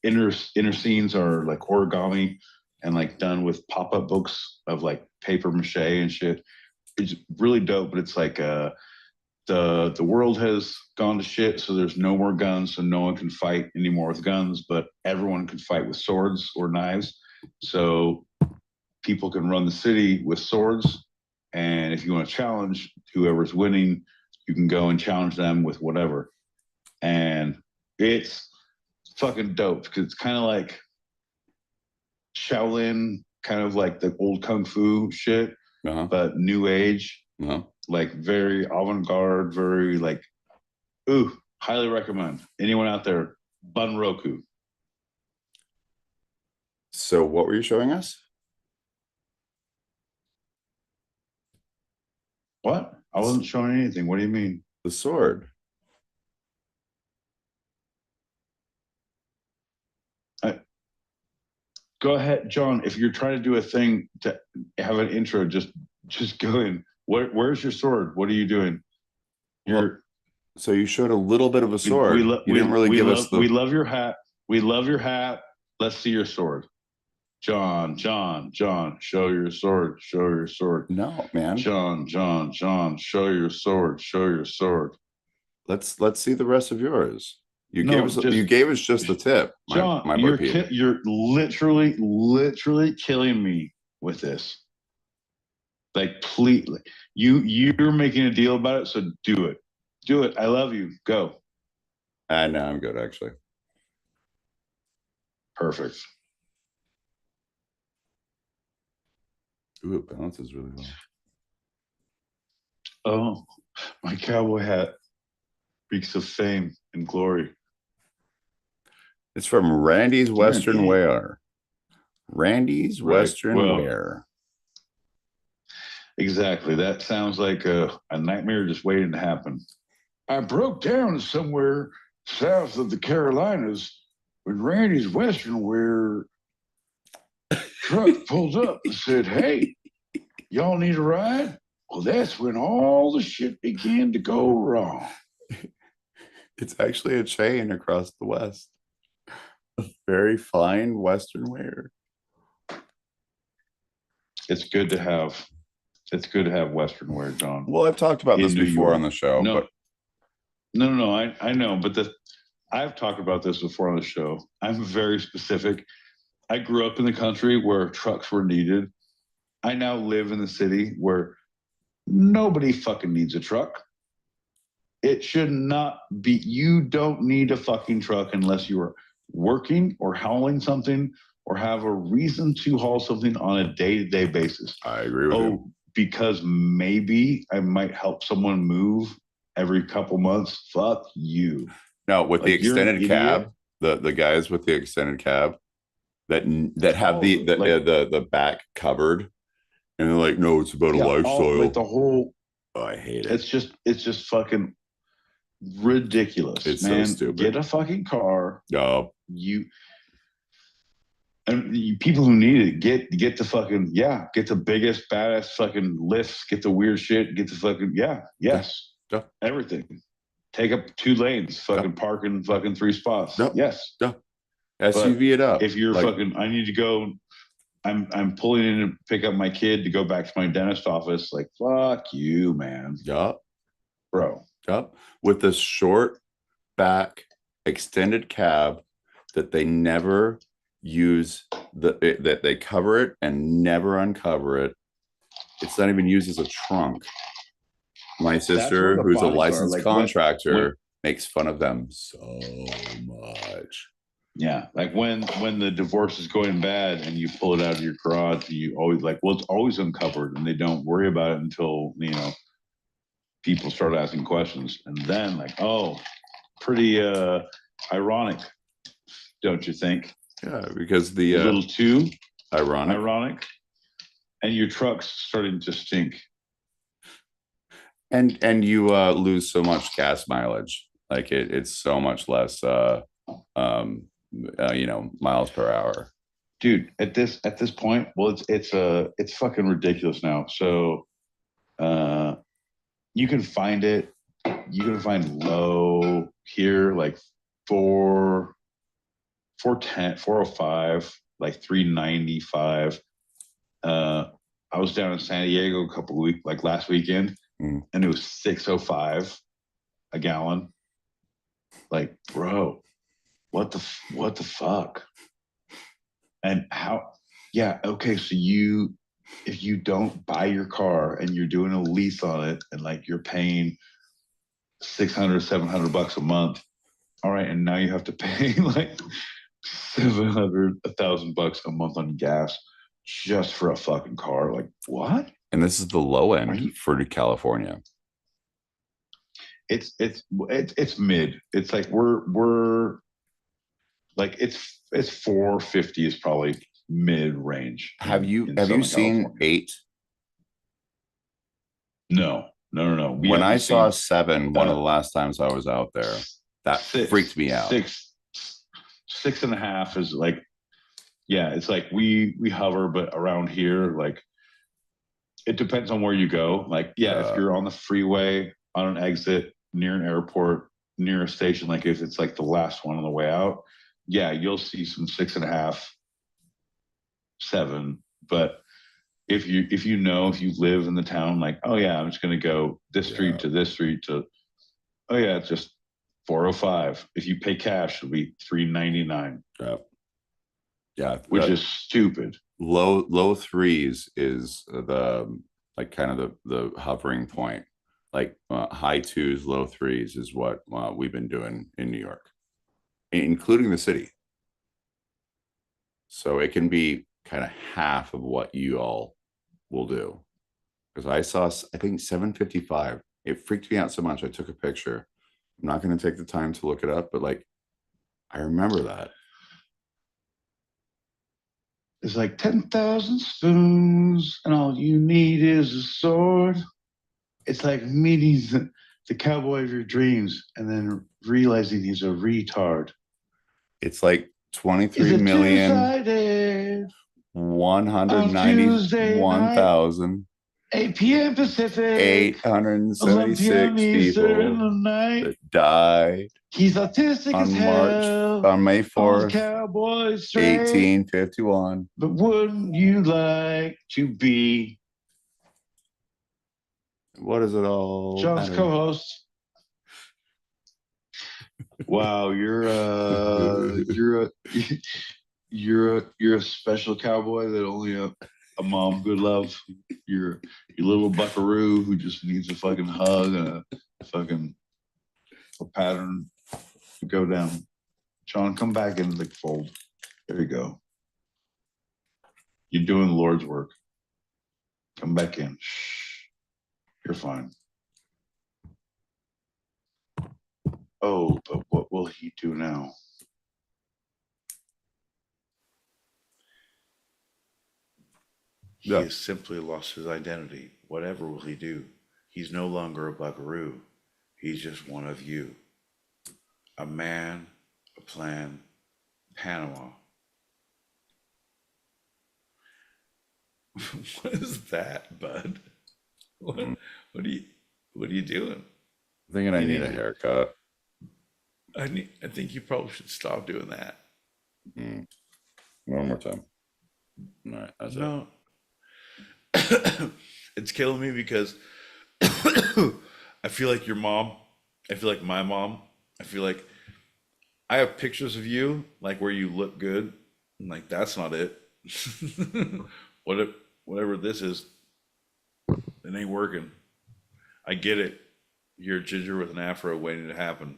inner scenes are like origami and like done with pop-up books of like paper mache and shit. It's really dope, but it's like the world has gone to shit, so there's no more guns, so no one can fight anymore with guns, but everyone can fight with swords or knives. So people can run the city with swords, and if you want to challenge whoever's winning, you can go and challenge them with whatever. And it's fucking dope because it's kind of like Shaolin, kind of like the old kung fu shit, but new age, like very avant-garde, very like, ooh, highly recommend. Anyone out there, Bun Roku. So what were you showing us? What? I wasn't showing anything. What do you mean? The sword. Go ahead, John. If you're trying to do a thing to have an intro, just go in. Where's your sword? What are you doing? So you showed a little bit of a sword. You didn't really give us the... We love your hat. We love your hat. Let's see your sword. John, show your sword. Show your sword. No, man. John, show your sword. Show your sword. Let's see the rest of yours. You gave us just the tip. John, you're literally killing me with this. Like, please, you're making a deal about it, so do it. Do it. I love you. Go. No, I'm good, actually. Perfect. Ooh, it balances really well. Oh, my cowboy hat reeks of fame and glory. It's from Randy's Western Wear. Randy's Western Wear. Exactly. That sounds like a nightmare just waiting to happen. I broke down somewhere south of the Carolinas when Randy's Western Wear truck pulled up and said, "Hey, y'all need a ride?" Well, that's when all the shit began to go wrong. It's actually a chain across the West. A very fine Western wear. It's good to have Western wear, John. Well, I've talked about this before on the show. No, but... no, I know, but I've talked about this before on the show. I'm very specific. I grew up in the country where trucks were needed. I now live in the city where nobody fucking needs a truck. It should not be. You don't need a fucking truck unless you are working or hauling something or have a reason to haul something on a day-to-day basis. I agree with you. Because maybe I might help someone move every couple months. Fuck you. Now with the Like, you're an extended cab, the guys with the extended cab that have the back covered, and they're like, no, it's about a lifestyle. Like the whole. Oh, I hate it. It's just fucking ridiculous. It's man. so stupid. Get a fucking car. No. People who need it, get the fucking, get the biggest badass fucking lifts, get the weird shit, get the fucking everything. Take up 2 lanes, fucking park in fucking 3 spots. Yes. SUV it up. If you're fucking, I need to go. I'm pulling in to pick up my kid to go back to my dentist office. Like, fuck you, man. Yup. Bro. Yup. With the short back extended cab that they never use, that they cover it and never uncover it. It's not even used as a trunk. My sister, who's a licensed contractor, makes fun of them so much. Yeah, like when the divorce is going bad and you pull it out of your garage, you always like, well, it's always uncovered, and they don't worry about it until people start asking questions, and then like, oh, pretty ironic, don't you think? Yeah, because the a little too ironic, and your truck's starting to stink, and you lose so much gas mileage. Like it's so much less. Miles per hour, dude. At this point, well, it's fucking ridiculous now. So, you can find it. You can find low here, like 410, 405, like 395. I was down in San Diego a couple of weeks, like last weekend, and it was 605 a gallon. Like, bro. What the fuck? And how? Yeah, okay. So if you don't buy your car and you're doing a lease on it, and like you're paying $600, $700 a month, all right, and now you have to pay like $700, $1,000 a month on gas just for a fucking car. Like, what? And this is the low end for California. It's mid. It's like we're. Like it's 450 is probably mid range. Have you seen 8? No. When I saw 7, one of the last times I was out there, that freaked me out. 6.5 is like, it's like we hover, but around here, like it depends on where you go. Like, if you're on the freeway, on an exit, near an airport, near a station, like if it's like the last one on the way out, you'll see some 6.5, 7. But if you live in the town, like, oh yeah, I'm just gonna go this street to this street to, oh yeah, it's just 405. If you pay cash, it'll be 399. Yeah, which is stupid. Low threes is the like kind of the hovering point. Like high 2s, low 3s is what we've been doing in New York, including the city. So it can be kind of half of what you all will do. Because I think 755. It freaked me out so much. I took a picture. I'm not going to take the time to look it up, but like, I remember that. It's like 10,000 spoons, and all you need is a sword. It's like meeting the cowboy of your dreams and then realizing he's a retard. It's like 23,191,000 8 p.m. Pacific, 876 people that died. He's autistic on as hell. On May 4th, 1851. But wouldn't you like to be what is it all? John's co-host? Wow, you're you're a special cowboy that only a mom could love. You're your little buckaroo who just needs a fucking hug and a pattern to go down. Sean, come back into the fold. There you go. You're doing the Lord's work. Come back in. Shh. You're fine. Oh, but what will he do now? He has simply lost his identity. Whatever will he do? He's no longer a buckaroo. He's just one of you. A man, a plan, Panama. What is that, bud? What are you doing? I'm thinking I need a haircut. I think you probably should stop doing that. One more time. All right, that's no. It's killing me because I feel like your mom. I feel like my mom. I feel like I have pictures of you, like where you look good. I'm like, that's not it. Whatever this is, it ain't working. I get it. You're a ginger with an afro waiting to happen.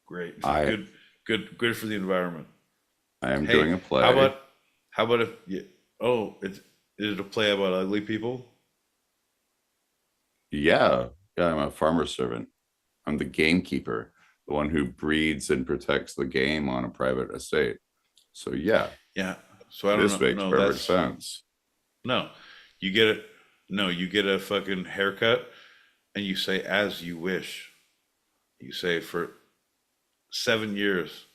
Great. Good for the environment. I am doing a play. How about if is it a play about ugly people? Yeah, I'm a farmer servant. I'm the gamekeeper, the one who breeds and protects the game on a private estate. So yeah. So I don't know. This makes perfect sense. No, you get it. No, you get a fucking haircut, and you say as you wish. You say for 7 years,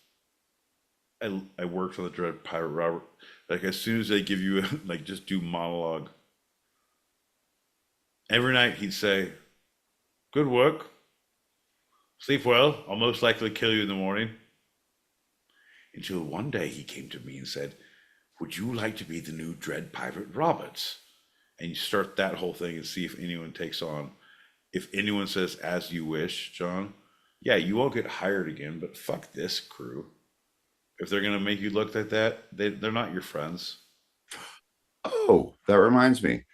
I worked for the Dread Pirate Robert. Like as soon as they give you like just do monologue. Every night he'd say, "Good work. Sleep well. I'll most likely kill you in the morning." Until one day he came to me and said, "Would you like to be the new Dread Pirate Roberts?" And you start that whole thing and see if anyone takes on. If anyone says as you wish, John, yeah, you won't get hired again, but fuck this crew. If they're going to make you look like that, they're not your friends. Oh, that reminds me.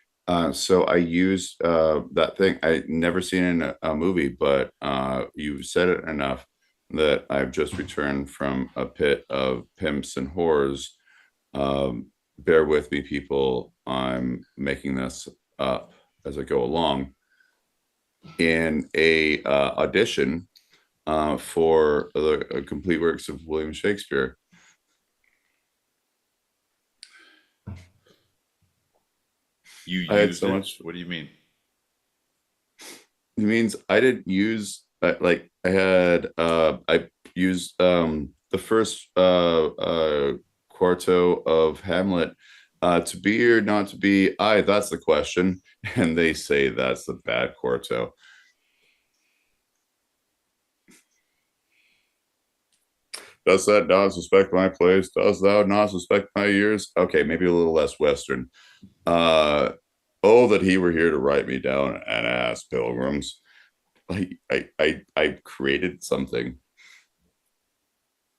So I used that thing. I never seen it in a movie, but you said it enough that I've just returned from a pit of pimps and whores. Bear with me, people. I'm making this up as I go along. In a audition for the complete works of William Shakespeare. I had so much. What do you mean? It means I didn't use I used the first quarto of Hamlet, to be or not to be. That's the question, and they say that's the bad quarto. Does that not suspect my place? Does thou not suspect my years? Okay, maybe a little less Western. Oh, that he were here to write me down and ask pilgrims. Like I created something,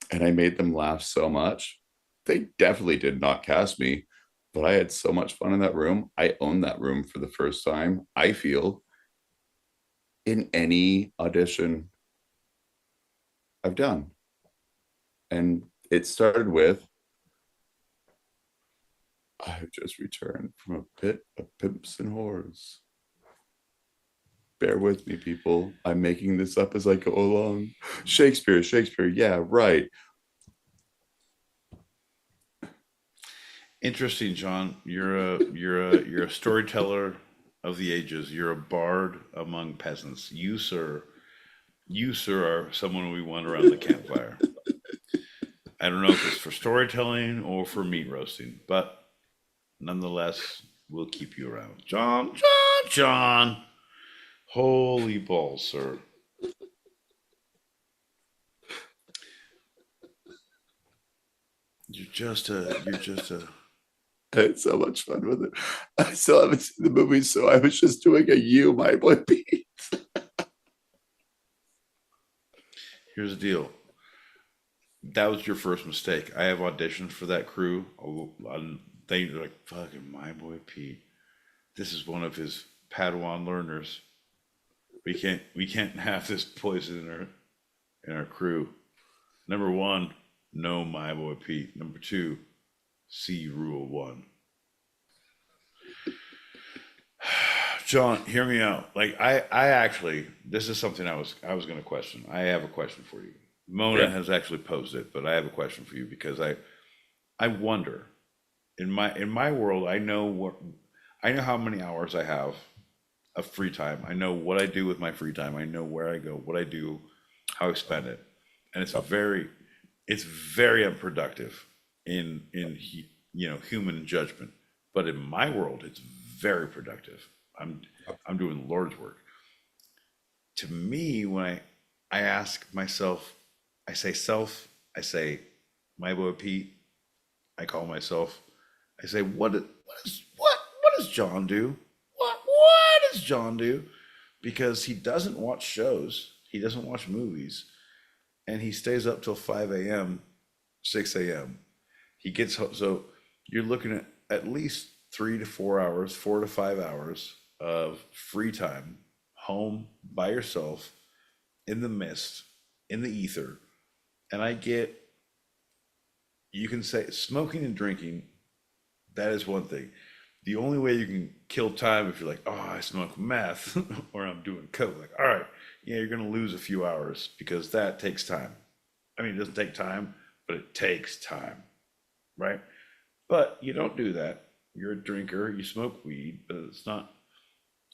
and I made them laugh so much. They definitely did not cast me, but I had so much fun in that room. I owned that room for the first time, I feel, in any audition I've done. And it started with, I've just returned from a pit of pimps and whores. Bear with me, people. I'm making this up as I go along. Shakespeare, yeah, right. Interesting, John. You're a storyteller of the ages. You're a bard among peasants. You, sir, are someone we want around the campfire. I don't know if it's for storytelling or for meat roasting, but nonetheless, we'll keep you around. John. Holy balls, sir. You're just a. I had so much fun with it. I still haven't seen the movie, so I was just doing a you, my boy Pete. Here's the deal. that was your first mistake. I have auditioned for that crew. They're like, fucking my boy Pete. This is one of his Padawan learners. We can't have this poison in our crew. Number one, no my boy Pete. Number two, see rule one. John, hear me out. Like I actually, this is something I was going to question. I have a question for you. Mona has actually posed it, but I have a question for you because I wonder in my world, I know how many hours I have of free time. I know what I do with my free time. I know where I go, what I do, how I spend it, and it's very unproductive in human judgment. But in my world, it's very productive. I'm doing Lord's work. To me, when I ask myself, I say self, I say my boy Pete, I call myself, I say, what does John do? What does John do? Because he doesn't watch shows, he doesn't watch movies, and he stays up till 5 a.m., 6 a.m. He gets home, so you're looking at least 3 to 4 hours, 4 to 5 hours of free time, home by yourself, in the mist, in the ether. And you can say smoking and drinking, that is one thing. The only way you can kill time if you're like, oh, I smoke meth or I'm doing coke, like, all right, yeah, you're going to lose a few hours because that takes time. I mean, it doesn't take time, but it takes time, right? But you don't do that. You're a drinker, you smoke weed, but it's not,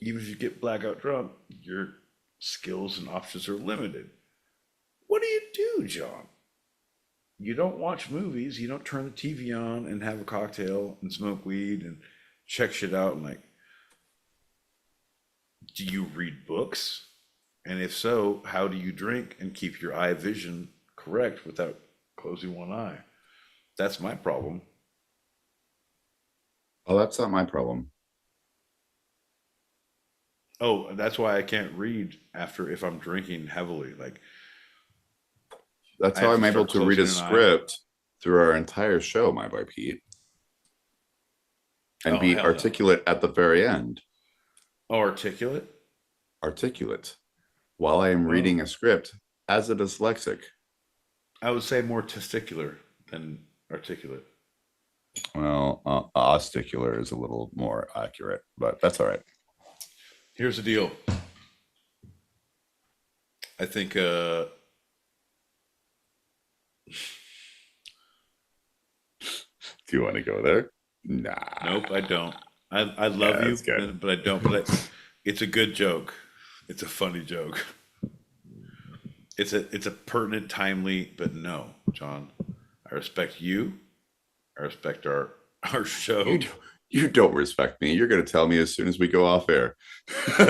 even if you get blackout drunk, your skills and options are limited. What do you do, John? You don't watch movies, you don't turn the TV on and have a cocktail and smoke weed and check shit out and like, do you read books? And if so, how do you drink and keep your eye vision correct without closing one eye? That's my problem. Oh, that's not my problem. Oh, that's why I can't read if I'm drinking heavily. Like, that's how I'm able to read a script through our entire show, my boy Pete, and be articulate at the very end. Oh, articulate? Articulate. While I am reading a script as a dyslexic. I would say more testicular than articulate. Well, osticular is a little more accurate, but that's all right. Here's the deal. I think do you want to go there? Nah. Nope, I don't. I love you, but I don't. But it's a good joke. It's a funny joke. It's a pertinent, timely, but no, John. I respect you. I respect our show. You don't respect me. You're going to tell me as soon as we go off air. 100%.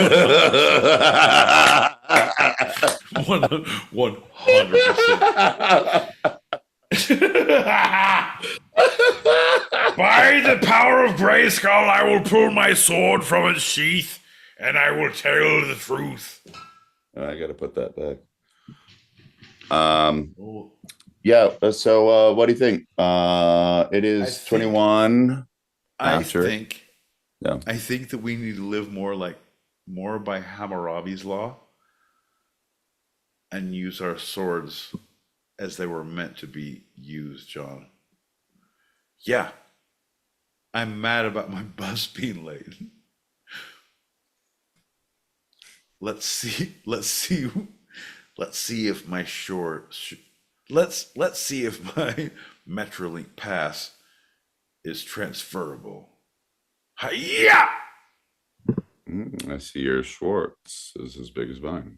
By the power of Grayskull, I will pull my sword from its sheath, and I will tell the truth. I got to put that back. Yeah. So, what do you think? It is 21. I think that we need to live more by Hammurabi's law and use our swords as they were meant to be used, John. Yeah. I'm mad about my bus being late. Let's see if my let's see if my Metrolink pass is transferable. Hiya! I see your Schwartz is as big as mine.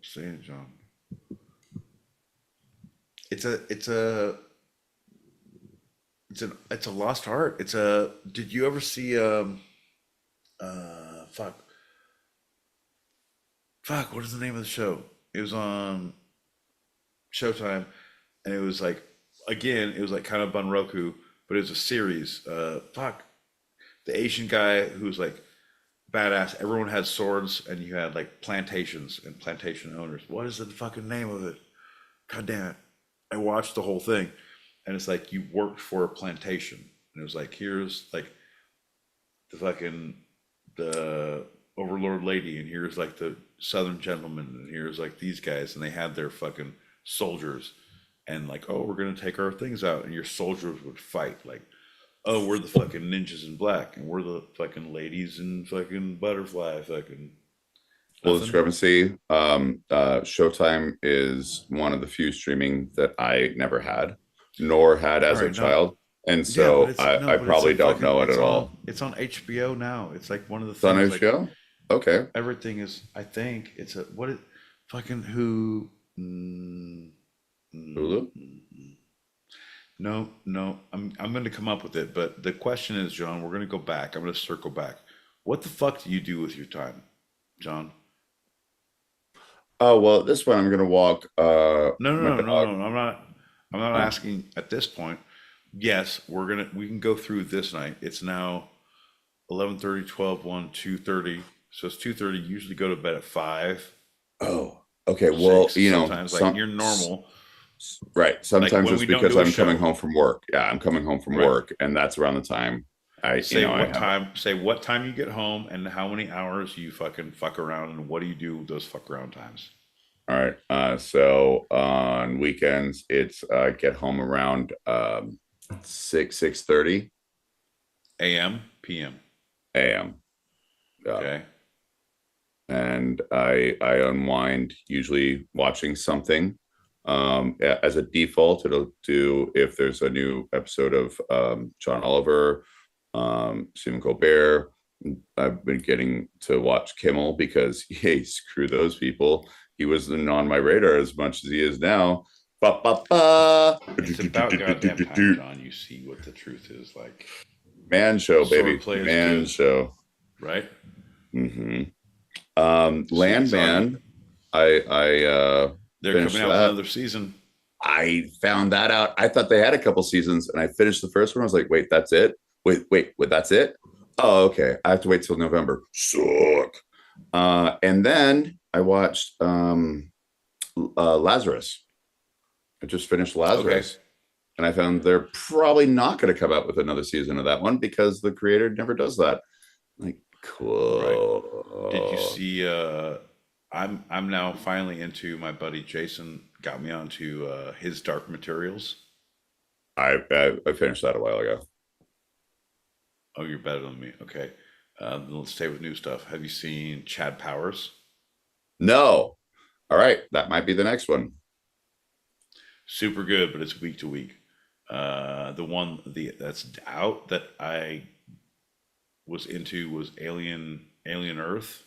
Say it, John. It's a lost art. Did you ever see what is the name of the show? It was on Showtime, and it was like kind of Bunroku, but it was a series. The Asian guy who's like badass. Everyone had swords, and you had like plantations and plantation owners. What is the fucking name of it? God damn it! I watched the whole thing, and it's like you worked for a plantation, and it was like here's like the fucking the overlord lady, and here's like the southern gentleman, and here's like these guys, and they had their fucking soldiers, and like, oh, we're gonna take our things out, and your soldiers would fight like, oh, we're the fucking ninjas in black, and we're the fucking ladies in fucking butterfly fucking. Full Nothing? discrepancy. Showtime is one of the few streaming that I never had, nor had as All a right, no. child, and Yeah, so but it's, no, I but probably it's a don't fucking, know it it's at on, all. It's on HBO now. It's like one of the It's on things. Like, HBO. Okay. everything is. I think it's a what it fucking who. Hulu. No, no. I'm going to come up with it, but the question is, John. We're going to go back. I'm going to circle back. What the fuck do you do with your time, John? Oh well, this one I'm gonna walk. No, no, My no, no, dog. no. I'm not. I'm not asking at this point. Yes, we can go through this night. It's now 11:30, 12, 1, 2:30. So it's 2:30. Usually go to bed at 5. Oh, okay. Well, 6, you know, sometimes like you're normal. right. Sometimes when it's we don't because do a I'm coming show. home from work. Yeah, I'm coming home from Right. work, and that's around the time Say I what have. time. Say what time you get home and how many hours you fucking fuck around, and what do you do with those fuck around times? All right. So on weekends, it's get home around 6:30 A.M. P.M. a.m. Okay. And I unwind usually watching something. As a default, it'll do if there's a new episode of John Oliver, Stephen Colbert. I've been getting to watch Kimmel because, hey, screw those people. He wasn't on my radar as much as he is now. Ba, ba, ba. It's about goddamn time, John. You see what the truth is like. Man show, baby. Swordplay is Man good. show. Right? Mm-hmm. Landman. They're Finished coming out with that. another season. I found that out. I thought they had a couple seasons, and I finished the first one. I was like, wait, that's it? Wait, that's it? Oh, okay. I have to wait till November. Suck. And then I watched Lazarus. I just finished Lazarus. Okay. And I found they're probably not going to come out with another season of that one because the creator never does that. Like, cool. Did you see I'm now finally into my buddy Jason got me onto his Dark Materials. I finished that a while ago. Oh, you're better than me. Okay. Then let's stay with new stuff. Have you seen Chad Powers? No. All right. That might be the next one. Super good, but it's week to week. The one that's out that I was into was Alien Earth.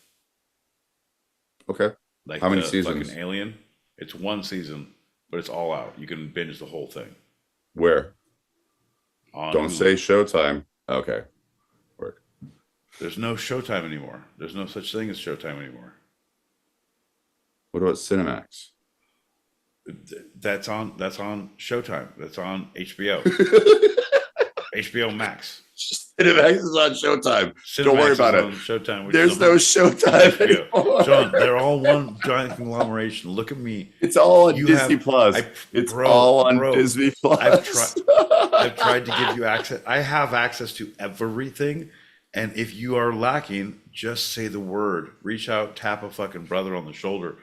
Okay. Like how many the seasons? fucking Alien. It's one season, but it's all out. You can binge the whole thing. Where? On Don't Hulu. say Showtime. Okay. Work. There's no Showtime anymore. There's no such thing as Showtime anymore. What about Cinemax? That's on Showtime. That's on HBO. HBO Max. Cinemax is on Showtime. Don't worry about it. Showtime. There's no Showtime anymore. John, they're all one giant conglomeration. Look at me. It's all on Disney Plus. It's all on Disney Plus. I've tried to give you access. I have access to everything. And if you are lacking, just say the word. Reach out, tap a fucking brother on the shoulder.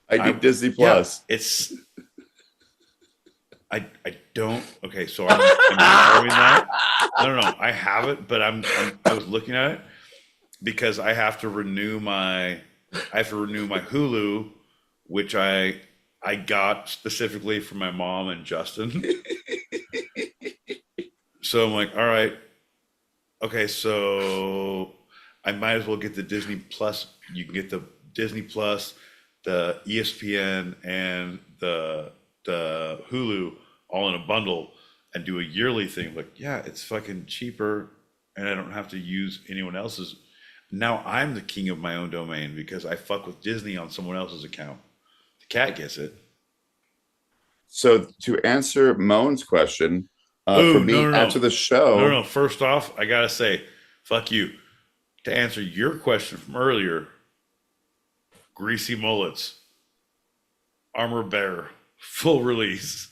I need Disney Plus. Yeah, it's. I don't. Okay, so I'm ignoring that. No, I have it, but I was looking at it because I have to renew my Hulu, which I got specifically for my mom and Justin. So I'm like, all right, okay, so I might as well get the Disney Plus. You can get the Disney Plus, the ESPN, and the Hulu all in a bundle and do a yearly thing. Like, yeah, it's fucking cheaper and I don't have to use anyone else's. Now I'm the king of my own domain because I fuck with Disney on someone else's account. The cat gets it. So to answer Moan's question, for me, after the show. No. First off, I gotta say, fuck you. to answer your question from earlier, greasy mullets, Armor Bear, full release.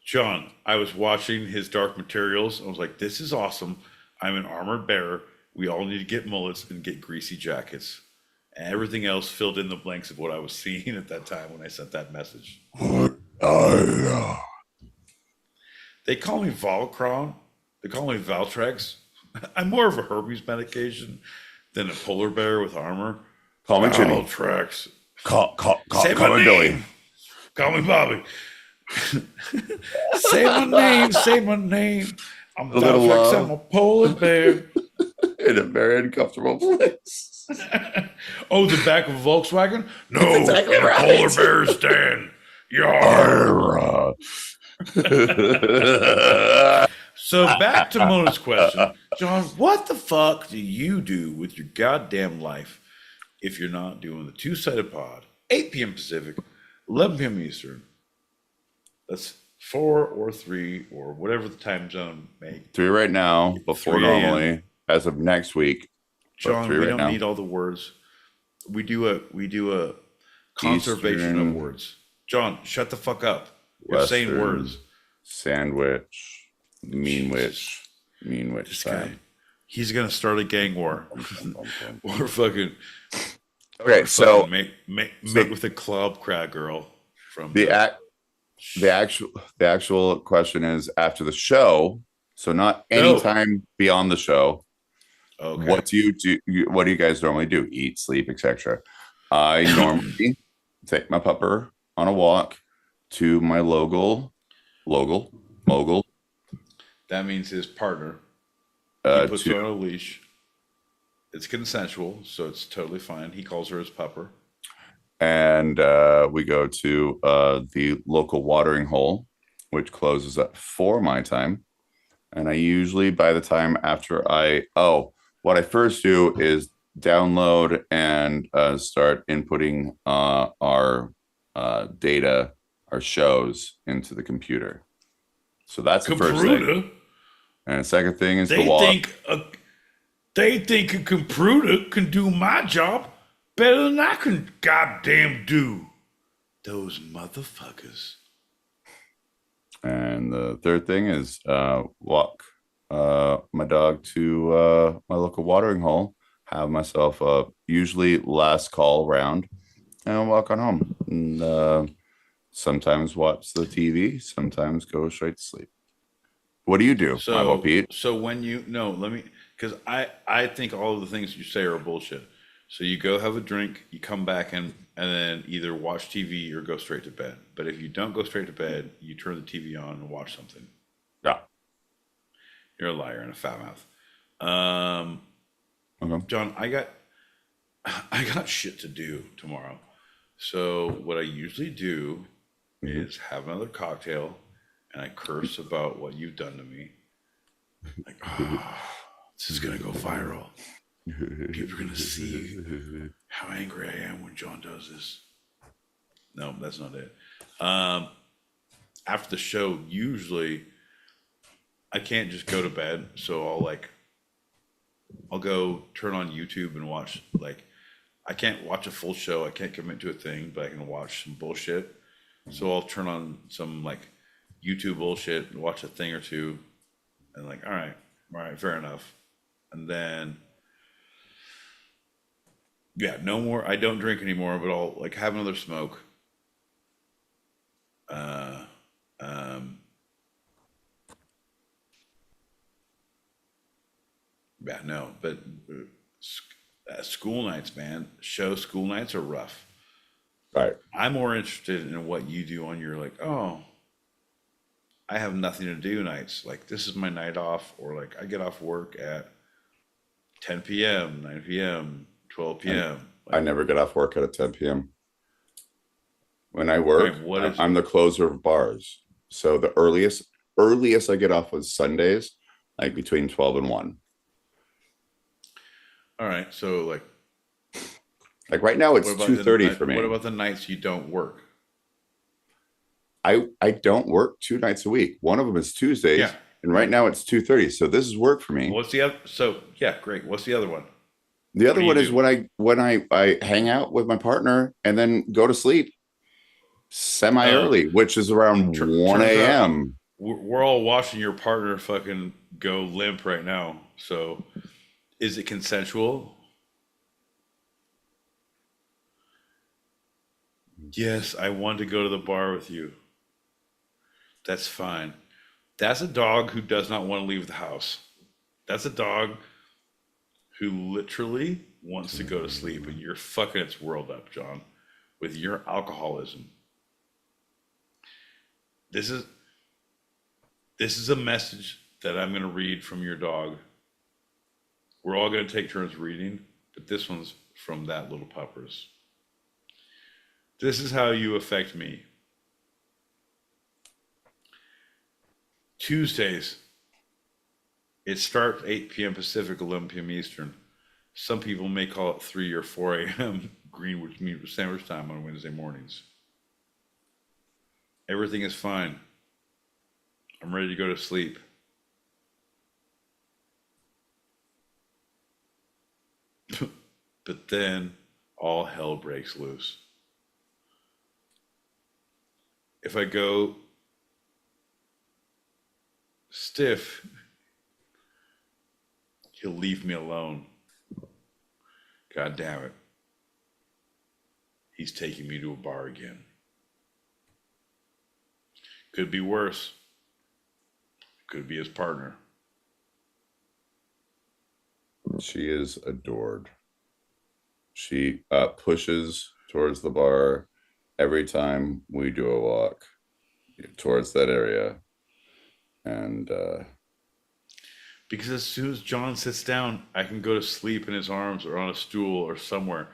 John, I was watching his Dark Materials. I was like, this is awesome. I'm an Armored Bear. We all need to get mullets and get greasy jackets. And everything else filled in the blanks of what I was seeing at that time when I sent that message. They call me Volcron. They call me Valtrex. I'm more of a herpes medication than a polar bear with armor. Call me Jimmy. Valtrex. Call Say me my Billy. name. Call me Bobby. Say my name. Say my name. I'm Valtrex. I'm a polar bear. In a very uncomfortable place. Oh, the back of a Volkswagen? No, That's exactly in a right. polar bear's den. Yarr. So back to Mona's question. John, what the fuck do you do with your goddamn life if you're not doing the two-sided pod, 8 p.m. Pacific, 11 p.m. Eastern? That's 4 or 3 or whatever the time zone may. 3 right now, before 3 a.m. normally, as of next week. John, we right don't now. need all the words. We do a conservation Eastern, of words. John, shut the fuck up. You're saying Western, words. Sandwich, meanwich This guy, time. he's gonna start a gang war. Or fucking. Okay, so mate with a club crowd girl from the actual question is after the show, so not any time beyond the show. Okay. What do you do? What do you guys normally do? Eat, sleep, etc. I normally take my pupper on a walk to my mogul. That means his partner. He puts her on a leash. It's consensual, so it's totally fine. He calls her his pupper. And we go to the local watering hole, which closes at 4 my time. And I usually, by the time after what I first do is download and start inputting our data, our shows into the computer. So that's the first thing. And the second thing is the walk. They think a computer can do my job better than I can goddamn do. Those motherfuckers. And the third thing is walk my dog to my local watering hole, have myself a usually last call round, and walk on home. And sometimes watch the TV, sometimes go straight to sleep. What do you do, Pete? So when because I think all of the things you say are bullshit. So you go have a drink, you come back and then either watch TV or go straight to bed. But if you don't go straight to bed, you turn the TV on and watch something. Yeah. You're a liar and a fat mouth. Okay. John, I got shit to do tomorrow. So what I usually do is have another cocktail and I curse about what you've done to me. Like, this is gonna go viral. People are gonna see how angry I am when John does this. No, that's not it. After the show, usually I can't just go to bed, so I'll go turn on YouTube and watch. I can't watch a full show. I can't commit to a thing, but I can watch some bullshit. So I'll turn on some YouTube bullshit and watch a thing or two, and all right, fair enough. And then, no more. I don't drink anymore, but I'll have another smoke. No, but school nights, man. School nights are rough. Right. I'm more interested in what you do on your I have nothing to do nights. This is my night off, or I get off work at 10 p.m., 9 p.m., 12 p.m. I never get off work at 10 p.m. When I work, I'm the closer of bars. So the earliest I get off was Sundays, between 12 and 1. All right. So right now it's 2:30 for me. What about the nights you don't work? I don't work 2 nights a week. One of them is Tuesdays, and right now it's 2:30. So this is work for me. What's the other? So great. What's the other one? The other do one you is do? when I hang out with my partner and then go to sleep semi early, which is around 1 Turns out a.m. we're all watching your partner fucking go limp right now. So, is it consensual? Yes, I want to go to the bar with you. That's fine. That's a dog who does not want to leave the house. That's a dog who literally wants to go to sleep, and you're fucking its world up, John, with your alcoholism. This is a message that I'm going to read from your dog. We're all going to take turns reading, but this one's from that little puppers. This is how you affect me. Tuesdays, it starts 8 p.m. Pacific, 11 p.m. Eastern. Some people may call it 3 or 4 a.m. Greenwich Mean Sandwich time on Wednesday mornings. Everything is fine. I'm ready to go to sleep. But then all hell breaks loose. If I go stiff, he'll leave me alone. God damn it. He's taking me to a bar again. Could be worse. Could be his partner. She is adored. She pushes towards the bar every time we do a walk towards that area. And because as soon as John sits down, I can go to sleep in his arms or on a stool or somewhere.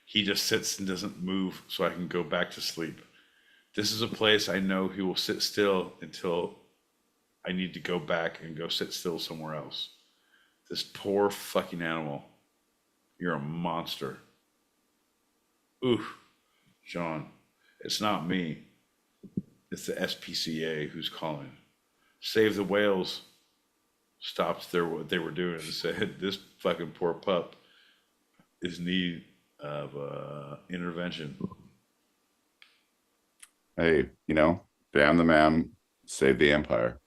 He just sits and doesn't move so I can go back to sleep. This is a place I know he will sit still until I need to go back and go sit still somewhere else. This poor fucking animal. You're a monster. Oof, John, it's not me. It's the SPCA who's calling. Save the Whales stopped what they were doing and said, this fucking poor pup is in need of intervention. Hey, damn the man, save the empire.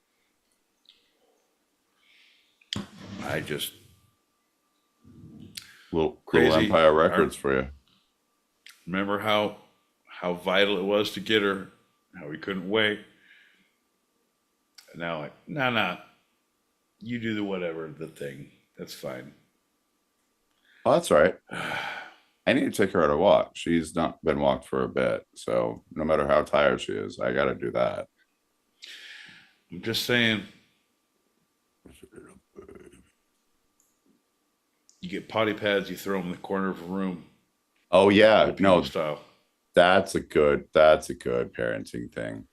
I just Little crazy. Empire Records for you. Remember how vital it was to get her, how we couldn't wait. And now like, nah, you do the thing. That's fine. Oh, that's right. I need to take her on a walk. She's not been walked for a bit. So no matter how tired she is, I got to do that. I'm just saying. You get potty pads, you throw them in the corner of a room. Oh yeah, no, style. That's a good parenting thing.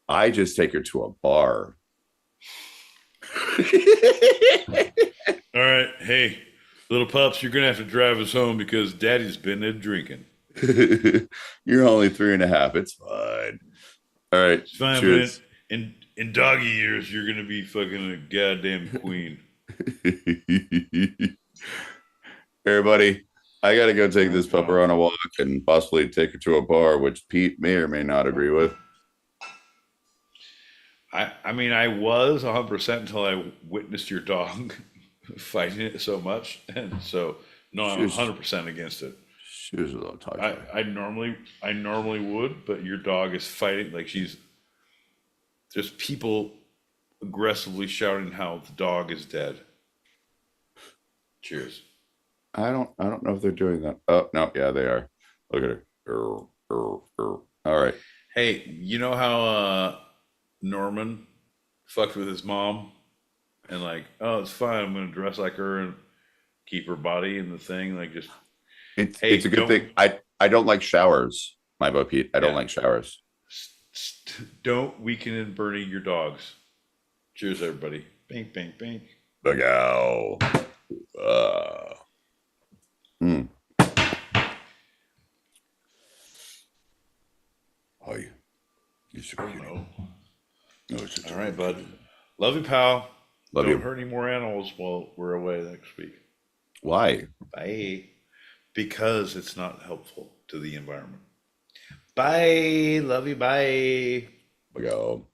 I just take her to a bar. All right, hey, little pups, you're gonna have to drive us home because Daddy's been there drinking. You're only 3.5. It's fine. All right, it's fine. cheers. But in doggy years, you're gonna be fucking a goddamn queen. Everybody, I gotta go take this pupper on a walk and possibly take her to a bar, which Pete may or may not agree with. I mean, I was 100% until I witnessed your dog fighting it so much, and so no, I'm 100% against it. She was a little toxic. I normally would, but your dog is fighting like there's people aggressively shouting how the dog is dead. Cheers. I don't know if they're doing that. Oh no, yeah, they are. Look at her. All right. Hey, you know how Norman fucked with his mom and like, oh, it's fine, I'm gonna dress like her and keep her body in the thing, like just it's a good thing. I don't like showers, my boy Pete. I don't like showers. Don't weaken and Bernie your dogs. Cheers, everybody. Bink, bink, bink. Look out. Oh, you should know. All right, bud. Love you, pal. Don't hurt any more animals while we're away next week. Why? Bye. Because it's not helpful to the environment. Bye. Love you. Bye. We go.